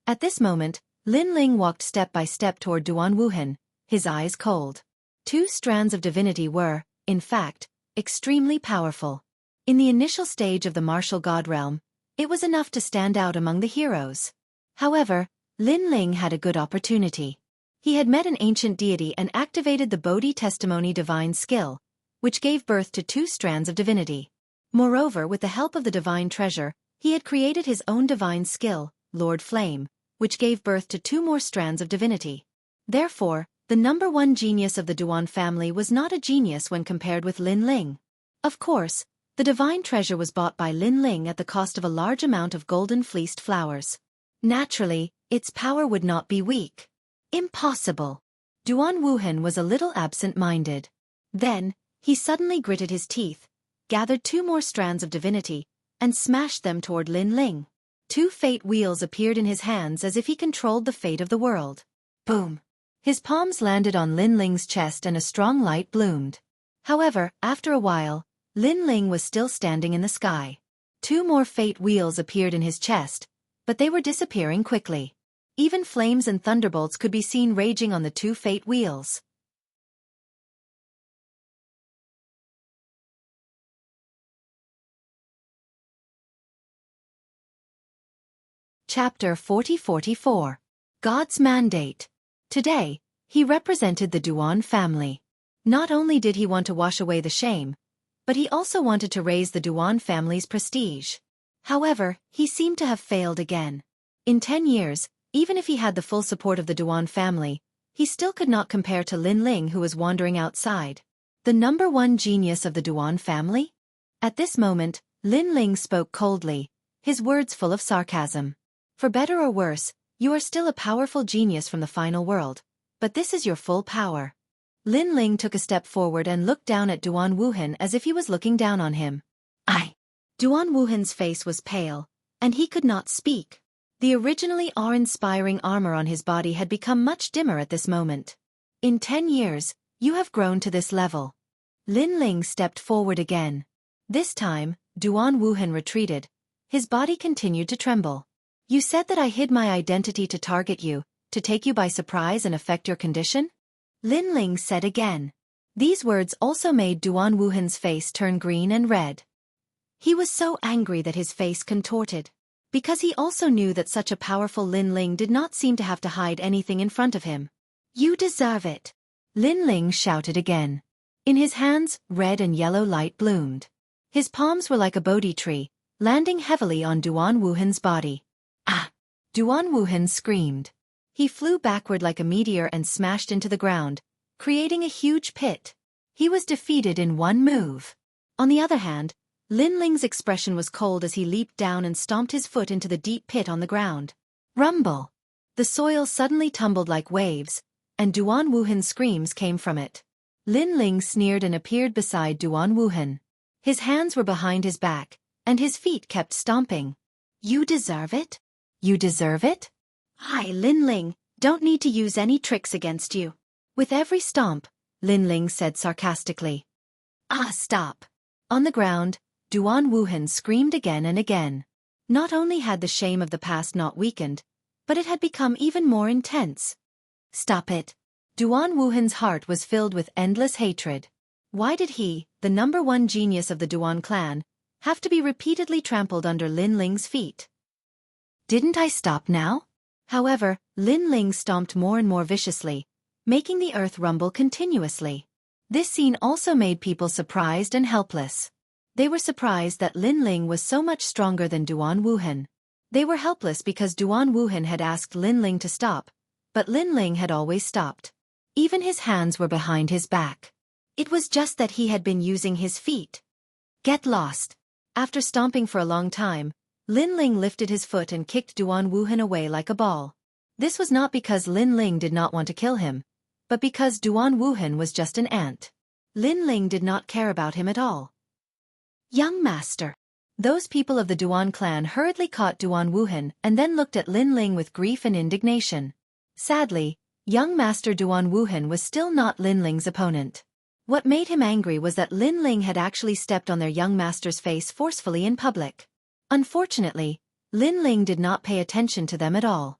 At this moment, Lin Ling walked step by step toward Duan Wuhan, his eyes cold. 2 strands of divinity were, in fact, extremely powerful. In the initial stage of the martial god realm, it was enough to stand out among the heroes. However, Lin Ling had a good opportunity. He had met an ancient deity and activated the Bodhi testimony divine skill, which gave birth to 2 strands of divinity. Moreover, with the help of the divine treasure, he had created his own divine skill, Lord Flame, which gave birth to 2 more strands of divinity. Therefore, the #1 genius of the Duan family was not a genius when compared with Lin Ling. Of course, the divine treasure was bought by Lin Ling at the cost of a large amount of golden fleeced flowers. Naturally, its power would not be weak. Impossible. Duan Wuhan was a little absent-minded. Then, he suddenly gritted his teeth, gathered 2 more strands of divinity, and smashed them toward Lin Ling. 2 fate wheels appeared in his hands as if he controlled the fate of the world. Boom! His palms landed on Lin Ling's chest and a strong light bloomed. However, after a while, Lin Ling was still standing in the sky. 2 more fate wheels appeared in his chest, but they were disappearing quickly. Even flames and thunderbolts could be seen raging on the 2 fate wheels. Chapter 40-44. God's Mandate. Today, he represented the Duan family. Not only did he want to wash away the shame, but he also wanted to raise the Duan family's prestige. However, he seemed to have failed again. In 10 years, even if he had the full support of the Duan family, he still could not compare to Lin Ling, who was wandering outside. The #1 genius of the Duan family? At this moment, Lin Ling spoke coldly, his words full of sarcasm. For better or worse, you are still a powerful genius from the final world, but this is your full power. Lin Ling took a step forward and looked down at Duan Wuhan as if he was looking down on him. Duan Wuhan's face was pale, and he could not speak. The originally awe-inspiring armor on his body had become much dimmer at this moment. In 10 years, you have grown to this level. Lin Ling stepped forward again. This time, Duan Wuhan retreated. His body continued to tremble. You said that I hid my identity to target you, to take you by surprise and affect your condition? Lin Ling said again. These words also made Duan Wuhan's face turn green and red. He was so angry that his face contorted. Because he also knew that such a powerful Lin Ling did not seem to have to hide anything in front of him. You deserve it. Lin Ling shouted again. In his hands, red and yellow light bloomed. His palms were like a Bodhi tree, landing heavily on Duan Wuhan's body. Duan Wuhan screamed. He flew backward like a meteor and smashed into the ground, creating a huge pit. He was defeated in one move. On the other hand, Lin Ling's expression was cold as he leaped down and stomped his foot into the deep pit on the ground. Rumble! The soil suddenly tumbled like waves, and Duan Wuhan's screams came from it. Lin Ling sneered and appeared beside Duan Wuhan. His hands were behind his back, and his feet kept stomping. You deserve it? You deserve it? I, Lin Ling, don't need to use any tricks against you. With every stomp, Lin Ling said sarcastically. Ah, stop. On the ground, Duan Wuhan screamed again and again. Not only had the shame of the past not weakened, but it had become even more intense. Stop it. Duan Wuhan's heart was filled with endless hatred. Why did he, the #1 genius of the Duan clan, have to be repeatedly trampled under Lin Ling's feet? Didn't I stop now? However, Lin Ling stomped more and more viciously, making the earth rumble continuously. This scene also made people surprised and helpless. They were surprised that Lin Ling was so much stronger than Duan Wuhan. They were helpless because Duan Wuhan had asked Lin Ling to stop, but Lin Ling had always stopped. Even his hands were behind his back. It was just that he had been using his feet. Get lost. After stomping for a long time, Lin Ling lifted his foot and kicked Duan Wuhan away like a ball. This was not because Lin Ling did not want to kill him, but because Duan Wuhan was just an ant. Lin Ling did not care about him at all. Young master. Those people of the Duan clan hurriedly caught Duan Wuhan and then looked at Lin Ling with grief and indignation. Sadly, young master Duan Wuhan was still not Lin Ling's opponent. What made him angry was that Lin Ling had actually stepped on their young master's face forcefully in public. Unfortunately, Lin Ling did not pay attention to them at all.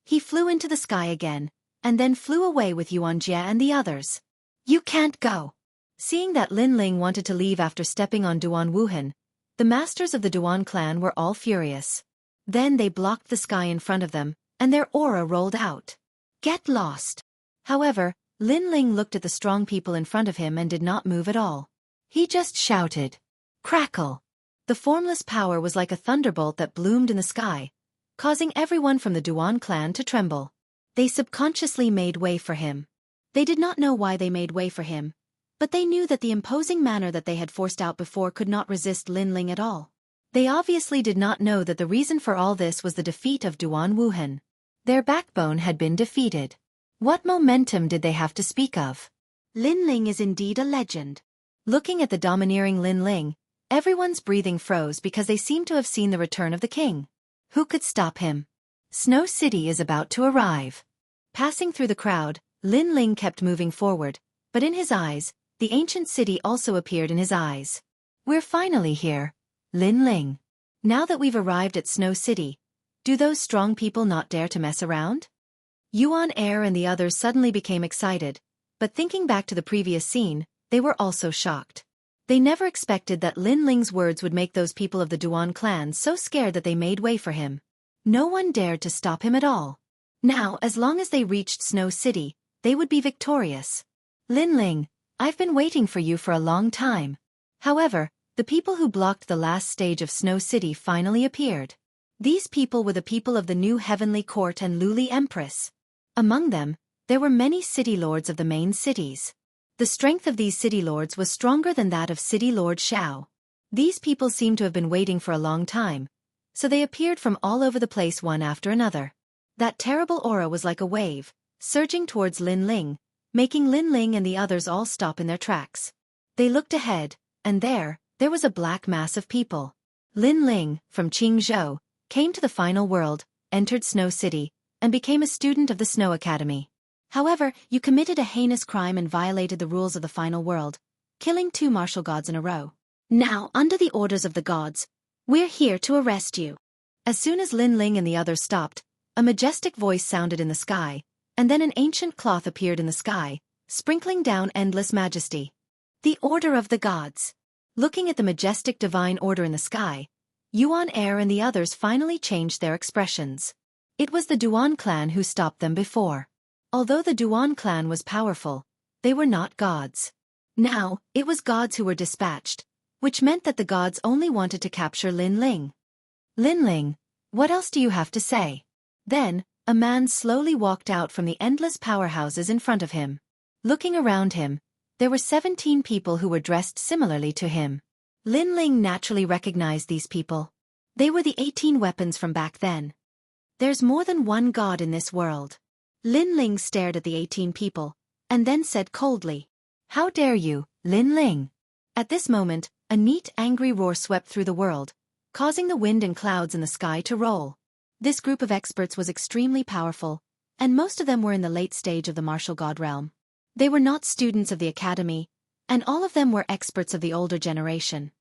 He flew into the sky again, and then flew away with Yuan Jie and the others. You can't go. Seeing that Lin Ling wanted to leave after stepping on Duan Wuhan, the masters of the Duan clan were all furious. Then they blocked the sky in front of them, and their aura rolled out. Get lost. However, Lin Ling looked at the strong people in front of him and did not move at all. He just shouted. Crackle. The formless power was like a thunderbolt that bloomed in the sky, causing everyone from the Duan clan to tremble. They subconsciously made way for him. They did not know why they made way for him, but they knew that the imposing manner that they had forced out before could not resist Lin Ling at all. They obviously did not know that the reason for all this was the defeat of Duan Wuhan. Their backbone had been defeated. What momentum did they have to speak of? Lin Ling is indeed a legend. Looking at the domineering Lin Ling, everyone's breathing froze because they seemed to have seen the return of the king. Who could stop him? Snow City is about to arrive. Passing through the crowd, Lin Ling kept moving forward, but in his eyes, the ancient city also appeared in his eyes. We're finally here, Lin Ling. Now that we've arrived at Snow City, do those strong people not dare to mess around? Yuan Air and the others suddenly became excited, but thinking back to the previous scene, they were also shocked. They never expected that Lin Ling's words would make those people of the Duan clan so scared that they made way for him. No one dared to stop him at all. Now, as long as they reached Snow City, they would be victorious. Lin Ling, I've been waiting for you for a long time. However, the people who blocked the last stage of Snow City finally appeared. These people were the people of the new Heavenly Court and Luli Empress. Among them, there were many city lords of the main cities. The strength of these city lords was stronger than that of City Lord Xiao. These people seemed to have been waiting for a long time, so they appeared from all over the place one after another. That terrible aura was like a wave, surging towards Lin Ling, making Lin Ling and the others all stop in their tracks. They looked ahead, and there was a black mass of people. Lin Ling, from Qingzhou, came to the final world, entered Snow City, and became a student of the Snow Academy. However, you committed a heinous crime and violated the rules of the final world, killing 2 martial gods in a row. Now, under the orders of the gods, we're here to arrest you. As soon as Lin Ling and the others stopped, a majestic voice sounded in the sky, and then an ancient cloth appeared in the sky, sprinkling down endless majesty. The order of the gods. Looking at the majestic divine order in the sky, Yuan Air and the others finally changed their expressions. It was the Duan clan who stopped them before. Although the Duan clan was powerful, they were not gods. Now, it was gods who were dispatched, which meant that the gods only wanted to capture Lin Ling. Lin Ling, what else do you have to say? Then, a man slowly walked out from the endless powerhouses in front of him. Looking around him, there were 17 people who were dressed similarly to him. Lin Ling naturally recognized these people. They were the 18 weapons from back then. There's more than one god in this world. Lin Ling stared at the 18 people, and then said coldly, "How dare you, Lin Ling?" At this moment, a neat angry roar swept through the world, causing the wind and clouds in the sky to roll. This group of experts was extremely powerful, and most of them were in the late stage of the martial god realm. They were not students of the academy, and all of them were experts of the older generation.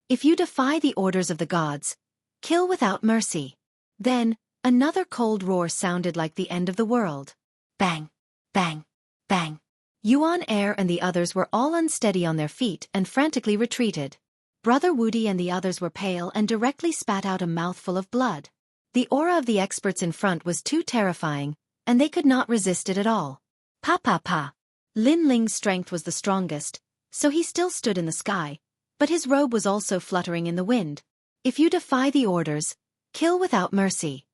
If you defy the orders of the gods, kill without mercy. Then, another cold roar sounded like the end of the world. Bang! Bang! Bang! Yuan Air and the others were all unsteady on their feet and frantically retreated. Brother Woody and the others were pale and directly spat out a mouthful of blood. The aura of the experts in front was too terrifying, and they could not resist it at all. Pa pa pa! Lin Ling's strength was the strongest, so he still stood in the sky, but his robe was also fluttering in the wind. If you defy the orders, kill without mercy.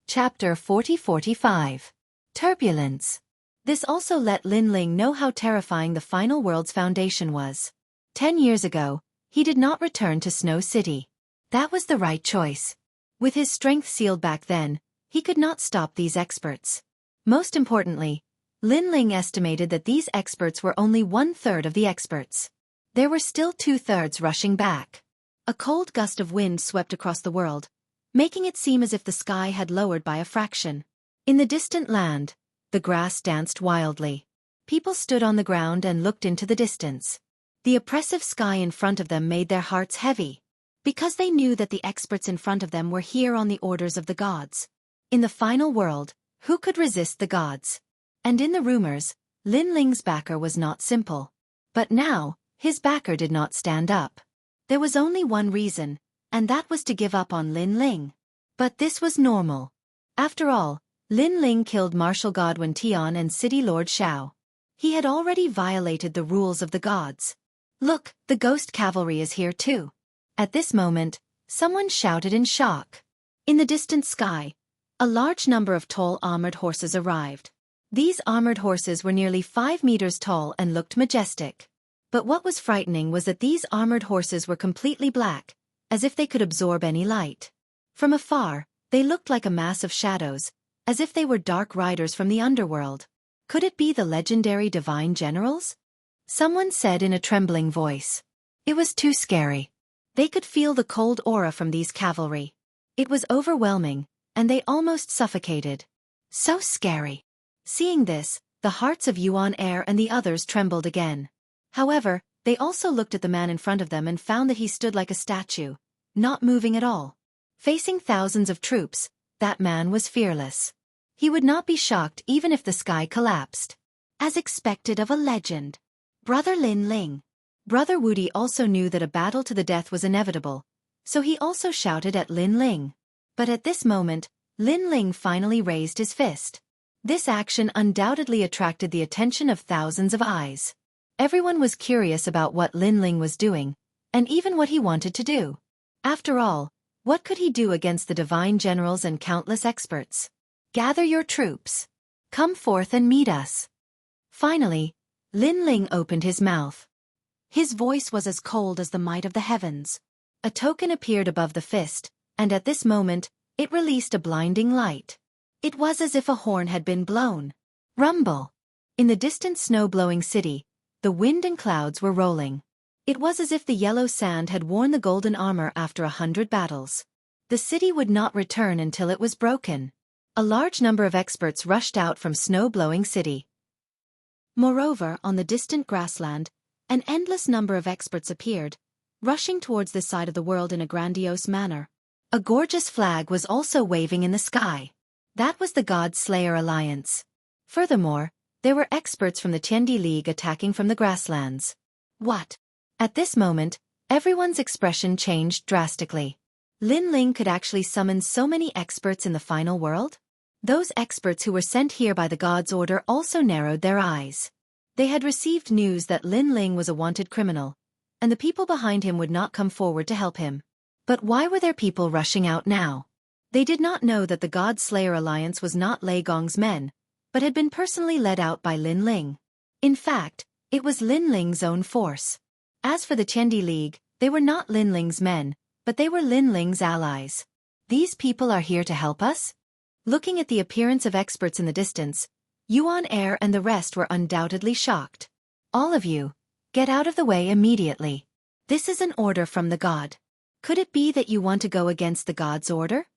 Chapter 40-45. Turbulence. This also let Lin Ling know how terrifying the final world's foundation was. 10 years ago, he did not return to Snow City. That was the right choice. With his strength sealed back then, he could not stop these experts. Most importantly, Lin Ling estimated that these experts were only 1/3 of the experts. There were still 2/3 rushing back. A cold gust of wind swept across the world, making it seem as if the sky had lowered by a fraction. In the distant land, the grass danced wildly. People stood on the ground and looked into the distance. The oppressive sky in front of them made their hearts heavy, because they knew that the experts in front of them were here on the orders of the gods. In the final world, who could resist the gods? And in the rumors, Lin Ling's backer was not simple. But now, his backer did not stand up. There was only one reason, and that was to give up on Lin Ling. But this was normal. After all, Lin Ling killed Martial God Wen Tian and City Lord Xiao. He had already violated the rules of the gods. Look, the ghost cavalry is here too. At this moment, someone shouted in shock. In the distant sky, a large number of tall armored horses arrived. These armored horses were nearly 5 meters tall and looked majestic. But what was frightening was that these armored horses were completely black, as if they could absorb any light. From afar, they looked like a mass of shadows, as if they were dark riders from the underworld. Could it be the legendary divine generals? Someone said in a trembling voice. It was too scary. They could feel the cold aura from these cavalry. It was overwhelming, and they almost suffocated. So scary. Seeing this, the hearts of Yuan Air and the others trembled again. However, they also looked at the man in front of them and found that he stood like a statue, not moving at all. Facing thousands of troops, that man was fearless. He would not be shocked even if the sky collapsed. As expected of a legend. Brother Lin Ling. Brother Woody also knew that a battle to the death was inevitable, so he also shouted at Lin Ling. But at this moment, Lin Ling finally raised his fist. This action undoubtedly attracted the attention of thousands of eyes. Everyone was curious about what Lin Ling was doing, and even what he wanted to do. After all, what could he do against the divine generals and countless experts? Gather your troops. Come forth and meet us. Finally, Lin Ling opened his mouth. His voice was as cold as the might of the heavens. A token appeared above the fist, and at this moment, it released a blinding light. It was as if a horn had been blown. Rumble. In the distant snow-blowing city, the wind and clouds were rolling. It was as if the yellow sand had worn the golden armor after 100 battles. The city would not return until it was broken. A large number of experts rushed out from snow-blowing city. Moreover, on the distant grassland, an endless number of experts appeared, rushing towards this side of the world in a grandiose manner. A gorgeous flag was also waving in the sky. That was the God Slayer Alliance. Furthermore, there were experts from the Tiandi League attacking from the grasslands. What? At this moment, everyone's expression changed drastically. Lin Ling could actually summon so many experts in the final world? Those experts who were sent here by the god's order also narrowed their eyes. They had received news that Lin Ling was a wanted criminal, and the people behind him would not come forward to help him. But why were there people rushing out now? They did not know that the God Slayer Alliance was not Lei Gong's men, but had been personally led out by Lin Ling. In fact, It was Lin Ling's own force. As for the Tiandi League, they were not Lin Ling's men, but they were Lin Ling's allies. These people are here to help us? Looking at the appearance of experts in the distance, Yuan Air and the rest were undoubtedly shocked. All of you, get out of the way immediately. This is an order from the god. Could it be that you want to go against the god's order?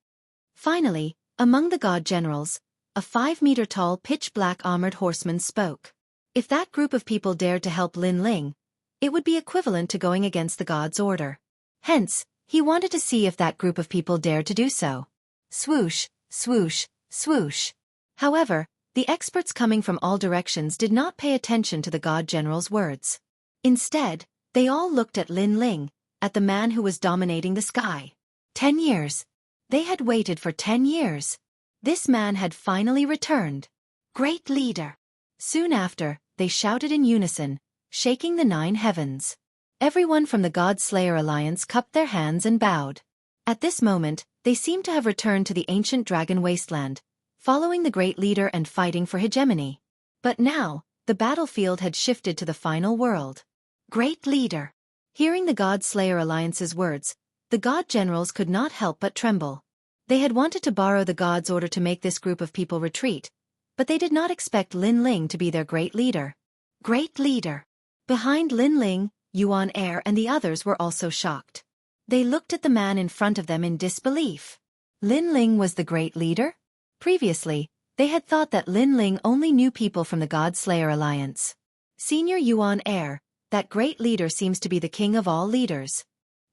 Finally, among the god generals, a 5-meter-tall pitch-black armored horseman spoke. If that group of people dared to help Lin Ling, it would be equivalent to going against the god's order. Hence, he wanted to see if that group of people dared to do so. Swoosh, swoosh, swoosh. However, the experts coming from all directions did not pay attention to the god general's words. Instead, they all looked at Lin Ling, at the man who was dominating the sky. 10 years. They had waited for 10 years. This man had finally returned. Great leader. Soon after, they shouted in unison, shaking the 9 heavens. Everyone from the God Slayer Alliance cupped their hands and bowed. At this moment, they seemed to have returned to the ancient dragon wasteland, following the great leader and fighting for hegemony. But now, the battlefield had shifted to the final world. Great leader. Hearing the God Slayer Alliance's words, the god generals could not help but tremble. They had wanted to borrow the god's order to make this group of people retreat, but they did not expect Lin Ling to be their great leader. Great leader. Behind Lin Ling, Yuan Air and the others were also shocked. They looked at the man in front of them in disbelief. Lin Ling was the great leader? Previously, they had thought that Lin Ling only knew people from the God Slayer Alliance. Senior Yuan Air, that great leader seems to be the king of all leaders.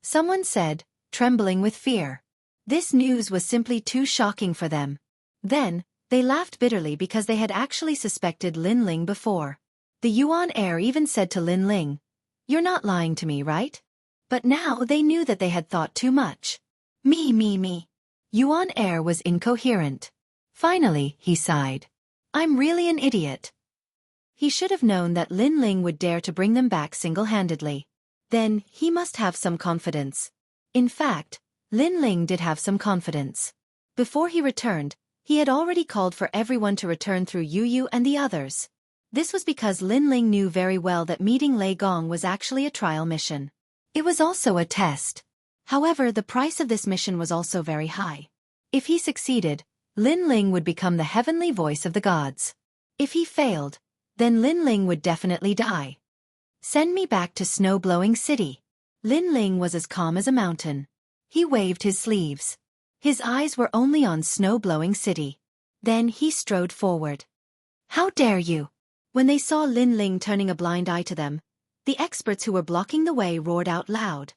Someone said, trembling with fear. This news was simply too shocking for them. Then, they laughed bitterly because they had actually suspected Lin Ling before. The Yuan Air even said to Lin Ling, "You're not lying to me, right?" But now they knew that they had thought too much. Me. Yuan Air was incoherent. Finally, he sighed. I'm really an idiot. He should have known that Lin Ling would dare to bring them back single-handedly. Then, he must have some confidence. In fact, Lin Ling did have some confidence. Before he returned, he had already called for everyone to return through Yu and the others. This was because Lin Ling knew very well that meeting Lei Gong was actually a trial mission. It was also a test. However, the price of this mission was also very high. If he succeeded, Lin Ling would become the heavenly voice of the gods. If he failed, then Lin Ling would definitely die. Send me back to Snow-Blowing City. Lin Ling was as calm as a mountain. He waved his sleeves. His eyes were only on Snow-Blowing City. Then he strode forward. How dare you! When they saw Lin Ling turning a blind eye to them, the experts who were blocking the way roared out loud.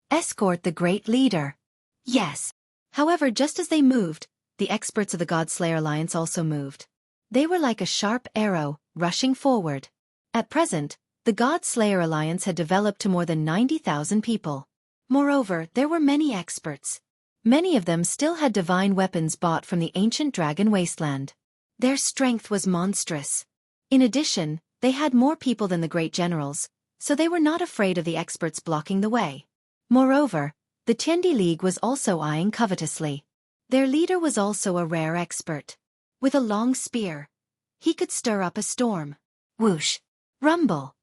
Escort the great leader. Yes. However, just as they moved, the experts of the God Slayer Alliance also moved. They were like a sharp arrow, rushing forward. At present, the God Slayer Alliance had developed to more than 90,000 people. Moreover, there were many experts. Many of them still had divine weapons bought from the ancient dragon wasteland. Their strength was monstrous. In addition, they had more people than the great generals, so they were not afraid of the experts blocking the way. Moreover, the Tiandi League was also eyeing covetously. Their leader was also a rare expert. With a long spear, he could stir up a storm. Whoosh! Rumble!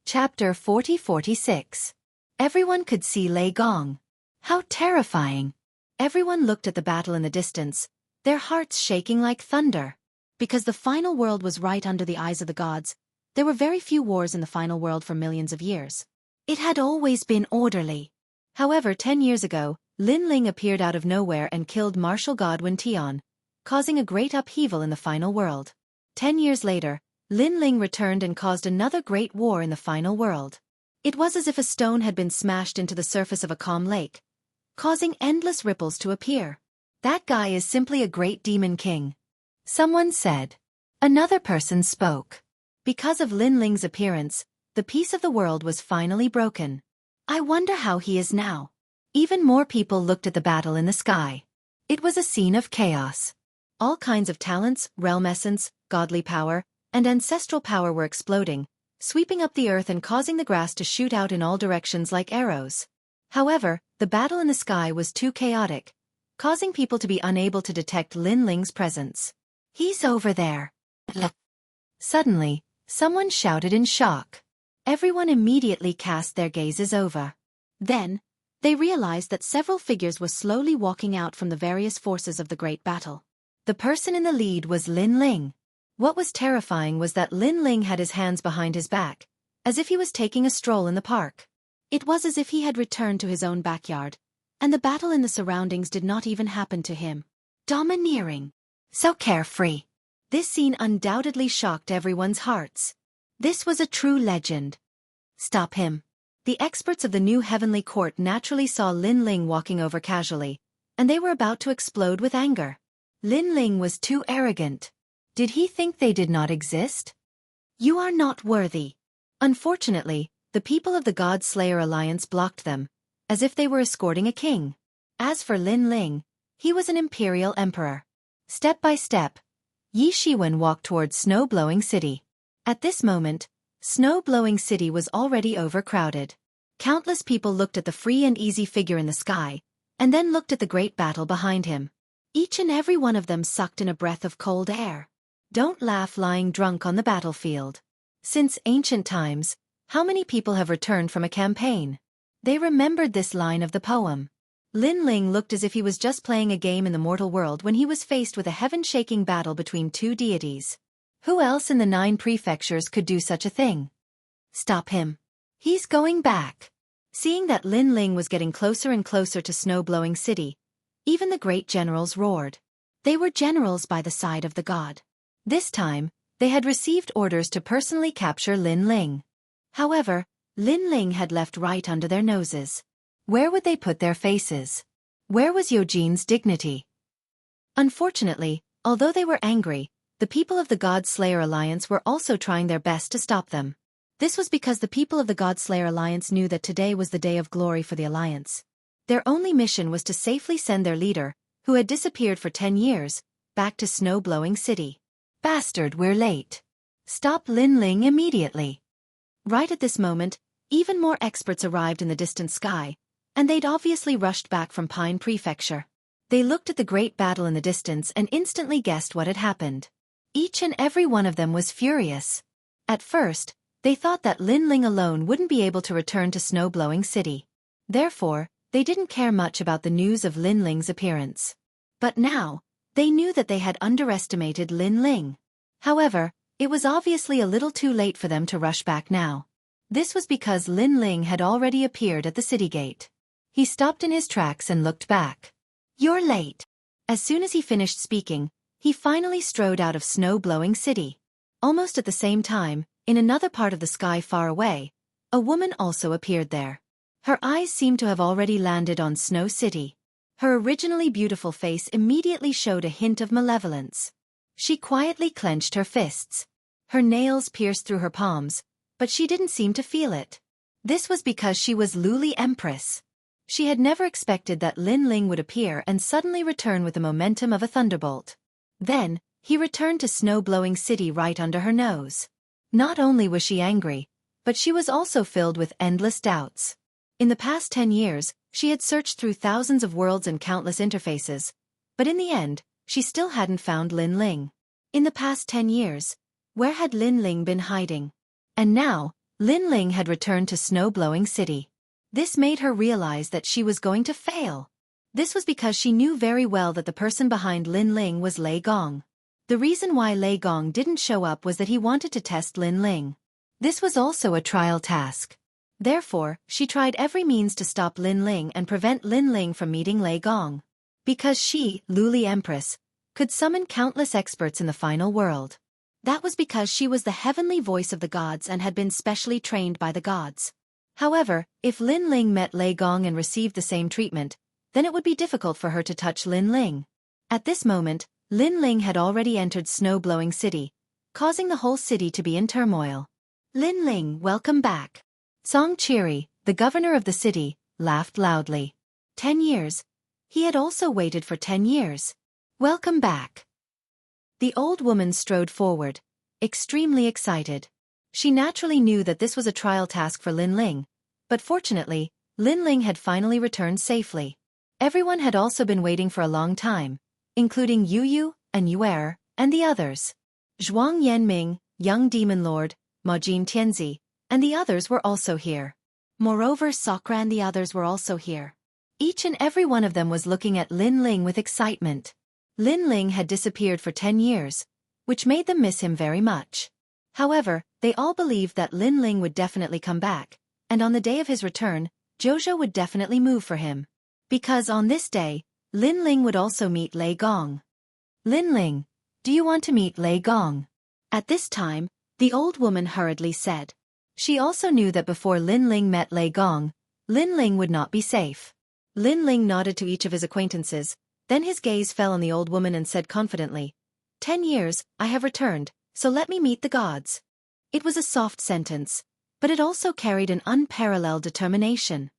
Chapter 40-46. Everyone could see Lei Gong. How terrifying! Everyone looked at the battle in the distance, their hearts shaking like thunder. Because the final world was right under the eyes of the gods, there were very few wars in the final world for millions of years. It had always been orderly. However, 10 years ago, Lin Ling appeared out of nowhere and killed Martial God Wen Tian, causing a great upheaval in the final world. 10 years later, Lin Ling returned and caused another great war in the final world. It was as if a stone had been smashed into the surface of a calm lake, causing endless ripples to appear. That guy is simply a great demon king. Someone said. Another person spoke. Because of Lin Ling's appearance, the peace of the world was finally broken. I wonder how he is now. Even more people looked at the battle in the sky. It was a scene of chaos. All kinds of talents, realm essence, godly power, and ancestral power were exploding, sweeping up the earth and causing the grass to shoot out in all directions like arrows. However, the battle in the sky was too chaotic, causing people to be unable to detect Lin Ling's presence. "He's over there." Suddenly, someone shouted in shock. Everyone immediately cast their gazes over. Then, they realized that several figures were slowly walking out from the various forces of the great battle. The person in the lead was Lin Ling. What was terrifying was that Lin Ling had his hands behind his back, as if he was taking a stroll in the park. It was as if he had returned to his own backyard, and the battle in the surroundings did not even happen to him. Domineering. So carefree. This scene undoubtedly shocked everyone's hearts. This was a true legend. Stop him. The experts of the new heavenly court naturally saw Lin Ling walking over casually, and they were about to explode with anger. Lin Ling was too arrogant. Did he think they did not exist? "You are not worthy." Unfortunately, the people of the God Slayer Alliance blocked them, as if they were escorting a king. As for Lin Ling, he was an imperial emperor. Step by step, Yi Shiwen walked towards Snow-Blowing City. At this moment, Snow-Blowing City was already overcrowded. Countless people looked at the free and easy figure in the sky, and then looked at the great battle behind him. Each and every one of them sucked in a breath of cold air. Don't laugh lying drunk on the battlefield. Since ancient times, how many people have returned from a campaign? They remembered this line of the poem. Lin Ling looked as if he was just playing a game in the mortal world when he was faced with a heaven-shaking battle between two deities. Who else in the 9 prefectures could do such a thing? Stop him. He's going back. Seeing that Lin Ling was getting closer and closer to Snow-Blowing City, even the great generals roared. They were generals by the side of the god. This time, they had received orders to personally capture Lin Ling. However, Lin Ling had left right under their noses. Where would they put their faces? Where was Yojin's dignity? Unfortunately, although they were angry, the people of the God Slayer Alliance were also trying their best to stop them. This was because the people of the God Slayer Alliance knew that today was the day of glory for the Alliance. Their only mission was to safely send their leader, who had disappeared for 10 years, back to Snow-Blowing City. Bastard, we're late. Stop Lin Ling immediately. Right at this moment, even more experts arrived in the distant sky, and they'd obviously rushed back from Pine Prefecture. They looked at the great battle in the distance and instantly guessed what had happened. Each and every one of them was furious. At first, they thought that Lin Ling alone wouldn't be able to return to Snow-Blowing City. Therefore, they didn't care much about the news of Lin Ling's appearance. But now, they knew that they had underestimated Lin Ling. However, it was obviously a little too late for them to rush back now. This was because Lin Ling had already appeared at the city gate. He stopped in his tracks and looked back. "You're late." As soon as he finished speaking, he finally strode out of Snow-Blowing City. Almost at the same time, in another part of the sky far away, a woman also appeared there. Her eyes seemed to have already landed on Snow City. Her originally beautiful face immediately showed a hint of malevolence. She quietly clenched her fists. Her nails pierced through her palms, but she didn't seem to feel it. This was because she was Luli Empress. She had never expected that Lin Ling would appear and suddenly return with the momentum of a thunderbolt. Then, he returned to Snow-Blowing City right under her nose. Not only was she angry, but she was also filled with endless doubts. In the past 10 years, she had searched through thousands of worlds and countless interfaces, but in the end, she still hadn't found Lin Ling. In the past 10 years, where had Lin Ling been hiding? And now, Lin Ling had returned to Snow-Blowing City. This made her realize that she was going to fail. This was because she knew very well that the person behind Lin Ling was Lei Gong. The reason why Lei Gong didn't show up was that he wanted to test Lin Ling. This was also a trial task. Therefore, she tried every means to stop Lin Ling and prevent Lin Ling from meeting Lei Gong. Because she, Luli Empress, could summon countless experts in the final world. That was because she was the heavenly voice of the gods and had been specially trained by the gods. However, if Lin Ling met Lei Gong and received the same treatment, then it would be difficult for her to touch Lin Ling. At this moment, Lin Ling had already entered Snow-Blowing City, causing the whole city to be in turmoil. "Lin Ling, welcome back." Song Chiri, the governor of the city, laughed loudly. 10 years. He had also waited for 10 years. "Welcome back." The old woman strode forward, extremely excited. She naturally knew that this was a trial task for Lin Ling, but fortunately, Lin Ling had finally returned safely. Everyone had also been waiting for a long time, including Yu Yu and Yuer, and the others. Zhuang Yanming, young demon lord, Ma Jin Tianzi, and the others were also here. Moreover, Sakura and the others were also here. Each and every one of them was looking at Lin Ling with excitement. Lin Ling had disappeared for 10 years, which made them miss him very much. However, they all believed that Lin Ling would definitely come back, and on the day of his return, Jojo would definitely move for him. Because on this day, Lin Ling would also meet Lei Gong. Lin Ling, do you want to meet Lei Gong? At this time, the old woman hurriedly said. She also knew that before Lin Ling met Lei Gong, Lin Ling would not be safe. Lin Ling nodded to each of his acquaintances, then his gaze fell on the old woman and said confidently, 10 years, I have returned, so let me meet the gods. It was a soft sentence, but it also carried an unparalleled determination.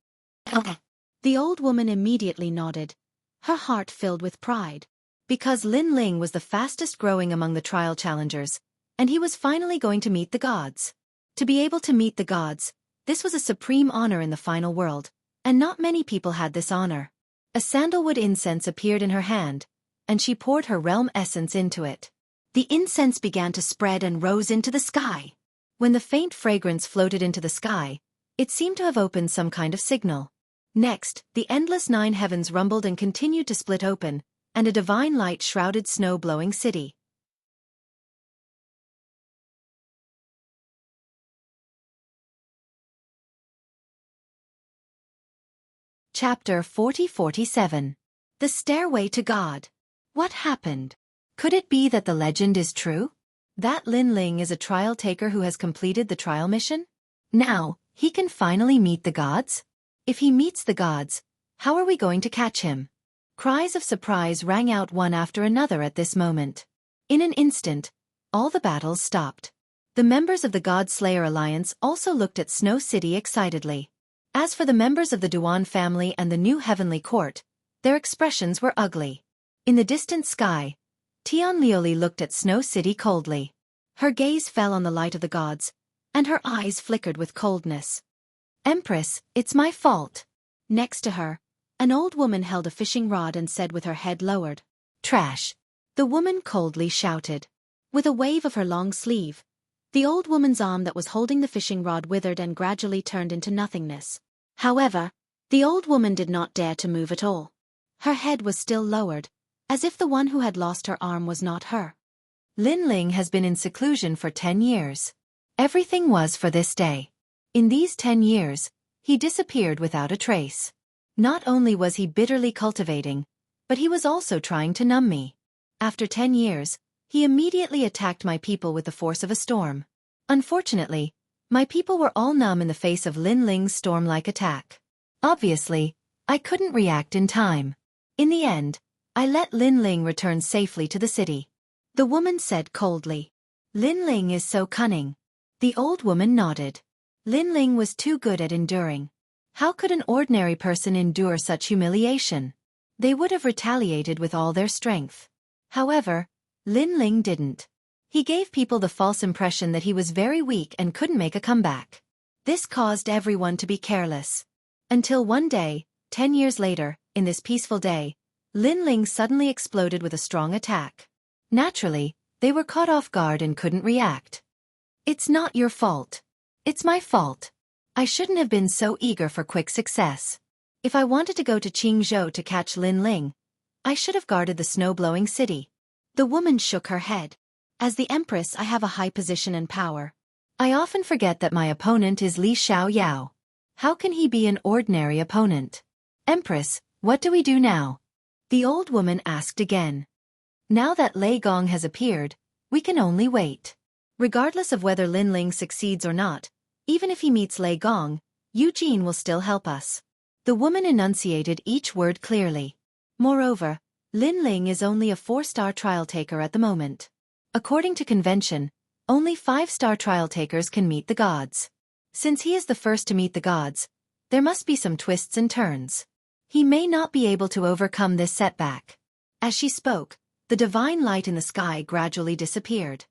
The old woman immediately nodded, her heart filled with pride. Because Lin Ling was the fastest growing among the trial challengers, and he was finally going to meet the gods. To be able to meet the gods, this was a supreme honor in the final world, and not many people had this honor. A sandalwood incense appeared in her hand, and she poured her realm essence into it. The incense began to spread and rose into the sky. When the faint fragrance floated into the sky, it seemed to have opened some kind of signal. Next, the endless 9 heavens rumbled and continued to split open, and a divine light shrouded snow-blowing city. Chapter 40-47. The Stairway to God. What happened? Could it be that the legend is true? That Lin Ling is a trial taker who has completed the trial mission? Now, he can finally meet the gods? If he meets the gods, how are we going to catch him? Cries of surprise rang out one after another at this moment. In an instant, all the battles stopped. The members of the God Slayer Alliance also looked at Snow City excitedly. As for the members of the Duan family and the new heavenly court, their expressions were ugly. In the distant sky, Tian Lioli looked at Snow City coldly. Her gaze fell on the light of the gods, and her eyes flickered with coldness. Empress, it's my fault. Next to her, an old woman held a fishing rod and said with her head lowered, Trash. The woman coldly shouted. With a wave of her long sleeve, the old woman's arm that was holding the fishing rod withered and gradually turned into nothingness. However, the old woman did not dare to move at all. Her head was still lowered, as if the one who had lost her arm was not her. Lin Ling has been in seclusion for 10 years. Everything was for this day. In these 10 years, he disappeared without a trace. Not only was he bitterly cultivating, but he was also trying to numb me. After 10 years, he immediately attacked my people with the force of a storm. Unfortunately, my people were all numb in the face of Lin Ling's storm-like attack. Obviously, I couldn't react in time. In the end, I let Lin Ling return safely to the city. The woman said coldly. Lin Ling is so cunning. The old woman nodded. Lin Ling was too good at enduring. How could an ordinary person endure such humiliation? They would have retaliated with all their strength. However, Lin Ling didn't. He gave people the false impression that he was very weak and couldn't make a comeback. This caused everyone to be careless. Until one day, 10 years later, in this peaceful day, Lin Ling suddenly exploded with a strong attack. Naturally, they were caught off guard and couldn't react. It's not your fault. It's my fault. I shouldn't have been so eager for quick success. If I wanted to go to Qingzhou to catch Lin Ling, I should have guarded the snow-blowing city. The woman shook her head. As the Empress, I have a high position and power. I often forget that my opponent is Li Xiaoyao. How can he be an ordinary opponent? Empress, what do we do now? The old woman asked again. Now that Lei Gong has appeared, we can only wait. Regardless of whether Lin Ling succeeds or not, even if he meets Lei Gong, Eugene will still help us. The woman enunciated each word clearly. Moreover, Lin Ling is only a 4-star trial taker at the moment. According to convention, only 5-star trial takers can meet the gods. Since he is the first to meet the gods, there must be some twists and turns. He may not be able to overcome this setback. As she spoke, the divine light in the sky gradually disappeared.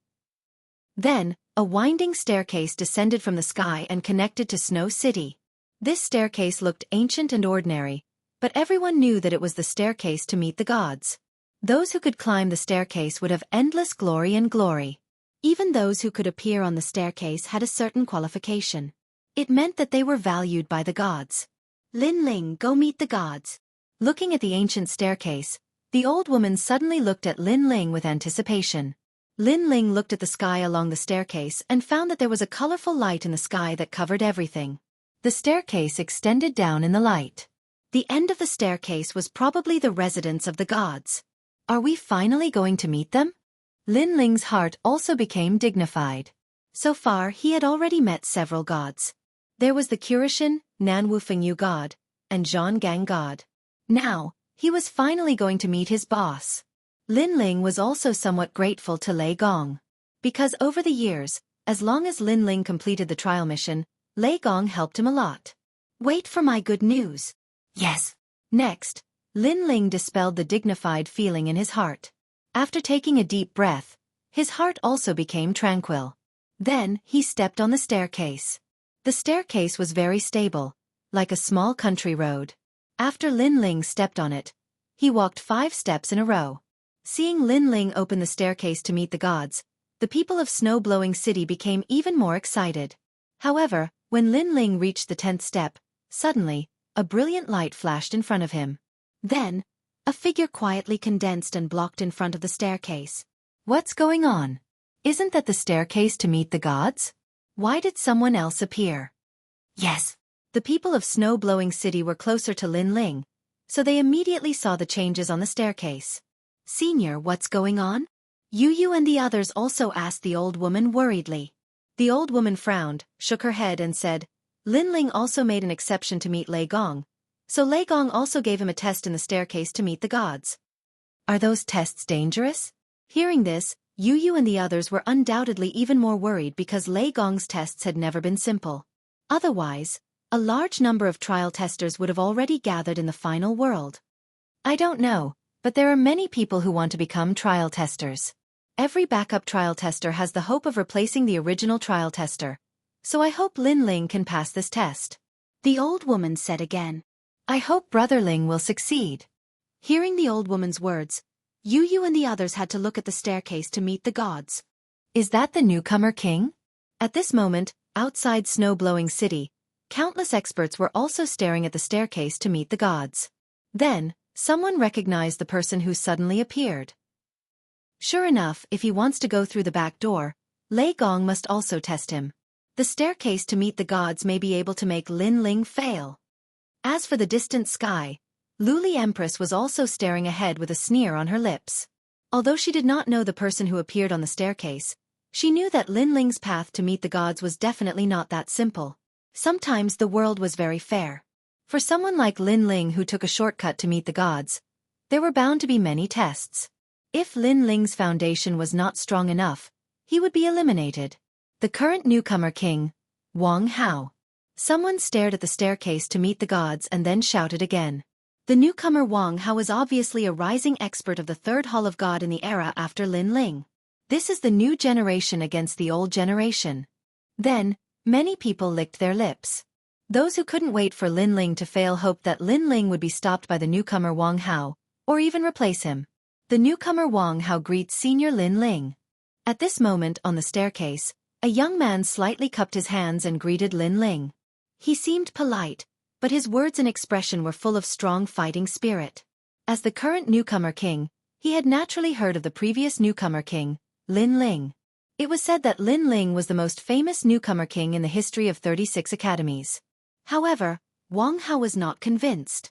Then, a winding staircase descended from the sky and connected to Snow City. This staircase looked ancient and ordinary, but everyone knew that it was the staircase to meet the gods. Those who could climb the staircase would have endless glory and glory. Even those who could appear on the staircase had a certain qualification. It meant that they were valued by the gods. Lin Ling, go meet the gods. Looking at the ancient staircase, the old woman suddenly looked at Lin Ling with anticipation. Lin Ling looked at the sky along the staircase and found that there was a colorful light in the sky that covered everything. The staircase extended down in the light. The end of the staircase was probably the residence of the gods. Are we finally going to meet them? Lin Ling's heart also became dignified. So far he had already met several gods. There was the Kurishin, Nanwu Fengyu god, and Zhang Gang god. Now, he was finally going to meet his boss. Lin Ling was also somewhat grateful to Lei Gong. Because over the years, as long as Lin Ling completed the trial mission, Lei Gong helped him a lot. Wait for my good news. Yes. Next, Lin Ling dispelled the dignified feeling in his heart. After taking a deep breath, his heart also became tranquil. Then, he stepped on the staircase. The staircase was very stable, like a small country road. After Lin Ling stepped on it, he walked 5 steps in a row. Seeing Lin Ling open the staircase to meet the gods, the people of Snow-Blowing City became even more excited. However, when Lin Ling reached the 10th step, suddenly, a brilliant light flashed in front of him. Then, a figure quietly condensed and blocked in front of the staircase. What's going on? Isn't that the staircase to meet the gods? Why did someone else appear? Yes. The people of Snow-Blowing City were closer to Lin Ling, so they immediately saw the changes on the staircase. Senior, what's going on? Yu and the others also asked the old woman worriedly. The old woman frowned, shook her head and said, Lin Ling also made an exception to meet Lei Gong, so Lei Gong also gave him a test in the staircase to meet the gods. Are those tests dangerous? Hearing this, Yu and the others were undoubtedly even more worried because Lei Gong's tests had never been simple. Otherwise, a large number of trial testers would have already gathered in the final world. I don't know, but there are many people who want to become trial testers. Every backup trial tester has the hope of replacing the original trial tester, so I hope Lin Ling can pass this test. The old woman said again. I hope Brother Ling will succeed. Hearing the old woman's words, Yu and the others had to look at the staircase to meet the gods. Is that the newcomer king? At this moment, outside Snow-Blowing City, countless experts were also staring at the staircase to meet the gods. Then, someone recognized the person who suddenly appeared. Sure enough, if he wants to go through the back door, Lei Gong must also test him. The staircase to meet the gods may be able to make Lin Ling fail. As for the distant sky, Luli Empress was also staring ahead with a sneer on her lips. Although she did not know the person who appeared on the staircase, she knew that Lin Ling's path to meet the gods was definitely not that simple. Sometimes the world was very fair. For someone like Lin Ling who took a shortcut to meet the gods, there were bound to be many tests. If Lin Ling's foundation was not strong enough, he would be eliminated. The current newcomer king, Wang Hao. Someone stared at the staircase to meet the gods and then shouted again. The newcomer Wang Hao was obviously a rising expert of the third Hall of God in the era after Lin Ling. This is the new generation against the old generation. Then, many people licked their lips. Those who couldn't wait for Lin Ling to fail hoped that Lin Ling would be stopped by the newcomer Wang Hao, or even replace him. The newcomer Wang Hao greets senior Lin Ling. At this moment on the staircase, a young man slightly cupped his hands and greeted Lin Ling. He seemed polite, but his words and expression were full of strong fighting spirit. As the current newcomer king, he had naturally heard of the previous newcomer king, Lin Ling. It was said that Lin Ling was the most famous newcomer king in the history of 36 academies. However, Wang Hao was not convinced.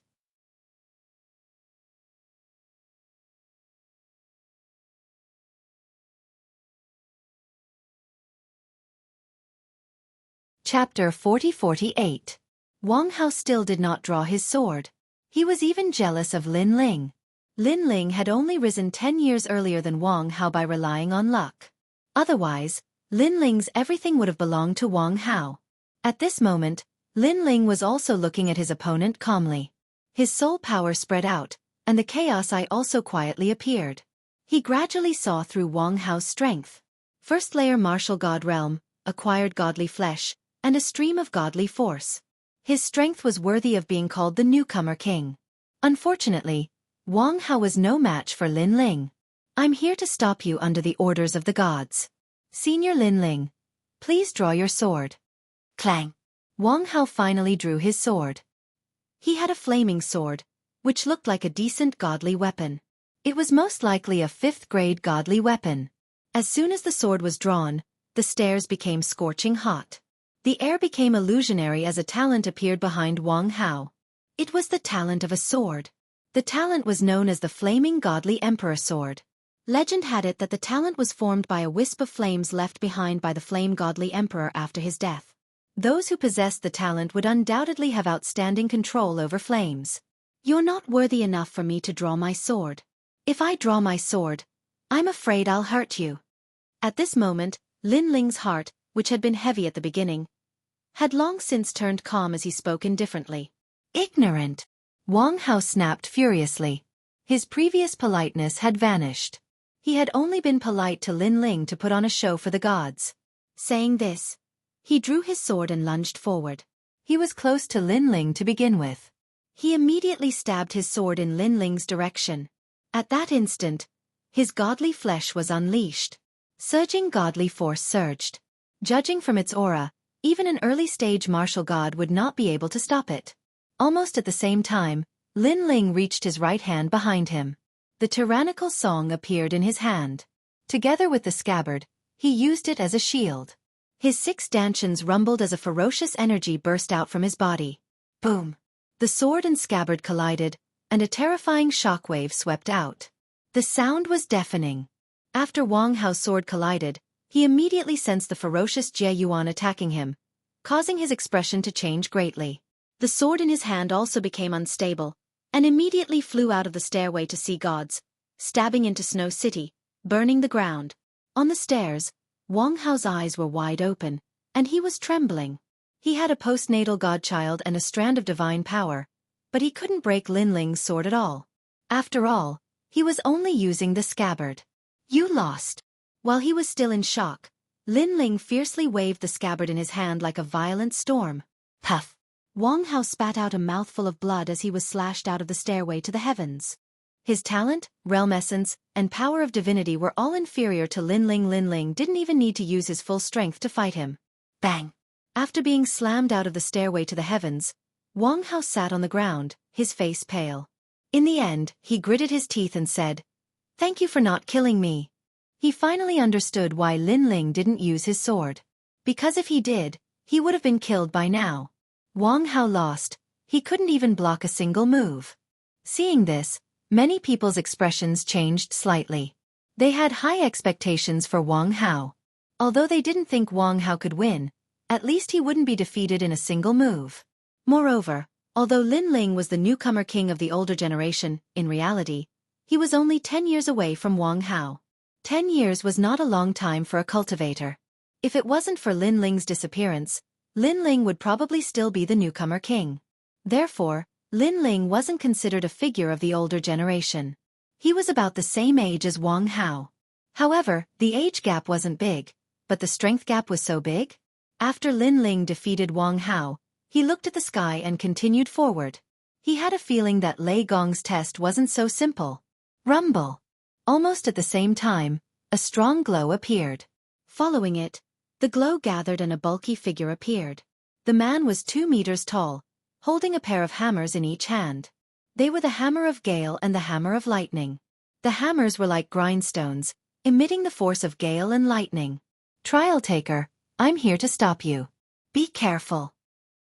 Chapter 40-48. Wang Hao still did not draw his sword. He was even jealous of Lin Ling. Lin Ling had only risen 10 years earlier than Wang Hao by relying on luck. Otherwise, Lin Ling's everything would have belonged to Wang Hao. At this moment, Lin Ling was also looking at his opponent calmly. His soul power spread out, and the chaos eye also quietly appeared. He gradually saw through Wang Hao's strength. First layer martial god realm, acquired godly flesh, and a stream of godly force. His strength was worthy of being called the newcomer king. Unfortunately, Wang Hao was no match for Lin Ling. I'm here to stop you under the orders of the gods. Senior Lin Ling, please draw your sword. Clang. Wang Hao finally drew his sword. He had a flaming sword, which looked like a decent godly weapon. It was most likely a 5th-grade godly weapon. As soon as the sword was drawn, the stairs became scorching hot. The air became illusionary as a talent appeared behind Wang Hao. It was the talent of a sword. The talent was known as the Flaming Godly Emperor Sword. Legend had it that the talent was formed by a wisp of flames left behind by the Flame Godly Emperor after his death. Those who possessed the talent would undoubtedly have outstanding control over flames. You're not worthy enough for me to draw my sword. If I draw my sword, I'm afraid I'll hurt you. At this moment, Lin Ling's heart, which had been heavy at the beginning, had long since turned calm as he spoke indifferently. Ignorant! Wang Hao snapped furiously. His previous politeness had vanished. He had only been polite to Lin Ling to put on a show for the gods. Saying this, he drew his sword and lunged forward. He was close to Lin Ling to begin with. He immediately stabbed his sword in Lin Ling's direction. At that instant, his godly flesh was unleashed. Surging godly force surged. Judging from its aura, even an early-stage martial god would not be able to stop it. Almost at the same time, Lin Ling reached his right hand behind him. The tyrannical song appeared in his hand. Together with the scabbard, he used it as a shield. His 6 stanchions rumbled as a ferocious energy burst out from his body. Boom! The sword and scabbard collided, and a terrifying shockwave swept out. The sound was deafening. After Wang Hao's sword collided, he immediately sensed the ferocious Jie Yuan attacking him, causing his expression to change greatly. The sword in his hand also became unstable, and immediately flew out of the stairway to see gods, stabbing into Snow City, burning the ground. On the stairs, Wang Hao's eyes were wide open, and he was trembling. He had a postnatal godchild and a strand of divine power, but he couldn't break Lin Ling's sword at all. After all, he was only using the scabbard. You lost. While he was still in shock, Lin Ling fiercely waved the scabbard in his hand like a violent storm. Puff! Wang Hao spat out a mouthful of blood as he was slashed out of the stairway to the heavens. His talent, realm essence, and power of divinity were all inferior to Lin Ling. Lin Ling didn't even need to use his full strength to fight him. Bang! After being slammed out of the stairway to the heavens, Wang Hao sat on the ground, his face pale. In the end, he gritted his teeth and said, "Thank you for not killing me." He finally understood why Lin Ling didn't use his sword. Because if he did, he would have been killed by now. Wang Hao lost. He couldn't even block a single move. Seeing this, many people's expressions changed slightly. They had high expectations for Wang Hao. Although they didn't think Wang Hao could win, at least he wouldn't be defeated in a single move. Moreover, although Lin Ling was the newcomer king of the older generation, in reality, he was only 10 years away from Wang Hao. 10 years was not a long time for a cultivator. If it wasn't for Lin Ling's disappearance, Lin Ling would probably still be the newcomer king. Therefore, Lin Ling wasn't considered a figure of the older generation. He was about the same age as Wang Hao. However, the age gap wasn't big, but the strength gap was so big. After Lin Ling defeated Wang Hao, he looked at the sky and continued forward. He had a feeling that Lei Gong's test wasn't so simple. Rumble! Almost at the same time, a strong glow appeared. Following it, the glow gathered and a bulky figure appeared. The man was 2 meters tall, holding a pair of hammers in each hand. They were the hammer of gale and the hammer of lightning. The hammers were like grindstones, emitting the force of gale and lightning. Trial taker, I'm here to stop you. Be careful.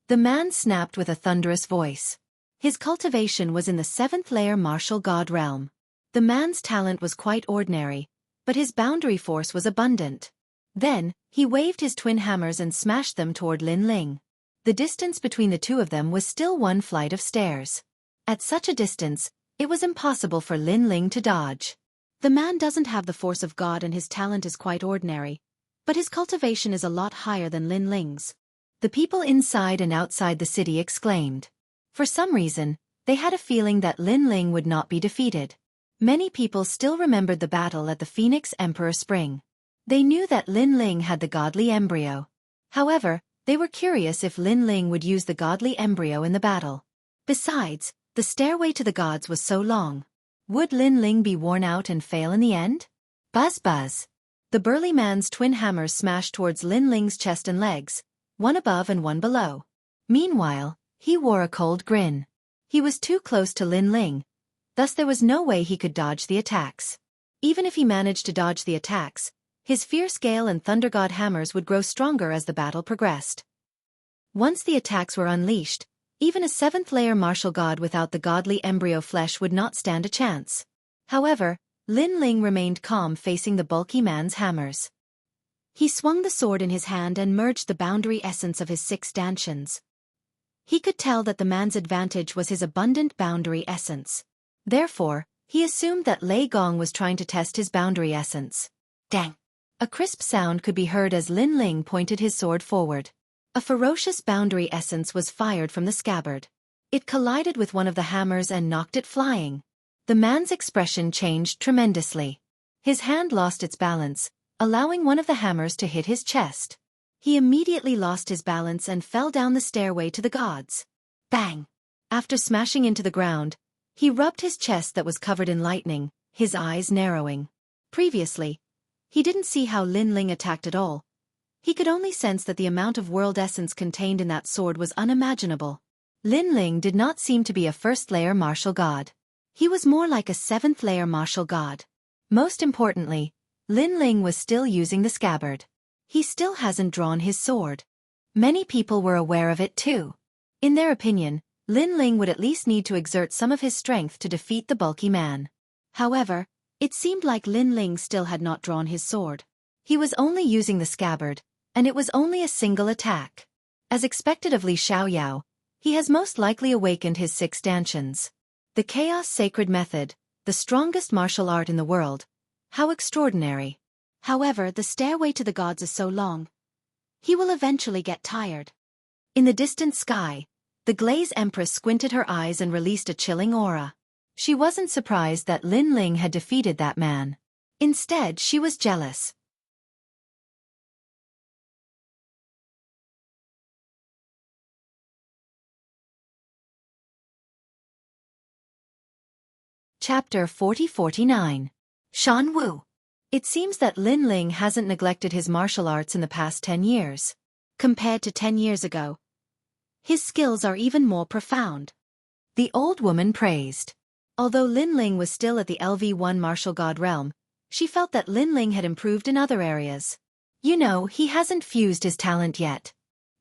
The man snapped with a thunderous voice. His cultivation was in the 7th layer martial god realm. The man's talent was quite ordinary, but his boundary force was abundant. Then, he waved his twin hammers and smashed them toward Lin Ling. The distance between the two of them was still 1 flight of stairs. At such a distance, it was impossible for Lin Ling to dodge. The man doesn't have the force of God and his talent is quite ordinary, but his cultivation is a lot higher than Lin Ling's. The people inside and outside the city exclaimed. For some reason, they had a feeling that Lin Ling would not be defeated. Many people still remembered the battle at the Phoenix Emperor Spring. They knew that Lin Ling had the godly embryo. However, They were curious if Lin Ling would use the godly embryo in the battle. Besides, the stairway to the gods was so long. Would Lin Ling be worn out and fail in the end? Buzz buzz. The burly man's twin hammers smashed towards Lin Ling's chest and legs, one above and one below. Meanwhile, he wore a cold grin. He was too close to Lin Ling, thus there was no way he could dodge the attacks. Even if he managed to dodge the attacks, his fierce gale and thunder god hammers would grow stronger as the battle progressed. Once the attacks were unleashed, even a seventh-layer martial god without the godly embryo flesh would not stand a chance. However, Lin Ling remained calm facing the bulky man's hammers. He swung the sword in his hand and merged the boundary essence of his 6 stanchions. He could tell that the man's advantage was his abundant boundary essence. Therefore, he assumed that Lei Gong was trying to test his boundary essence. Dang! A crisp sound could be heard as Lin Ling pointed his sword forward. A ferocious boundary essence was fired from the scabbard. It collided with one of the hammers and knocked it flying. The man's expression changed tremendously. His hand lost its balance, allowing one of the hammers to hit his chest. He immediately lost his balance and fell down the stairway to the gods. Bang! After smashing into the ground, he rubbed his chest that was covered in lightning, his eyes narrowing. Previously, he didn't see how Lin Ling attacked at all. He could only sense that the amount of world essence contained in that sword was unimaginable. Lin Ling did not seem to be a first-layer martial god. He was more like a seventh-layer martial god. Most importantly, Lin Ling was still using the scabbard. He still hasn't drawn his sword. Many people were aware of it too. In their opinion, Lin Ling would at least need to exert some of his strength to defeat the bulky man. However, it seemed like Lin Ling still had not drawn his sword. He was only using the scabbard, and it was only a single attack. As expected of Li Xiaoyao, he has most likely awakened his 6 stanchions. The Chaos Sacred Method, the strongest martial art in the world. How extraordinary. However, the stairway to the gods is so long. He will eventually get tired. In the distant sky, the Glaze Empress squinted her eyes and released a chilling aura. She wasn't surprised that Lin Ling had defeated that man. Instead, she was jealous. Chapter 40-49. Shan Wu. It seems that Lin Ling hasn't neglected his martial arts in the past 10 years. Compared to 10 years ago, his skills are even more profound. The old woman praised. Although Lin Ling was still at the LV1 martial god realm, she felt that Lin Ling had improved in other areas. You know, he hasn't fused his talent yet.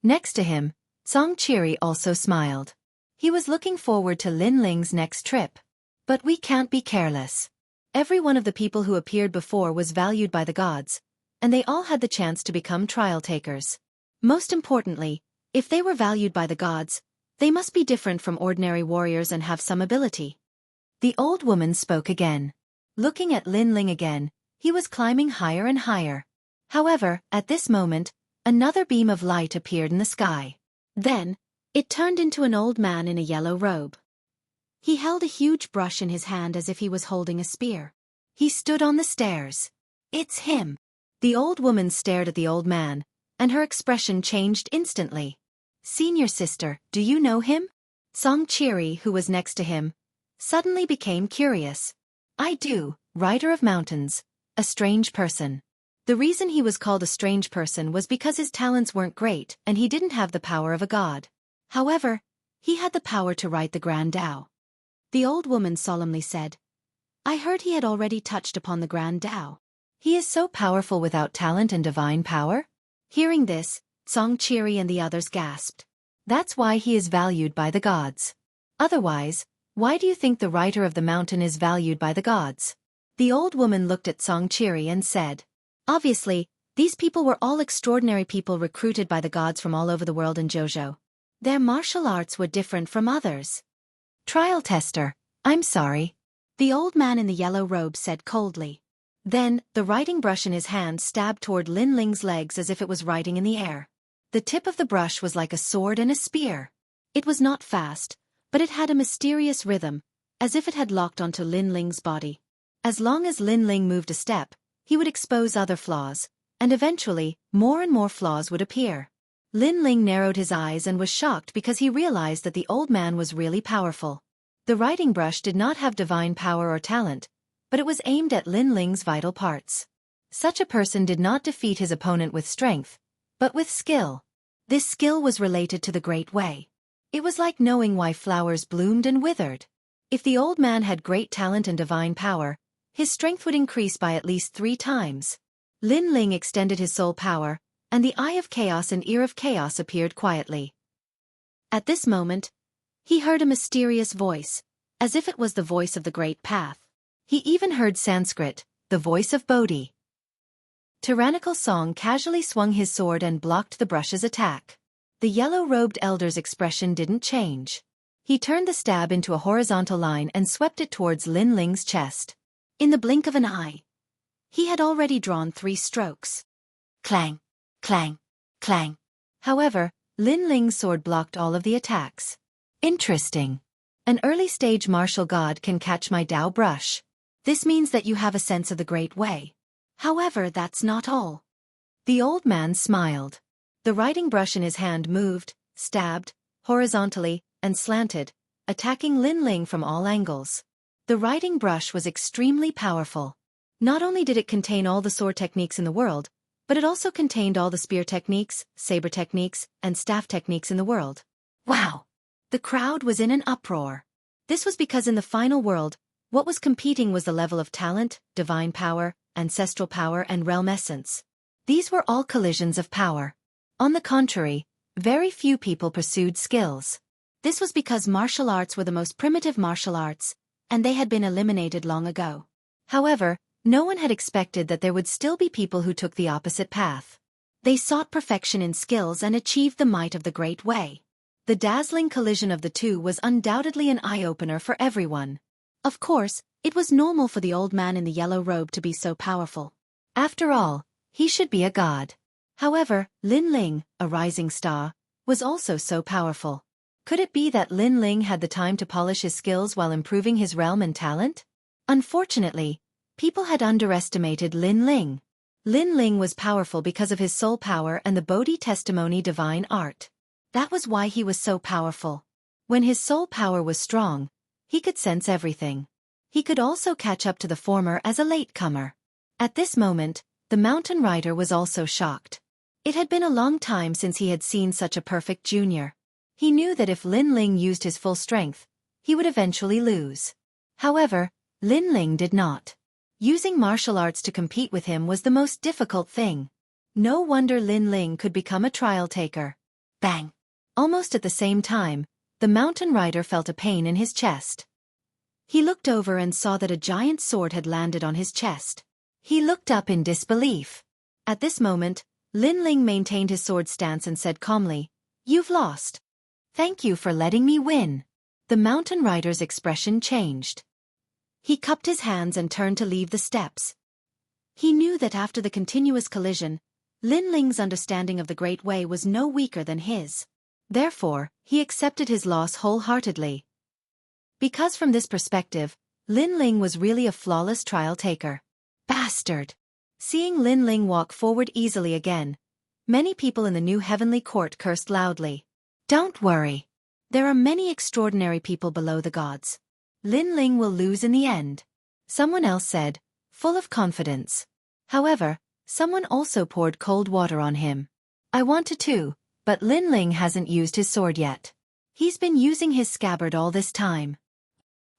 Next to him, Xueqi also smiled. He was looking forward to Lin Ling's next trip. But we can't be careless. Every one of the people who appeared before was valued by the gods, and they all had the chance to become trial takers. Most importantly, if they were valued by the gods, they must be different from ordinary warriors and have some ability. The old woman spoke again. Looking at Lin Ling again, he was climbing higher and higher. However, at this moment, another beam of light appeared in the sky. Then, it turned into an old man in a yellow robe. He held a huge brush in his hand as if he was holding a spear. He stood on the stairs. It's him. The old woman stared at the old man, and her expression changed instantly. Senior sister, do you know him? Xueqi, who was next to him, suddenly became curious. I do, rider of mountains, a strange person. The reason he was called a strange person was because his talents weren't great and he didn't have the power of a god. However, he had the power to write the Grand Tao. The old woman solemnly said, I heard he had already touched upon the Grand Tao. He is so powerful without talent and divine power? Hearing this, Xueqi and the others gasped. That's why he is valued by the gods. Otherwise, why do you think the writer of the mountain is valued by the gods? The old woman looked at Xueqi and said, obviously, these people were all extraordinary people recruited by the gods from all over the world in Zhou. Their martial arts were different from others. Trial tester, I'm sorry. The old man in the yellow robe said coldly. Then, the writing brush in his hand stabbed toward Lin Ling's legs as if it was writing in the air. The tip of the brush was like a sword and a spear. It was not fast, but it had a mysterious rhythm, as if it had locked onto Lin Ling's body. As long as Lin Ling moved a step, he would expose other flaws, and eventually, more and more flaws would appear. Lin Ling narrowed his eyes and was shocked because he realized that the old man was really powerful. The writing brush did not have divine power or talent, but it was aimed at Lin Ling's vital parts. Such a person did not defeat his opponent with strength, but with skill. This skill was related to the Great Way. It was like knowing why flowers bloomed and withered. If the old man had great talent and divine power, his strength would increase by at least 3 times. Lin Ling extended his soul power, and the Eye of Chaos and Ear of Chaos appeared quietly. At this moment, he heard a mysterious voice, as if it was the voice of the Great Path. He even heard Sanskrit, the voice of Bodhi. Tyrannical Song casually swung his sword and blocked the brush's attack. The yellow-robed elder's expression didn't change. He turned the stab into a horizontal line and swept it towards Lin Ling's chest. In the blink of an eye, he had already drawn 3 strokes. Clang, clang, clang. However, Lin Ling's sword blocked all of the attacks. Interesting. An early-stage martial god can catch my Dao brush. This means that you have a sense of the Great Way. However, that's not all. The old man smiled. The writing brush in his hand moved, stabbed, horizontally, and slanted, attacking Lin Ling from all angles. The writing brush was extremely powerful. Not only did it contain all the sword techniques in the world, but it also contained all the spear techniques, saber techniques, and staff techniques in the world. Wow! The crowd was in an uproar. This was because in the final world, what was competing was the level of talent, divine power, ancestral power, and realm essence. These were all collisions of power. On the contrary, very few people pursued skills. This was because martial arts were the most primitive martial arts, and they had been eliminated long ago. However, no one had expected that there would still be people who took the opposite path. They sought perfection in skills and achieved the might of the Great Way. The dazzling collision of the two was undoubtedly an eye-opener for everyone. Of course, it was normal for the old man in the yellow robe to be so powerful. After all, he should be a god. However, Lin Ling, a rising star, was also so powerful. Could it be that Lin Ling had the time to polish his skills while improving his realm and talent? Unfortunately, people had underestimated Lin Ling. Lin Ling was powerful because of his soul power and the Bodhi testimony divine art. That was why he was so powerful. When his soul power was strong, he could sense everything. He could also catch up to the former as a latecomer. At this moment, the mountain rider was also shocked. It had been a long time since he had seen such a perfect junior. He knew that if Lin Ling used his full strength, he would eventually lose. However, Lin Ling did not. Using martial arts to compete with him was the most difficult thing. No wonder Lin Ling could become a trial taker. Bang! Almost at the same time, the mountain rider felt a pain in his chest. He looked over and saw that a giant sword had landed on his chest. He looked up in disbelief. At this moment, Lin Ling maintained his sword stance and said calmly, "You've lost. Thank you for letting me win." The mountain rider's expression changed. He cupped his hands and turned to leave the steps. He knew that after the continuous collision, Lin Ling's understanding of the Great Way was no weaker than his. Therefore, he accepted his loss wholeheartedly. Because from this perspective, Lin Ling was really a flawless trial taker. Bastard! Seeing Lin Ling walk forward easily again, many people in the new heavenly court cursed loudly. Don't worry. There are many extraordinary people below the gods. Lin Ling will lose in the end. Someone else said, full of confidence. However, someone also poured cold water on him. I want to too, but Lin Ling hasn't used his sword yet. He's been using his scabbard all this time.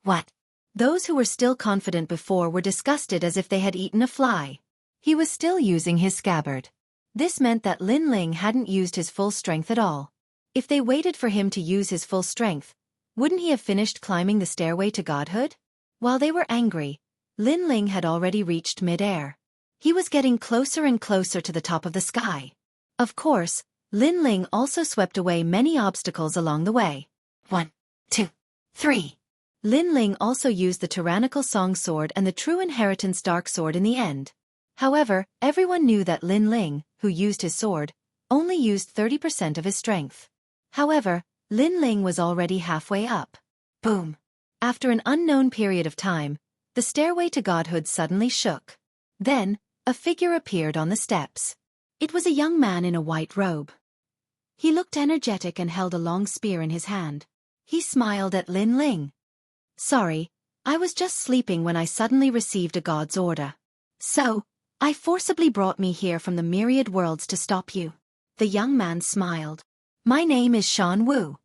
What? Those who were still confident before were disgusted as if they had eaten a fly. He was still using his scabbard. This meant that Lin Ling hadn't used his full strength at all. If they waited for him to use his full strength, wouldn't he have finished climbing the stairway to godhood? While they were angry, Lin Ling had already reached mid-air. He was getting closer and closer to the top of the sky. Of course, Lin Ling also swept away many obstacles along the way. 1, 2, 3. Lin Ling also used the tyrannical Song sword and the true inheritance dark sword in the end. However, everyone knew that Lin Ling, who used his sword, only used 30% of his strength. However, Lin Ling was already halfway up. Boom! After an unknown period of time, the stairway to godhood suddenly shook. Then, a figure appeared on the steps. It was a young man in a white robe. He looked energetic and held a long spear in his hand. He smiled at Lin Ling. "Sorry, I was just sleeping when I suddenly received a god's order. So, I forcibly brought me here from the myriad worlds to stop you." The young man smiled. "My name is Shan Wu."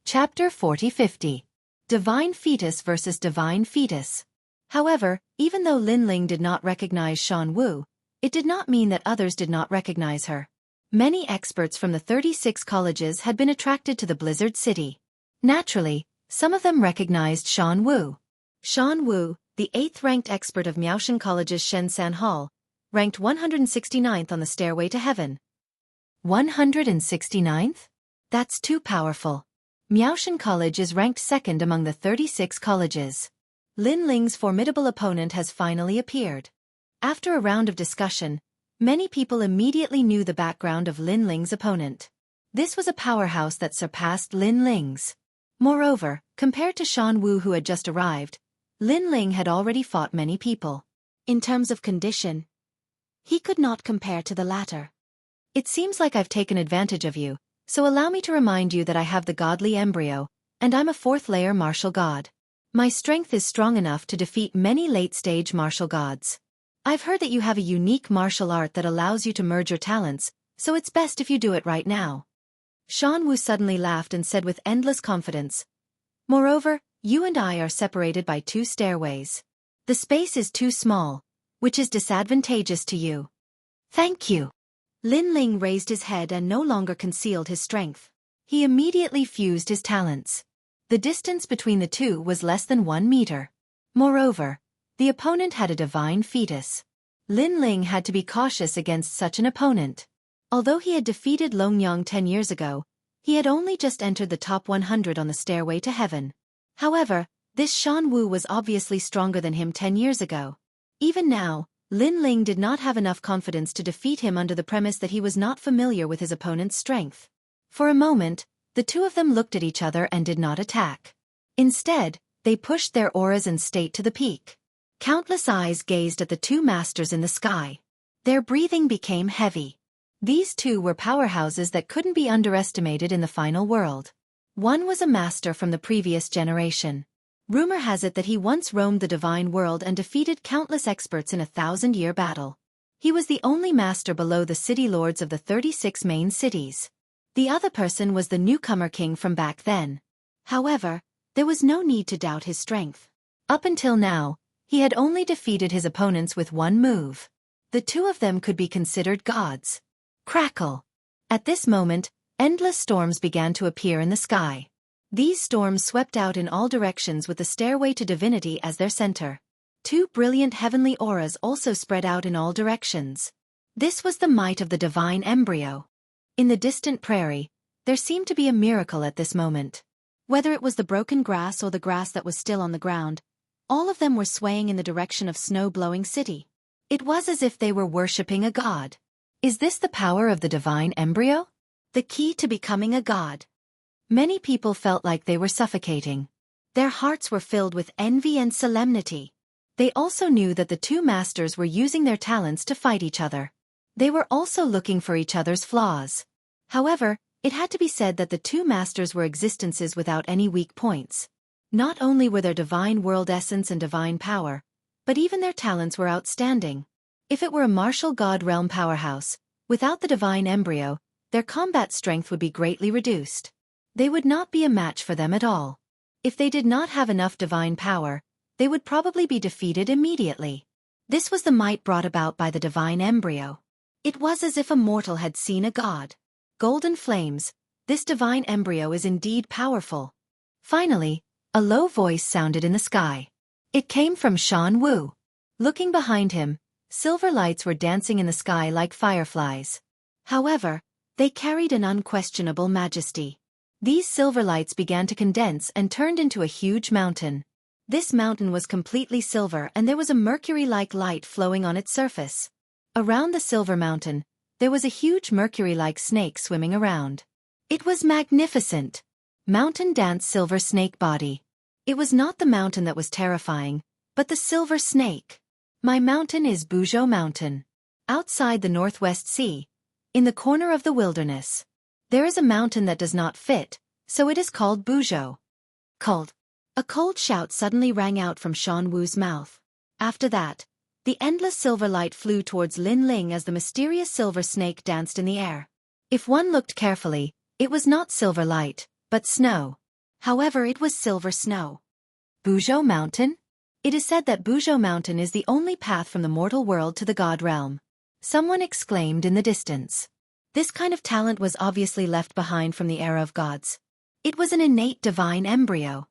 Chapter 40-50. Divine Fetus versus Divine Fetus. However, even though Lin Ling did not recognize Shan Wu, it did not mean that others did not recognize her. Many experts from the 36 colleges had been attracted to the Blizzard City. Naturally, some of them recognized Shan Wu. Shan Wu, the 8th-ranked expert of Miaoshan College's Shenzhen Hall, ranked 169th on the stairway to heaven. 169th? That's too powerful. Miaoshan College is ranked 2nd among the 36 colleges. Lin Ling's formidable opponent has finally appeared. After a round of discussion, many people immediately knew the background of Lin Ling's opponent. This was a powerhouse that surpassed Lin Ling's. Moreover, compared to Shan Wu who had just arrived, Lin Ling had already fought many people. In terms of condition, he could not compare to the latter. "It seems like I've taken advantage of you, so allow me to remind you that I have the godly embryo, and I'm a 4th-layer martial god. My strength is strong enough to defeat many late-stage martial gods. I've heard that you have a unique martial art that allows you to merge your talents, so it's best if you do it right now." Shan Wu suddenly laughed and said with endless confidence, "Moreover, you and I are separated by 2 stairways. The space is too small, which is disadvantageous to you." "Thank you." Lin Ling raised his head and no longer concealed his strength. He immediately fused his talents. The distance between the two was less than 1 meter. Moreover, the opponent had a divine fetus. Lin Ling had to be cautious against such an opponent. Although he had defeated Long Yang 10 years ago, he had only just entered the top 100 on the stairway to heaven. However, this Shan Wu was obviously stronger than him 10 years ago. Even now, Lin Ling did not have enough confidence to defeat him under the premise that he was not familiar with his opponent's strength. For a moment, the two of them looked at each other and did not attack. Instead, they pushed their auras and stayed to the peak. Countless eyes gazed at the two masters in the sky. Their breathing became heavy. These two were powerhouses that couldn't be underestimated in the final world. One was a master from the previous generation. Rumor has it that he once roamed the divine world and defeated countless experts in a 1,000-year battle. He was the only master below the city lords of the 36 main cities. The other person was the newcomer king from back then. However, there was no need to doubt his strength. Up until now, he had only defeated his opponents with one move. The two of them could be considered gods. Crackle! At this moment, endless storms began to appear in the sky. These storms swept out in all directions with the stairway to divinity as their center. Two brilliant heavenly auras also spread out in all directions. This was the might of the divine embryo. In the distant prairie, there seemed to be a miracle at this moment. Whether it was the broken grass or the grass that was still on the ground, all of them were swaying in the direction of snow-blowing city. It was as if they were worshipping a god. Is this the power of the divine embryo? The key to becoming a god? Many people felt like they were suffocating. Their hearts were filled with envy and solemnity. They also knew that the two masters were using their talents to fight each other. They were also looking for each other's flaws. However, it had to be said that the two masters were existences without any weak points. Not only were their divine world essence and divine power, but even their talents were outstanding. If it were a martial god realm powerhouse, without the divine embryo, their combat strength would be greatly reduced. They would not be a match for them at all. If they did not have enough divine power, they would probably be defeated immediately. This was the might brought about by the divine embryo. It was as if a mortal had seen a god. Golden flames, this divine embryo is indeed powerful. Finally, a low voice sounded in the sky. It came from Shan Wu. Looking behind him, silver lights were dancing in the sky like fireflies. However, they carried an unquestionable majesty. These silver lights began to condense and turned into a huge mountain. This mountain was completely silver and there was a mercury-like light flowing on its surface. Around the silver mountain, there was a huge mercury-like snake swimming around. It was magnificent. Mountain Dance Silver Snake Body. It was not the mountain that was terrifying, but the silver snake. My mountain is Buzhou Mountain. Outside the Northwest Sea, in the corner of the wilderness, there is a mountain that does not fit, so it is called Buzhou. Cold. A cold shout suddenly rang out from Shan Wu's mouth. After that, the endless silver light flew towards Lin Ling as the mysterious silver snake danced in the air. If one looked carefully, it was not silver light, but snow. However, it was silver snow. Buzhou Mountain? It is said that Buzhou Mountain is the only path from the mortal world to the god realm. Someone exclaimed in the distance. This kind of talent was obviously left behind from the era of gods. It was an innate divine embryo.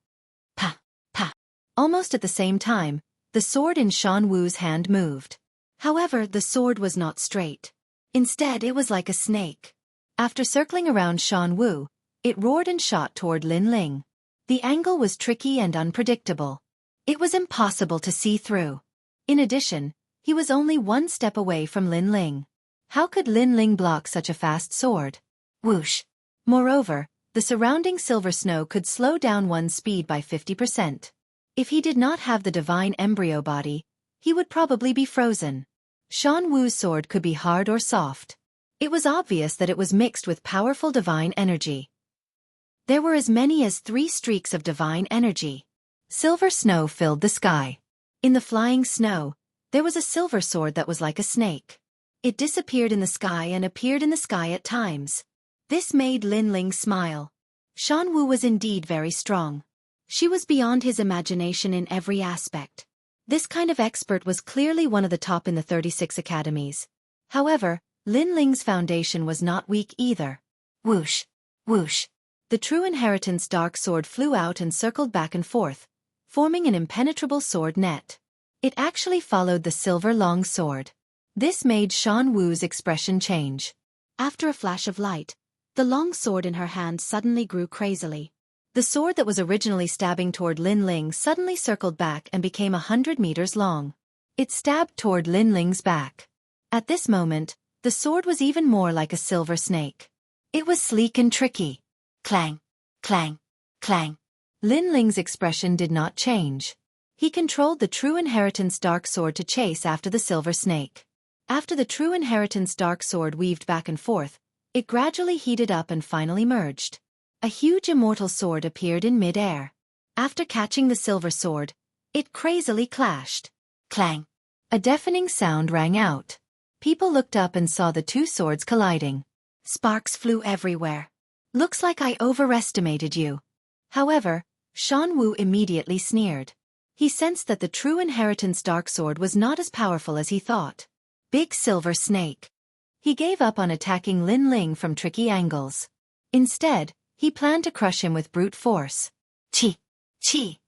Pa, pa. Almost at the same time, the sword in Shan Wu's hand moved. However, the sword was not straight. Instead, it was like a snake. After circling around Shan Wu, it roared and shot toward Lin Ling. The angle was tricky and unpredictable. It was impossible to see through. In addition, he was only one step away from Lin Ling. How could Lin Ling block such a fast sword? Whoosh! Moreover, the surrounding silver snow could slow down one's speed by 50%. If he did not have the divine embryo body, he would probably be frozen. Shan Wu's sword could be hard or soft. It was obvious that it was mixed with powerful divine energy. There were as many as 3 streaks of divine energy. Silver snow filled the sky. In the flying snow, there was a silver sword that was like a snake. It disappeared in the sky and appeared in the sky at times. This made Lin Ling smile. Shan Wu was indeed very strong. She was beyond his imagination in every aspect. This kind of expert was clearly one of the top in the 36 academies. However, Lin Ling's foundation was not weak either. Whoosh! Whoosh! The true inheritance dark sword flew out and circled back and forth, forming an impenetrable sword net. It actually followed the silver long sword. This made Shan Wu's expression change. After a flash of light, the long sword in her hand suddenly grew crazily. The sword that was originally stabbing toward Lin Ling suddenly circled back and became 100 meters long. It stabbed toward Lin Ling's back. At this moment, the sword was even more like a silver snake. It was sleek and tricky. Clang, clang, clang. Lin Ling's expression did not change. He controlled the true inheritance dark sword to chase after the silver snake. After the true inheritance dark sword weaved back and forth, it gradually heated up and finally merged. A huge immortal sword appeared in mid-air. After catching the silver sword, it crazily clashed. Clang! A deafening sound rang out. People looked up and saw the 2 swords colliding. Sparks flew everywhere. Looks like I overestimated you. However, Shan Wu immediately sneered. He sensed that the true inheritance dark sword was not as powerful as he thought. Big silver snake. He gave up on attacking Lin Ling from tricky angles. Instead, he planned to crush him with brute force. Chi! Chi!